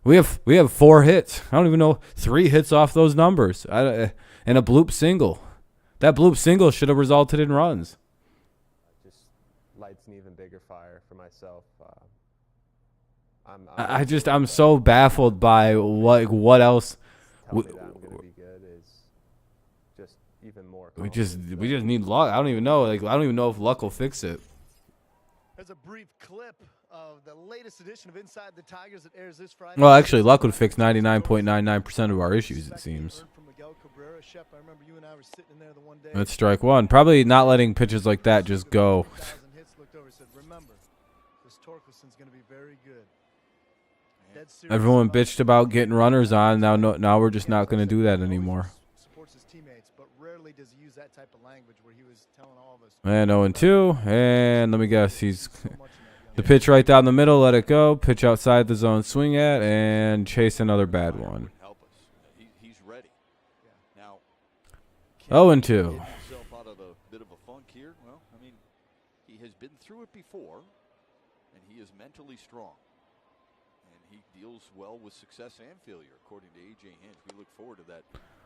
We have 4 hits. I don't even know 3 hits off those numbers. And a bloop single. That bloop single should have resulted in runs. Just lights an even bigger fire for myself. I'm so baffled by what else. Tell me that I'm gonna be good is just even more. We just need luck. I don't even know. I don't even know if luck will fix it. There's a brief clip of the latest edition of Inside the Tigers that airs this Friday. Well, actually, luck would fix 99.99% of our issues, it seems. Let's strike one. Probably not letting pitches like that just go. Everyone bitched about getting runners on. Now we're just not going to do that anymore. And 0-2. And let me guess, he's the pitch right down the middle. Let it go. Pitch outside the zone. Swing at and chase another bad one. He's ready. Now, 0-2. himself out of a bit of a funk here. Well, I mean, he has been through it before, and he is mentally strong. And he deals well with success and failure, according to A.J. Hinch. We look forward to that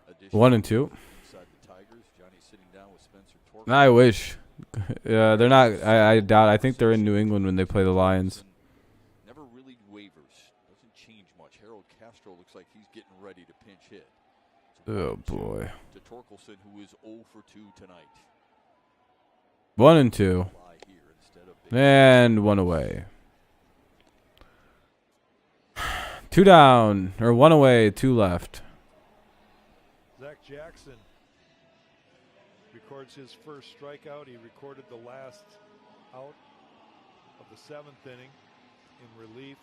addition. 1-2. Inside the Tigers. Johnny sitting down with Spencer Torkelson. I wish. They're not. I doubt. I think they're in New England when they play the Lions. Never really wavers. Doesn't change much. Harold Castro looks like he's getting ready to pinch hit. Oh boy. To Torkelson, who is 0 for 2 tonight. 1-2. And 1 away. 2 down, or 1 away, 2 left. Zach Jackson records his first strikeout. He recorded the last out of the 7th inning in relief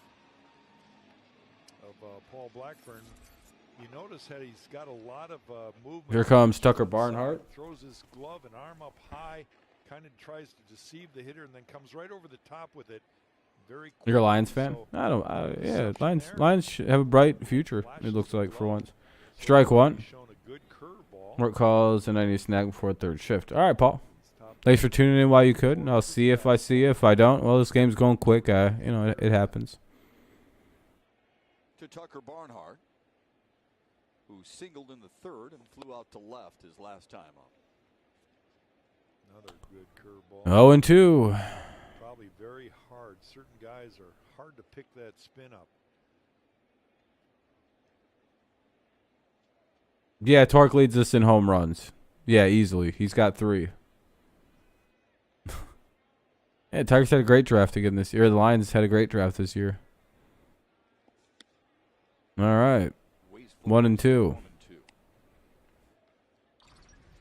of Paul Blackburn. You notice that he's got a lot of movement. Here comes Tucker Barnhart. Throws his glove and arm up high, kind of tries to deceive the hitter, and then comes right over the top with it. Very quick. You're a Lions fan? So yeah, Lions should have a bright future, it looks like, for once. Strike one. Work calls, and I need a snag before 3rd shift. All right, Paul. Thanks for tuning in while you could. And I'll see you if I see you. If I don't, well, this game's going quick. It happens. To Tucker Barnhart, who singled in the 3rd and flew out to left his last time up. Another good curveball. 0-2. Probably very hard. Certain guys are hard to pick that spin up. Yeah, Torque leads us in home runs. Yeah, easily. He's got 3. Yeah, Tigers had a great draft again this year. The Lions had a great draft this year. All right. 1-2.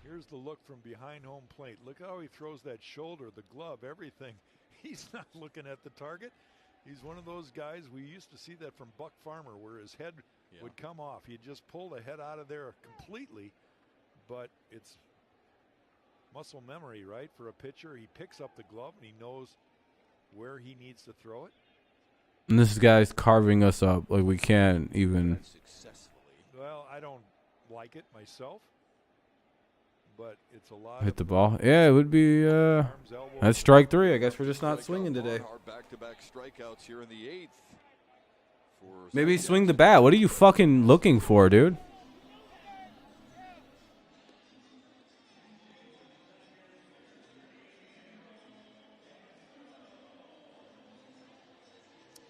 Here's the look from behind home plate. Look how he throws that shoulder, the glove, everything. He's not looking at the target. He's one of those guys. We used to see that from Buck Farmer, where his head would come off. He'd just pull the head out of there completely, but it's muscle memory, right? For a pitcher, he picks up the glove and he knows where he needs to throw it. And this guy's carving us up like we can't even. Well, I don't like it myself, but it's a lot. Hit the ball. Yeah, it would be. That's strike 3. I guess we're just not swinging today. Back-to-back strikeouts here in the 8th. Maybe swing the bat. What are you fucking looking for, dude?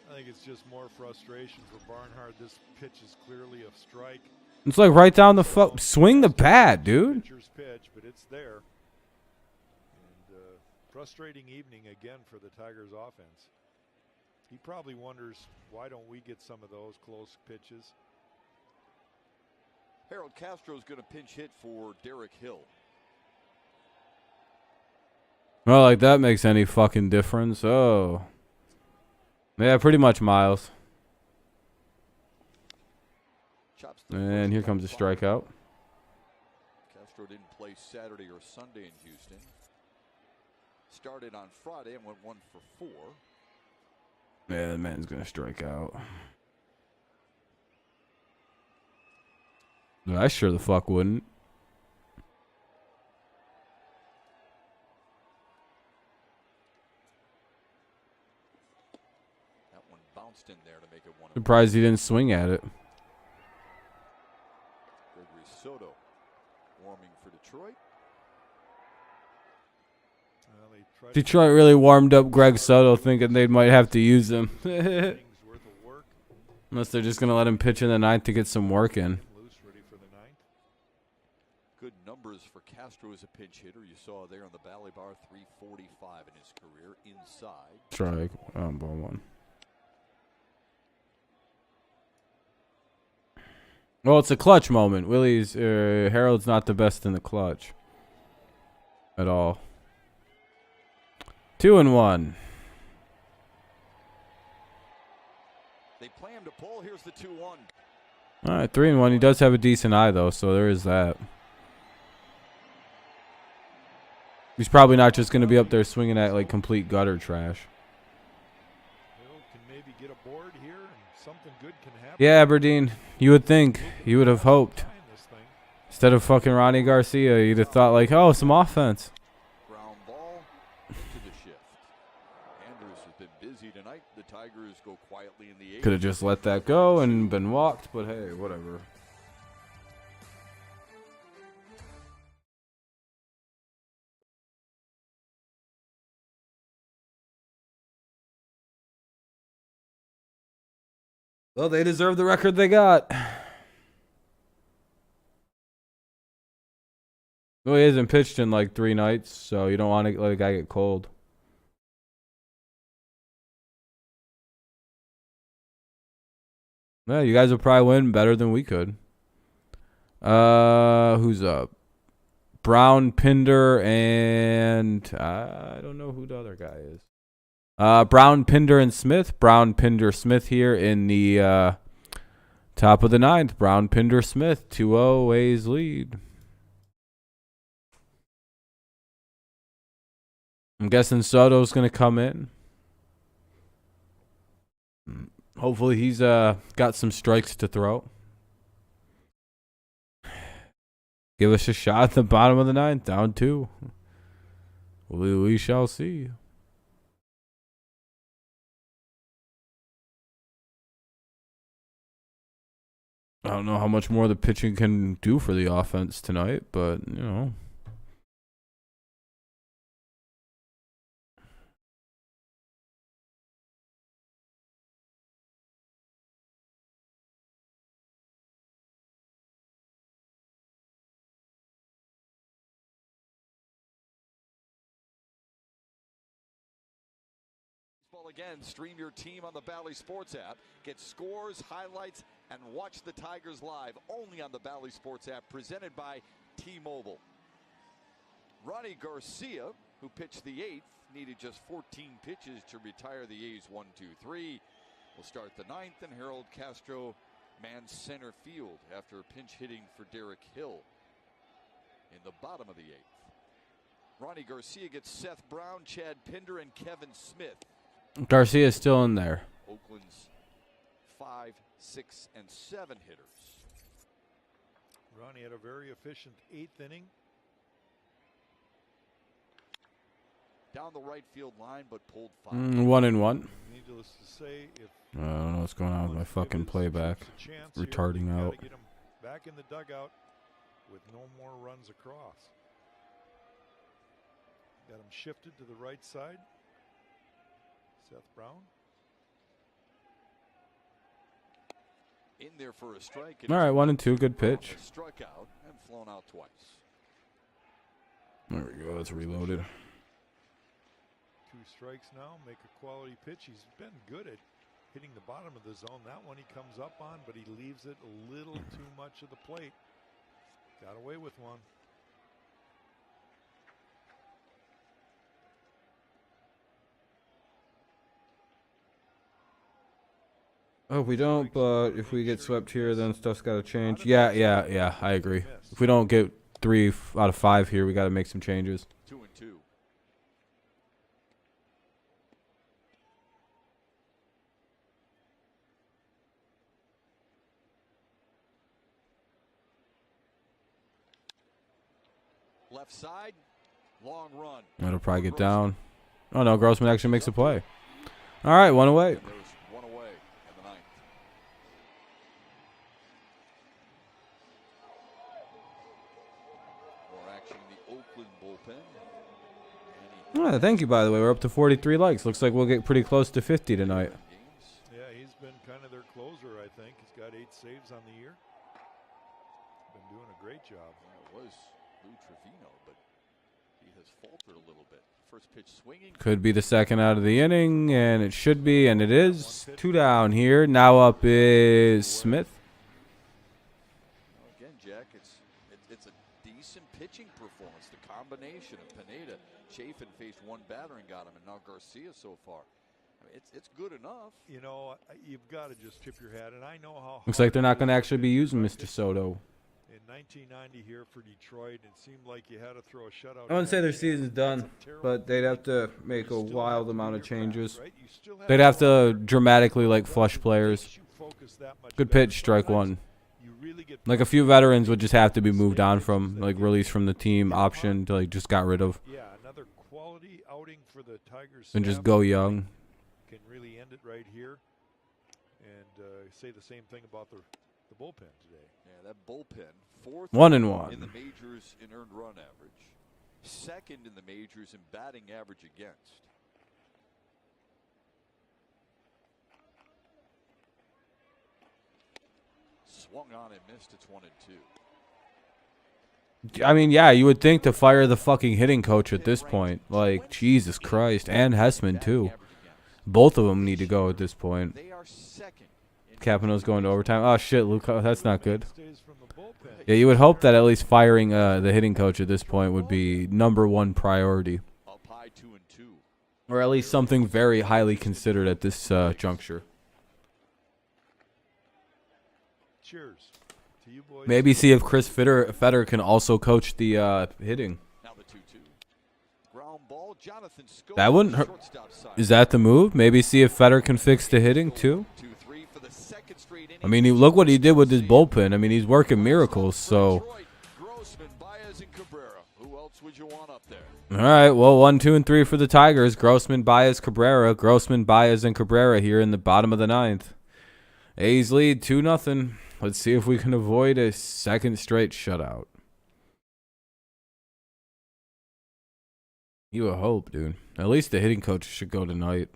I think it's just more frustration for Barnhart. This pitch is clearly a strike. It's like right down the swing the bat, dude. Pitcher's pitch, but it's there. And frustrating evening again for the Tigers offense. He probably wonders, why don't we get some of those close pitches? Harold Castro is going to pinch hit for Derek Hill. Well, like that makes any fucking difference. Oh. Yeah, pretty much, Miles. And here comes a strikeout. Castro didn't play Saturday or Sunday in Houston. Started on Friday and went 1 for 4. Yeah, the man's going to strike out. No, I sure the fuck wouldn't. That one bounced in there to make it 1-0. Surprised he didn't swing at it. Gregory Soto warming for Detroit. Well, they tried to Detroit really warmed up Greg Soto, thinking they might have to use him. things worth of work. Unless they're just going to let him pitch in the ninth to get some work in. Loose, ready for the ninth. Good numbers for Castro as a pinch hitter. You saw there on the Bally Bar, 345 in his career inside. Strike. Oh, ball one. Well, it's a clutch moment. Harold's not the best in the clutch at all. 2-1. They play him to pull. Here's the 2-1. All right, 3-1. He does have a decent eye, though, so there is that. He's probably not just going to be up there swinging at, like, complete gutter trash. Hill can maybe get a board here, and something good can happen. Yeah, Aberdeen. You would think. You would have hoped. Time this thing. Instead of fucking Ronnie Garcia, you'd have thought, like, oh, some offense. Ground ball to the shift. Andrews has been busy tonight. The Tigers go quietly in the eighth. Could have just let that go and been walked, but hey, whatever. Well, they deserve the record they got. Well, he hasn't pitched in like 3 nights, so you don't want to let a guy get cold. Yeah, you guys will probably win better than we could. Who's up? Brown, Pinder, and I don't know who the other guy is. Brown, Pinder, and Smith. Brown, Pinder, Smith here in the top of the 9th. Brown, Pinder, Smith, 2-0 A's lead. I'm guessing Soto's going to come in. Hopefully he's got some strikes to throw. Give us a shot at the bottom of the 9th, down 2. We shall see. I don't know how much more the pitching can do for the offense tonight, but, you know. Again, stream your team on the Bally Sports app. Get scores, highlights, and watch the Tigers live only on the Bally Sports app, presented by T-Mobile. Ronnie Garcia, who pitched the 8th, needed just 14 pitches to retire the A's 1-2-3. Will start the 9th, and Harold Castro mans center field after pinch hitting for Derek Hill in the bottom of the 8th. Ronnie Garcia gets Seth Brown, Chad Pinder, and Kevin Smith. Garcia's still in there. Oakland's 5, 6, and 7 hitters. Ronnie had a very efficient 8th inning. Down the right field line, but pulled 5. 1-1. Needless to say, if I don't know what's going on with my fucking playback. Retarding out. Get him back in the dugout with no more runs across. Got him shifted to the right side. Seth Brown. In there for a strike. All right, 1-2, good pitch. Struck out and flown out twice. There we go. That's reloaded. 2 strikes now. Make a quality pitch. He's been good at hitting the bottom of the zone. That one he comes up on, but he leaves it a little too much of the plate. Got away with one. Oh, we don't, but if we get swept here, then stuff's got to change. Yeah, I agree. If we don't get 3 out of 5 here, we got to make some changes. 2-2. Left side, long run. That'll probably get down. Oh, no, Grossman actually makes a play. All right, 1 away. And there's 1 away in the 9th. bullpen. Thank you, by the way. We're up to 43 likes. Looks like we'll get pretty close to 50 tonight. Yeah, he's been kind of their closer, I think. He's got 8 saves on the year. Been doing a great job. It was Lou Trevino, but he has faltered a little bit. First pitch swinging. Could be the second out of the inning, and it should be, and it is. 2 down here. Now up is Smith. Again, Jack, it's a decent pitching performance. The combination of Pineda, Chafin faced one batter and got him, and now Garcia so far. I mean, it's good enough. You know, you've got to just tip your hat, and I know how. Looks like they're not going to actually be using Mr. Soto. In 1990 here for Detroit, it seemed like you had to throw a shutout. I wouldn't say their season's done, but they'd have to make a wild amount of changes. They'd have to dramatically, like, flush players. Good pitch, strike one. Like, a few veterans would just have to be moved on from, like, released from the team, option to, like, just got rid of. Yeah, another quality outing for the Tigers. And just go young. Can really end it right here. And say the same thing about the bullpen today. Yeah, that bullpen, 4th 1-1 in the majors in earned run average, 2nd in the majors in batting average against. Swung on and missed. It's 1-2. I mean, yeah, you would think to fire the fucking hitting coach at this point. Like, Jesus Christ. And Hessman, too. Both of them need to go at this point. They are 2nd. Capano's going to overtime. Oh, shit, Luke, that's not good. Yeah, you would hope that at least firing the hitting coach at this point would be #1 priority. Up high 2-2. Or at least something very highly considered at this juncture. Cheers to you boys. Maybe see if Chris Fetter can also coach the hitting. Now the 2-2. Ground ball, Jonathan Scope. That wouldn't hurt. Is that the move? Maybe see if Fetter can fix the hitting, too? 2-3 for the 2nd straight inning. I mean, look what he did with his bullpen. I mean, he's working miracles, so. Grossman, Baez, and Cabrera. Who else would you want up there? All right, well, 1, 2, and 3 for the Tigers. Grossman, Baez, Cabrera. Grossman, Baez, and Cabrera here in the bottom of the 9th. A's lead 2-0. Let's see if we can avoid a 2nd straight shutout. You would hope, dude. At least the hitting coach should go tonight.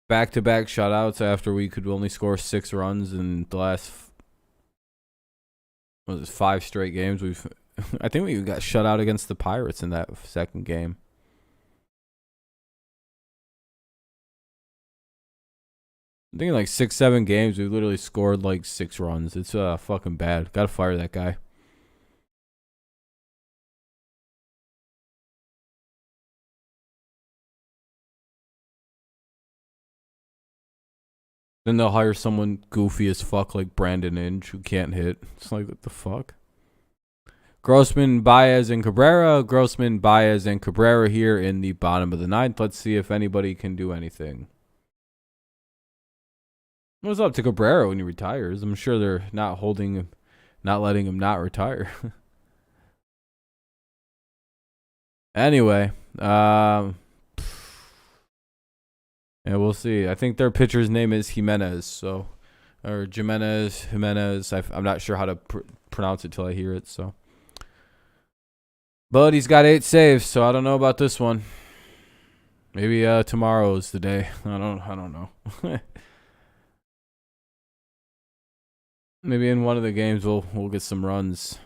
Back-to-back shutouts after we could only score 6 runs in the last 5 straight games. I think we got shut out against the Pirates in that 2nd game. I think in like 6, 7 games we literally scored like 6 runs. It's fucking bad. Gotta fire that guy. Then they'll hire someone goofy as fuck like Brandon Inge who can't hit. It's like, what the fuck? Grossman, Baez, and Cabrera. Grossman, Baez, and Cabrera here in the bottom of the 9th. Let's see if anybody can do anything. What's up to Cabrera when he retires? I'm sure they're not holding him, not letting him not retire. Anyway, yeah, we'll see. I think their pitcher's name is Jimenez, or Jimenez. I'm not sure how to pronounce it till I hear it. So, but he's got 8 saves, so I don't know about this one. Maybe tomorrow is the day. I don't know. Maybe in one of the games we'll get some runs.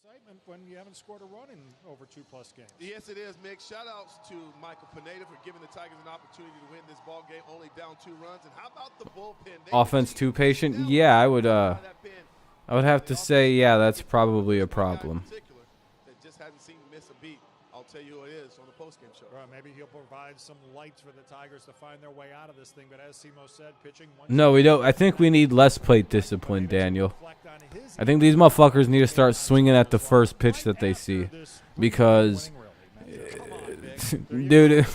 Excitement when you haven't scored a run in over 2+ games. Yes, it is, Mick. Shout-outs to Michael Pineda for giving the Tigers an opportunity to win this ball game, only down 2 runs. And how about the bullpen? Offense too patient? Yeah, I would have to say, yeah, that's probably a problem. That just hasn't seemed to miss a beat. I'll tell you who it is on the postgame show. Right, maybe he'll provide some lights for the Tigers to find their way out of this thing. But as Simo said, pitching. No, we don't. I think we need less plate discipline, Daniel. I think these motherfuckers need to start swinging at the first pitch that they see, because, dude,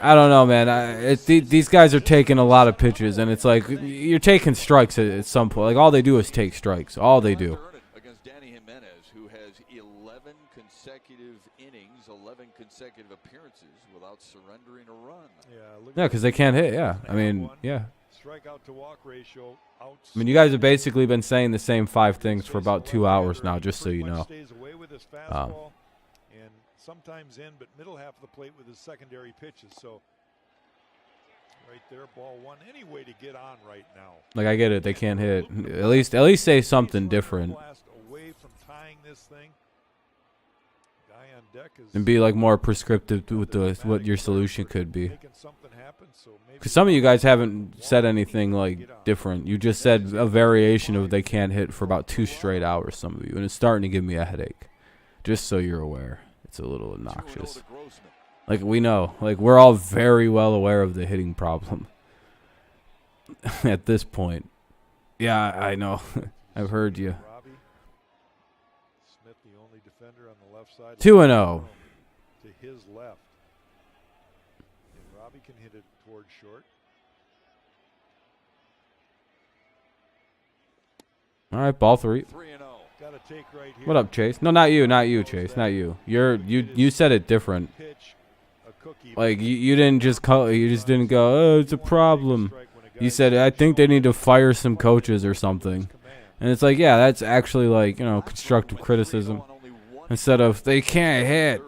I don't know, man. These guys are taking a lot of pitches, and it's like you're taking strikes at some point. Like all they do is take strikes. All they do. Against Danny Jimenez, who has 11 consecutive innings, 11 consecutive appearances without surrendering a run. Yeah, because they can't hit. Yeah, I mean, yeah. strikeout to walk ratio out. I mean, you guys have basically been saying the same 5 things for about 2 hours now, just so you know. Stays away with his fastball and sometimes in, but middle half of the plate with his secondary pitches. So right there, ball 1. Any way to get on right now. Like, I get it, they can't hit. At least say something different. Away from tying this thing. Guy on deck is And be like more prescriptive with what your solution could be. Because some of you guys haven't said anything like different. You just said a variation of they can't hit for about 2 straight hours, some of you. And it's starting to give me a headache. Just so you're aware. It's a little obnoxious. Like, we know. Like, we're all very well aware of the hitting problem. At this point. Yeah, I know. I've heard you. 2-0. To his left. And Robbie can hit it towards short. All right, ball 3. Got a take right here. What up, Chase? No, not you, Chase. Not you. You said it different. Like, you didn't just you just didn't go, "Oh, it's a problem." You said, "I think they need to fire some coaches or something." And it's like, yeah, that's actually like, constructive criticism. Instead of they can't hit.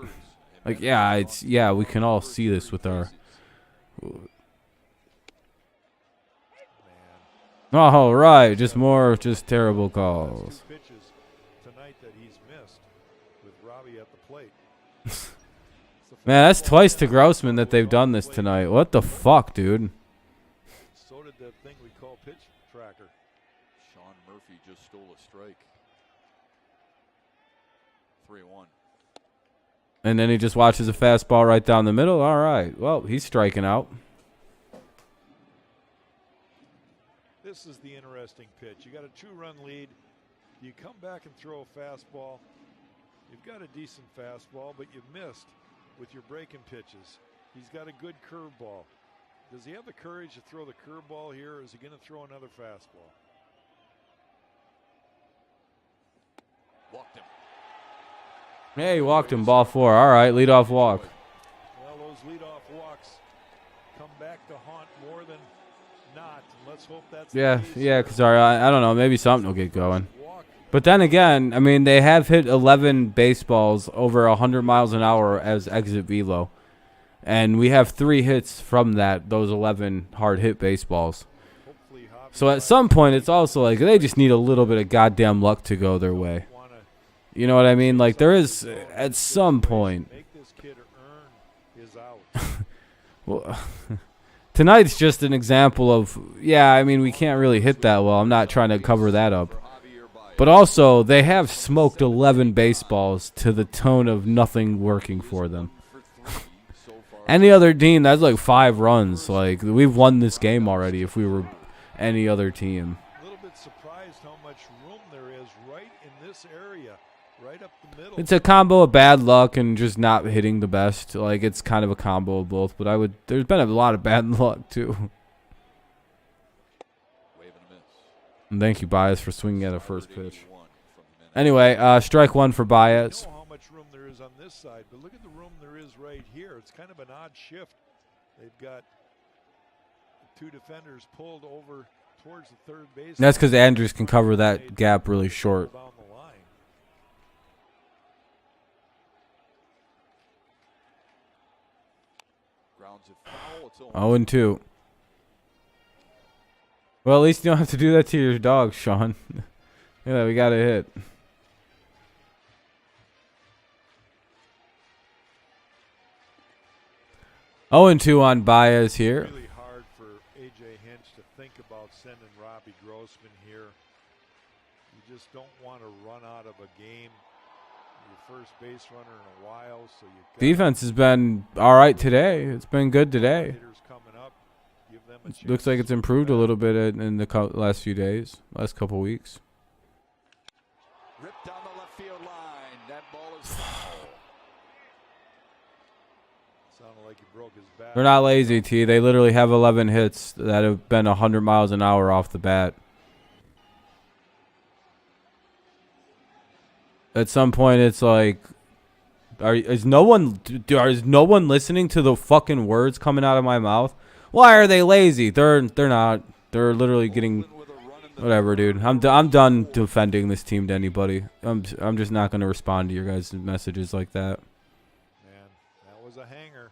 Like, yeah, we can all see this with our. Oh, right, just terrible calls. Man, that's twice to Grossman that they've done this tonight. What the fuck, dude? So did that thing we call pitch tracker. Sean Murphy just stole a strike. 3-1. And then he just watches a fastball right down the middle. All right. Well, he's striking out. This is the interesting pitch. You got a 2-run lead. You come back and throw a fastball. You've got a decent fastball, but you've missed with your breaking pitches. He's got a good curveball. Does he have the courage to throw the curveball here, or is he going to throw another fastball? Walked him. Yeah, he walked him. Ball 4. All right, leadoff walk. Well, those leadoff walks come back to haunt more than not. Let's hope that's Yeah, because I don't know. Maybe something will get going. But then again, I mean, they have hit 11 baseballs over 100 miles an hour as exit velo. And we have 3 hits from those 11 hard hit baseballs. So at some point, it's also like they just need a little bit of goddamn luck to go their way. You know what I mean? Like, there is, at some point. Well, tonight's just an example of, I mean, we can't really hit that well. I'm not trying to cover that up. But also, they have smoked 11 baseballs to the tone of nothing working for them. Any other team, that's like 5 runs. Like, we've won this game already if we were any other team. A little bit surprised how much room there is right in this area, right up the middle. It's a combo of bad luck and just not hitting the best. Like, it's kind of a combo of both. But there's been a lot of bad luck, too. And thank you, Baez, for swinging at a first pitch. Anyway, strike 1 for Baez. I don't know how much room there is on this side, but look at the room there is right here. It's kind of an odd shift. They've got 2 defenders pulled over towards the third base. That's because Andrews can cover that gap really short. 0-2. Well, at least you don't have to do that to your dog, Sean. Yeah, we got a hit. Oh, and 2 on Baez here. Really hard for A.J. Hinch to think about sending Robbie Grossman here. You just don't want to run out of a game. Your first base runner in a while, so you defense has been all right today. It's been good today. Looks like it's improved a little bit in the last few days, last couple weeks. Ripped down the left field line. That ball is foul. Sounded like he broke his bat. They're not lazy, T. They literally have 11 hits that have been 100 miles an hour off the bat. At some point, it's like, is no one listening to the fucking words coming out of my mouth? Why are they lazy? They're not. They're literally getting whatever, dude. I'm done defending this team to anybody. I'm just not gonna respond to your guys' messages like that. Man, that was a hanger.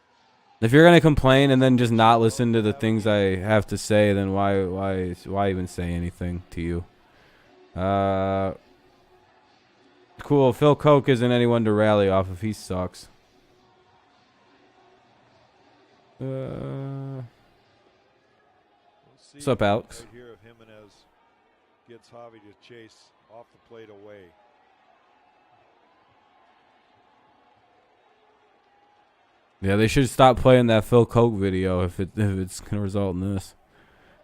If you're gonna complain and then just not listen to the things I have to say, then why even say anything to you? Cool. Phil Koch isn't anyone to rally off if he sucks. What's up, Alex? Right here if Jimenez gets Javi to chase off the plate away. Yeah, they should stop playing that Phil Koch video if it's gonna result in this.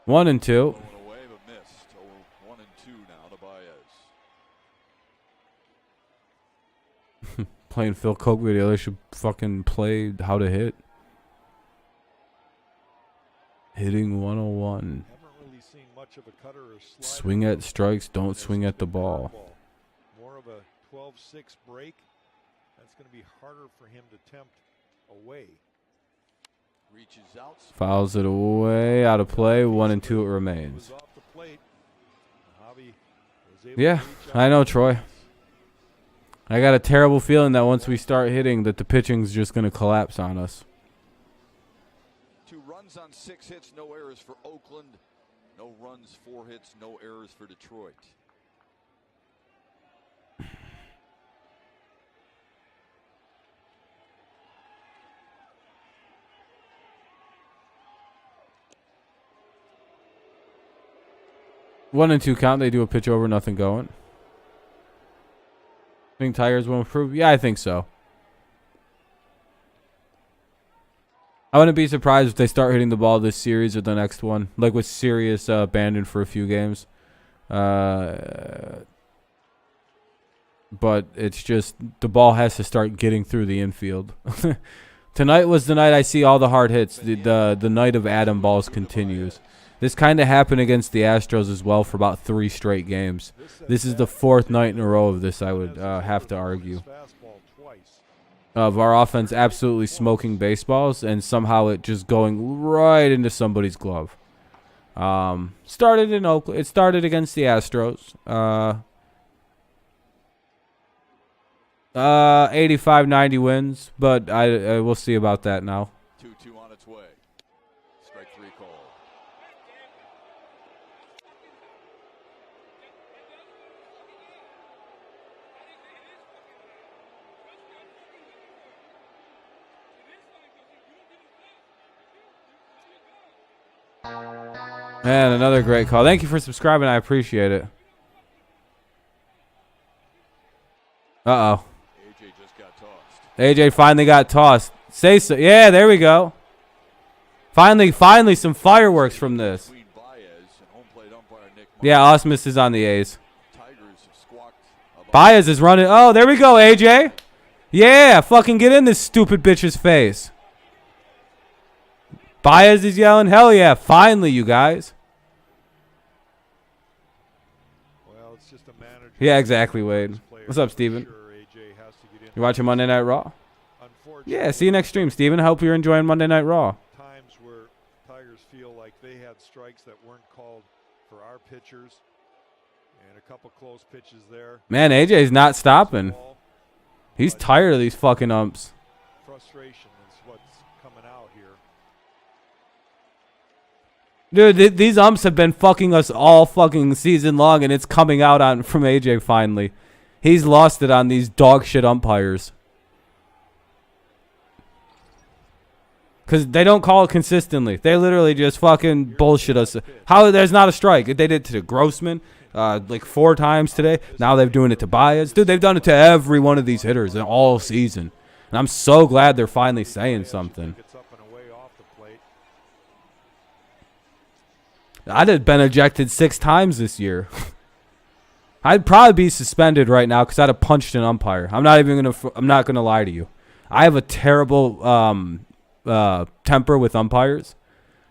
1 and 2. Away, but missed. 1 and 2 now to Baez. Playing Phil Koch video, they should fucking play how to hit. Hitting 101. Haven't really seen much of a cutter or slider. Swing at strikes, don't swing at the ball. More of a 12-6 break. That's going to be harder for him to tempt away. Reaches out. Fouls it away, out of play. 1 and 2 it remains. Yeah, I know, Troy. I got a terrible feeling that once we start hitting, that the pitching's just going to collapse on us. 2 runs on 6 hits, no errors for Oakland. No runs, 4 hits, no errors for Detroit. One and 2 count. They do a pitch over, nothing going. Think Tigers will improve? Yeah, I think so. I wouldn't be surprised if they start hitting the ball this series or the next one, like with Sirius abandoned for a few games. But it's just the ball has to start getting through the infield. Tonight was the night I see all the hard hits. The night of Adam balls continues. This kind of happened against the Astros as well for about 3 straight games. This is the 4th night in a row of this, I would have to argue. Of our offense absolutely smoking baseballs and somehow it just going right into somebody's glove. Started in Oakland. It started against the Astros. 85-90 wins, but I we'll see about that now. 2-2 on its way. Strike 3 call. And another great call. Thank you for subscribing. I appreciate it. Uh-oh. AJ just got tossed. AJ finally got tossed. Say so. Yeah, there we go. Finally some fireworks from this. Yeah, Osmus is on the A's. Baez is running. Oh, there we go, AJ. Yeah, fucking get in this stupid bitch's face. Baez is yelling, hell yeah, finally, you guys. Well, it's just a manager. Yeah, exactly, Wade. What's up, Steven? You watching Monday Night Raw? Yeah, see you next stream, Steven. I hope you're enjoying Monday Night Raw. Times where Tigers feel like they had strikes that weren't called for our pitchers, and a couple close pitches there. Man, AJ's not stopping. He's tired of these fucking umps. Frustration is what's coming out here. Dude, these umps have been fucking us all fucking season long, and it's coming out on from AJ finally. He's lost it on these dog shit umpires. Because they don't call it consistently. They literally just fucking bullshit us. How there's not a strike? They did it to Grossman like 4 times today. Now they're doing it to Baez. Dude, they've done it to every one of these hitters in all season. And I'm so glad they're finally saying something. I'd have been ejected 6 times this year. I'd probably be suspended right now because I'd have punched an umpire. I'm not gonna lie to you. I have a terrible temper with umpires,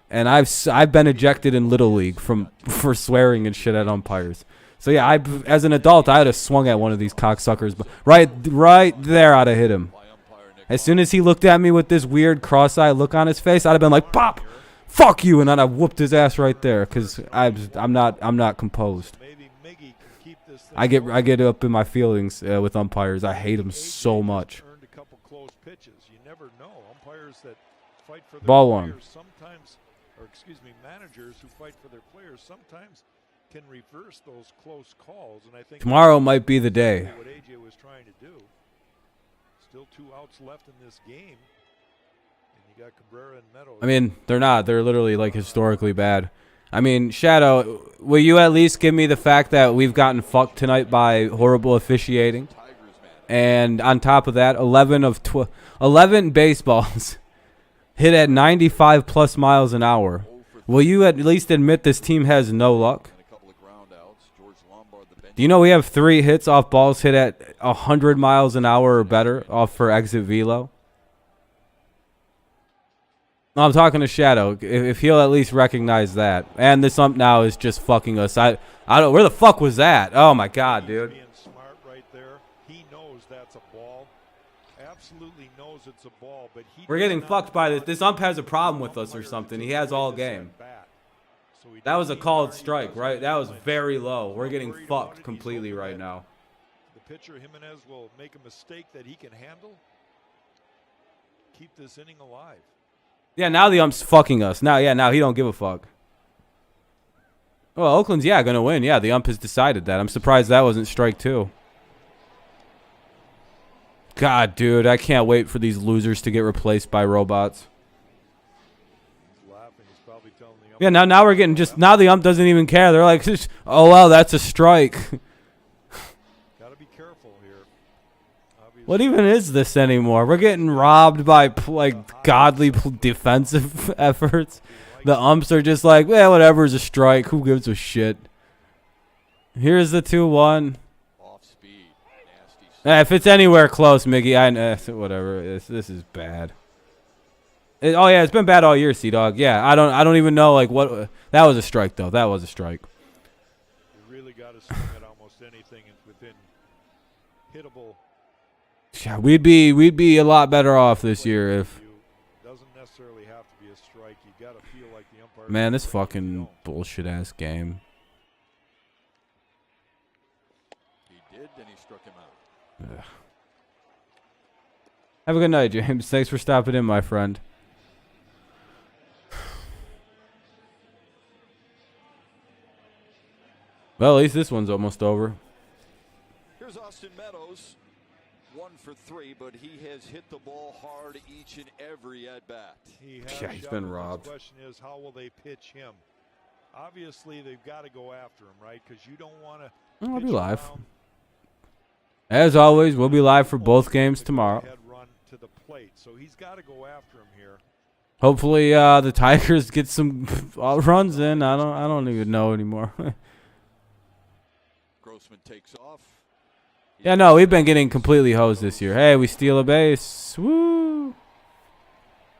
and I've been ejected in Little League for swearing and shit at umpires. So yeah, as an adult, I would have swung at one of these cocksuckers, but right there, I'd have hit him. As soon as he looked at me with this weird cross-eyed look on his face, I'd have been like, pop, fuck you, and then I whooped his ass right there because I'm not composed. Maybe Miggy can keep this thing I going. get up in my feelings with umpires. I hate them so much. Earned a couple close pitches. You never know. Umpires that fight for their Ball one. players sometimes, or excuse me, managers who fight for their players sometimes can reverse those close calls. And I think Tomorrow might be the day. what AJ was trying to do. Still 2 outs left in this game. And you got Cabrera and Meadows. I mean, they're not. They're literally like historically bad. I mean, Shadow, will you at least give me the fact that we've gotten fucked tonight by horrible officiating? And on top of that, 11 baseballs hit at 95 plus miles an hour. Will you at least admit this team has no luck? Do you know we have 3 hits off balls hit at 100 miles an hour or better off for exit velo? No, I'm talking to Shadow. If he'll at least recognize that. And this ump now is just fucking us. I don't. Where the fuck was that? Oh my god, dude. Being smart right there. He knows that's a ball. Absolutely knows it's a ball, but We're getting fucked by this. This ump has a problem with us or something. He has all game. That was a called strike, right? That was very low. We're getting fucked completely right now. The pitcher Jimenez will make a mistake that he can handle. Keep this inning alive. Yeah, now the ump's fucking us. Now he don't give a fuck. Well, Oakland's, gonna win. Yeah, the ump has decided that. I'm surprised that wasn't strike 2. God, dude, I can't wait for these losers to get replaced by robots. He's laughing. He's probably telling the ump. Yeah, now we're getting now the ump doesn't even care. They're like, oh, well, that's a strike. Got to be careful here. Obviously. What even is this anymore? We're getting robbed by, like, godly defensive efforts. The umps are just like, whatever is a strike. Who gives a shit? Here's the 2-1. Off speed. Nasty. If it's anywhere close, Miggy, whatever. This is bad. It's been bad all year, Sea-Dog. Yeah, I don't even know, like, what. That was a strike, though. That was a strike. You really got to swing at almost anything within hittable. Yeah, we'd be a lot better off this year if. Doesn't necessarily have to be a strike. You got to feel like the umpire. Man, this fucking bullshit ass game. He did, then he struck him out. Ugh. Have a good night, James. Thanks for stopping in, my friend. Well, at least this one's almost over. Here's Austin Meadows. 1 for 3, but he has hit the ball hard each and every at bat. He's been robbed. The question is, how will they pitch him? Obviously, they've got to go after him, right? Because you don't want to. I'll be live. As always, we'll be live for both games tomorrow. Run to the plate, so he's got to go after him here. Hopefully, the Tigers get some runs in. I don't even know anymore. Grossman takes off. Yeah, no, we've been getting completely hosed this year. Hey, we steal a base. Woo!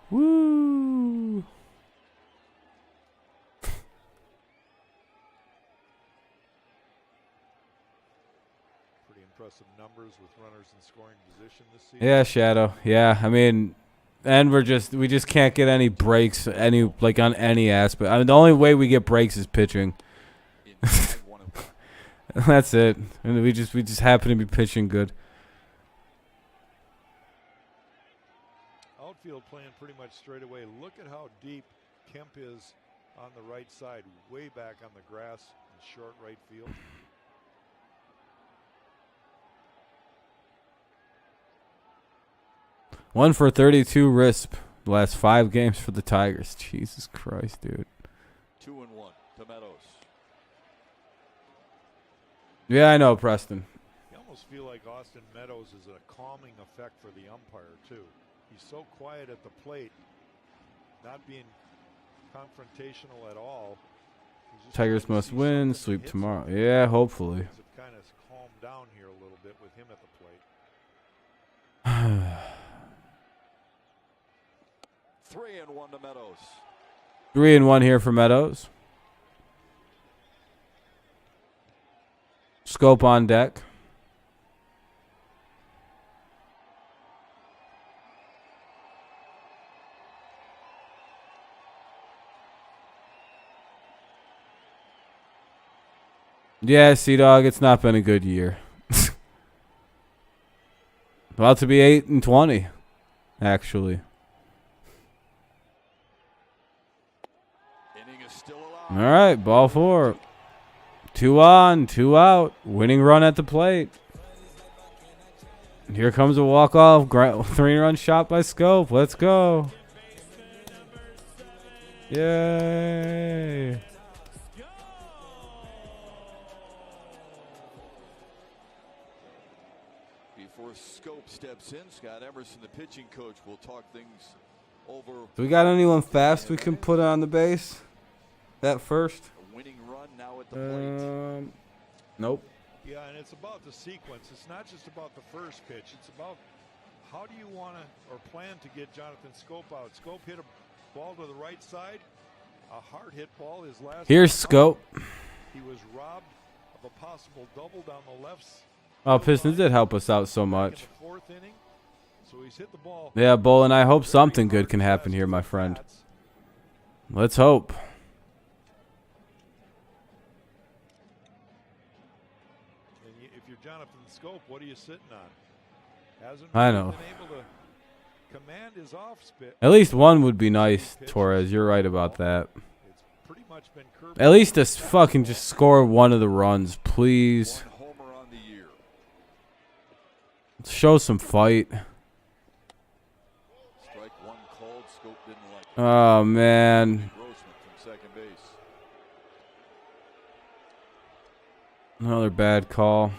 Woo! Pretty impressive numbers with runners in scoring position this season. Yeah, Shadow. Yeah, I mean, and we just can't get any breaks, on any aspect. I mean, the only way we get breaks is pitching. That's it. And we just happen to be pitching good. Outfield playing pretty much straight away. Look at how deep Kemp is on the right side, way back on the grass in short right field. One for 32 RISP. The last 5 games for the Tigers. Jesus Christ, dude. 2-1 to Meadows. Yeah, I know, Preston. You almost feel like Austin Meadows is a calming effect for the umpire, too. He's so quiet at the plate, not being confrontational at all. Tigers must win. Sweep tomorrow. Yeah, hopefully. Things have kind of calmed down here a little bit with him at the plate. 3-1 to Meadows. 3-1 here for Meadows. Scope on deck. Yeah, Sea-Dog, it's not been a good year. About to be 8-20, actually. All right, ball 4. 2 on, 2 out. Winning run at the plate. Here comes a walk-off 3-run shot by Scope. Let's go. Yay. Before Scope steps in, Scott Emerson, the pitching coach, will talk things over. Do we got anyone fast we can put on the base? That first? A winning run now at the plate. Nope. Yeah, and it's about the sequence. It's not just about the first pitch. It's about how do you want to or plan to get Jonathan Scope out. Scope hit a ball to the right side, a hard hit ball. His last. Here's Scope. He was robbed of a possible double down the left. Oh, Pistons did help us out so much. In the 4th inning, so he's hit the ball. Yeah, Bull, and I hope something good can happen here, my friend. Let's hope. If you're Jonathan Scope, what are you sitting on? Hasn't I know. been able to command his off spit. At least one would be nice, Torres. You're right about that. It's pretty much been curved. At least just fucking just score one of the runs, please. One homer on the year. Let's show some fight. Strike 1 called. Scope didn't like it. Oh, man. Grossman from second base. Another bad call.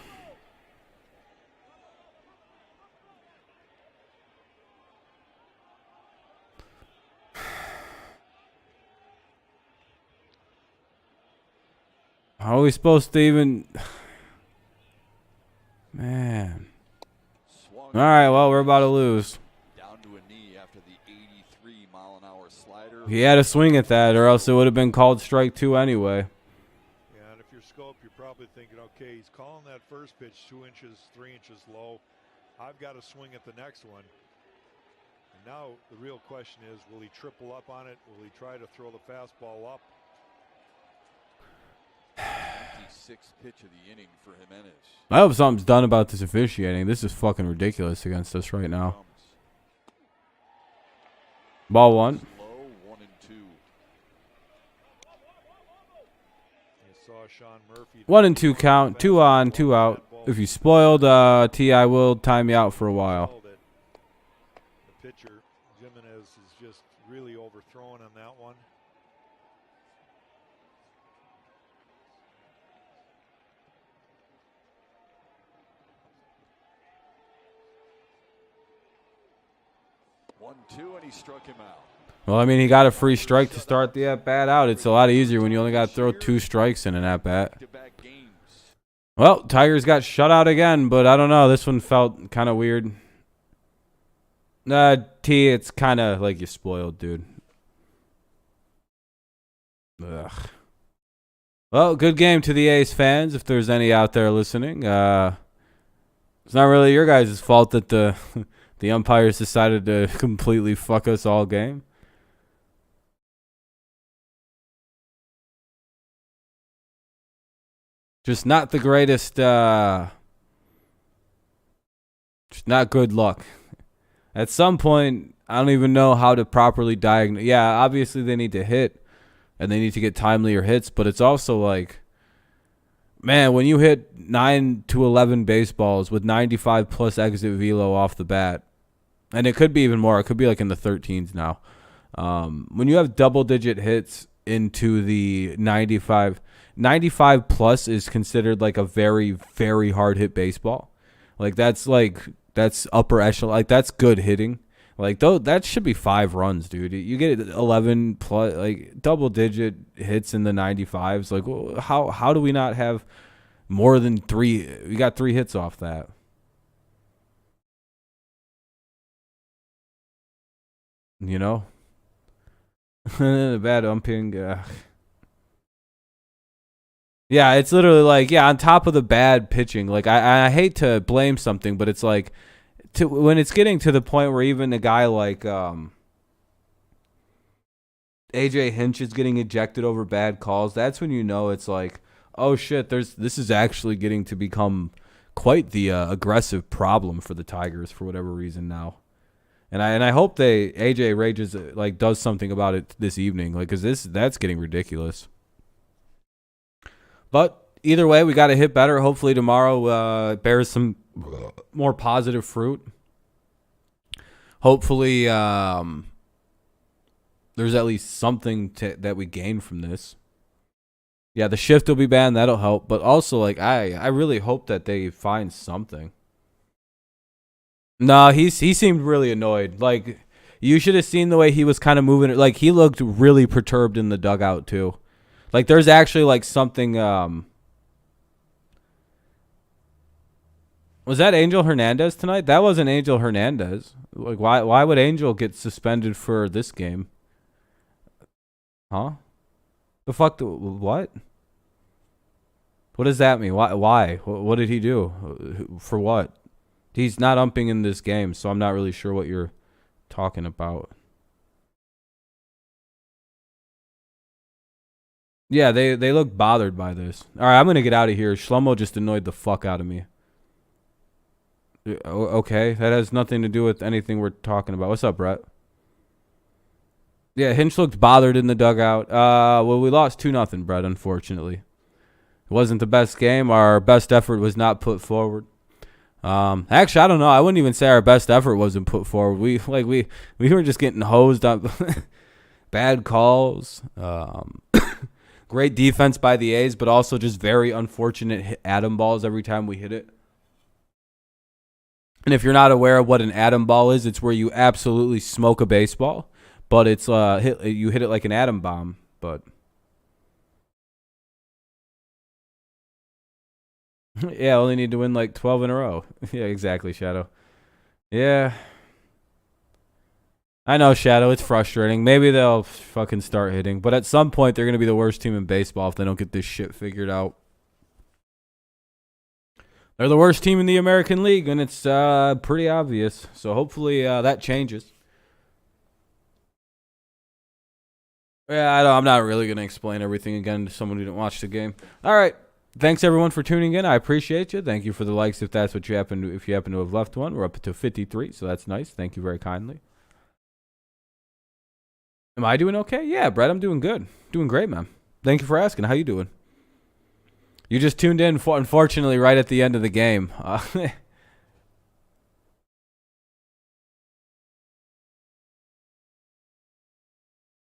How are we supposed to even... Man. All right, well, we're about to lose. Down to a knee after the 83-mile-an-hour slider. He had a swing at that, or else it would have been called strike 2 anyway. Yeah, and if you're Scope, you're probably thinking, okay, he's calling that first pitch 2 inches, 3 inches low. I've got to swing at the next one. And now the real question is, will he triple up on it? Will he try to throw the fastball up? 26th pitch of the inning for Jimenez. I hope something's done about this officiating. This is fucking ridiculous against us right now. Ball 1. Low, 1 and 2. You saw Sean Murphy. 1 and 2 count. 2 on, 2 out. If you spoiled, T.I. will time you out for a while. The pitcher, Jimenez, is just really overthrown on that one. One, two, and he struck him out. Well, I mean, he got a free strike to start the at-bat out. It's a lot easier when you only got to throw 2 strikes in an at-bat. Well, Tigers got shut out again, but I don't know. This one felt kind of weird. T, it's kind of like you spoiled, dude. Ugh. Well, good game to the A's fans, if there's any out there listening. It's not really your guys' fault that the the umpires decided to completely fuck us all game. Just not the greatest, just not good luck. At some point, I don't even know how to properly diagnose. Yeah, obviously they need to hit, and they need to get timelier hits, but it's also like, man, when you hit 9 to 11 baseballs with 95 plus exit velo off the bat, and it could be even more. It could be like in the 13s now. When you have double-digit hits into the 95 plus is considered like a very, very hard hit baseball. That's upper echelon. Like, that's good hitting. Like, though, that should be 5 runs, dude. You get 11 plus, like, double-digit hits in the 95s. Like, how do we not have more than 3? We got 3 hits off that. You know? The bad umping. Yeah, it's literally like, yeah, on top of the bad pitching. Like, I hate to blame something, but it's like, when it's getting to the point where even a guy like AJ Hinch is getting ejected over bad calls, that's when you know it's like, oh shit, this is actually getting to become quite the aggressive problem for the Tigers for whatever reason now. And I hope AJ Rages does something about it this evening, cuz that's getting ridiculous. But either way, we got to hit better. Hopefully tomorrow bears some more positive fruit. Hopefully there's at least something that we gain from this. Yeah, the shift will be banned. That'll help. But also, I really hope that they find something. No, he seemed really annoyed. You should have seen the way he was kind of moving. He looked really perturbed in the dugout, too. There's actually, something... Was that Angel Hernandez tonight? That wasn't Angel Hernandez. Why would Angel get suspended for this game? Huh? The fuck? What? What does that mean? Why? What did he do? For what? He's not umping in this game, so I'm not really sure what you're talking about. Yeah, they look bothered by this. All right, I'm going to get out of here. Shlomo just annoyed the fuck out of me. Okay, that has nothing to do with anything we're talking about. What's up, Brett? Yeah, Hinch looked bothered in the dugout. Well, we lost 2-0, Brett, unfortunately. It wasn't the best game. Our best effort was not put forward. Actually, I don't know. I wouldn't even say our best effort wasn't put forward. We were just getting hosed up. Bad calls. Great defense by the A's, but also just very unfortunate atom balls every time we hit it. And if you're not aware of what an atom ball is, it's where you absolutely smoke a baseball, but it's you hit it like an atom bomb. But yeah, only need to win 12 in a row. Yeah, exactly, Shadow. Yeah. I know, Shadow, it's frustrating. Maybe they'll fucking start hitting, but at some point they're going to be the worst team in baseball if they don't get this shit figured out. They're the worst team in the American League, and it's pretty obvious. So hopefully that changes. Yeah, I'm not really going to explain everything again to someone who didn't watch the game. All right. Thanks, everyone, for tuning in. I appreciate you. Thank you for the likes if that's what you happen to, if you happen to have left one. We're up to 53, so that's nice. Thank you very kindly. Am I doing okay? Yeah, Brett, I'm doing good. Doing great, man. Thank you for asking. How you doing? You just tuned in, unfortunately, right at the end of the game.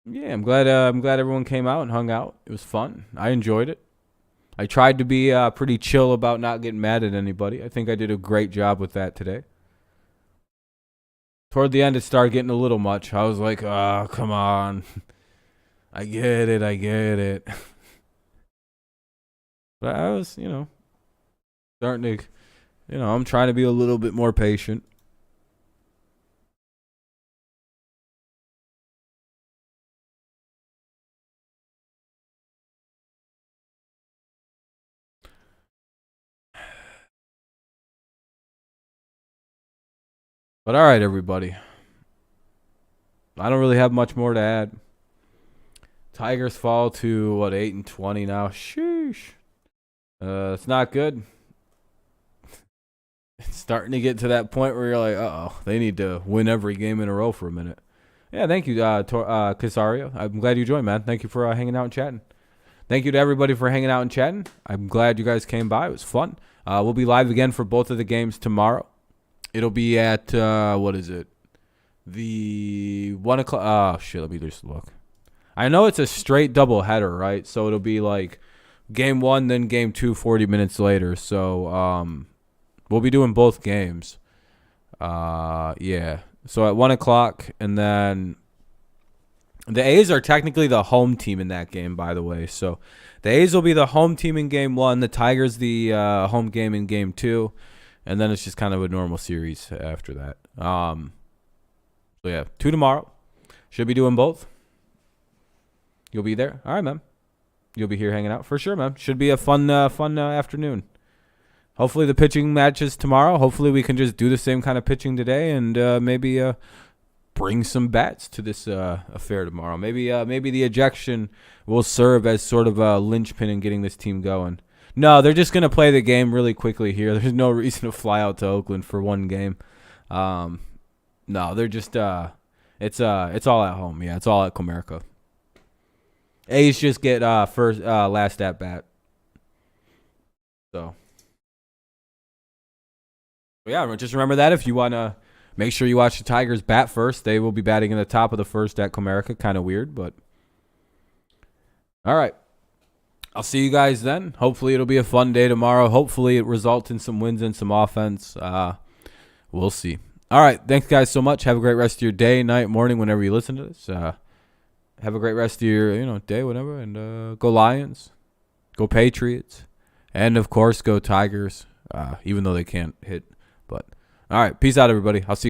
Yeah, I'm glad everyone came out and hung out. It was fun. I enjoyed it. I tried to be pretty chill about not getting mad at anybody. I think I did a great job with that today. Toward the end, it started getting a little much. I was like, oh, come on. I get it. But I was, starting to, I'm trying to be a little bit more patient. But all right, everybody. I don't really have much more to add. Tigers fall to, 8-20 now. Sheesh. It's not good. It's starting to get to that point where you're like, uh-oh, they need to win every game in a row for a minute. Yeah, thank you, Casario. I'm glad you joined, man. Thank you for hanging out and chatting. Thank you to everybody for hanging out and chatting. I'm glad you guys came by. It was fun. We'll be live again for both of the games tomorrow. It'll be at, what is it? The 1 o'clock. Oh, shit, let me just look. I know it's a straight double header, right? So it'll be game 1, then game 2, 40 minutes later. So we'll be doing both games. Yeah. So at 1 o'clock, and then the A's are technically the home team in that game, by the way. So the A's will be the home team in game 1. The Tigers the home game in game 2. And then it's just kind of a normal series after that. So yeah, 2 tomorrow. Should be doing both. You'll be there? All right, man. You'll be here hanging out? For sure, man. Should be a fun afternoon. Hopefully the pitching matches tomorrow. Hopefully we can just do the same kind of pitching today and maybe bring some bats to this affair tomorrow. Maybe the ejection will serve as sort of a linchpin in getting this team going. No, they're just going to play the game really quickly here. There's no reason to fly out to Oakland for one game. No, they're just it's all at home. Yeah, it's all at Comerica. A's just get last at bat. So yeah, just remember that if you want to make sure you watch the Tigers bat first. They will be batting in the top of the first at Comerica. Kind of weird, but all right. I'll see you guys then. Hopefully it'll be a fun day tomorrow. Hopefully it results in some wins and some offense. We'll see. All right. Thanks, guys, so much. Have a great rest of your day, night, morning, whenever you listen to this. Have a great rest of your day, whatever. And go Lions. Go Patriots. And, of course, go Tigers, even though they can't hit. But all right. Peace out, everybody. I'll see you.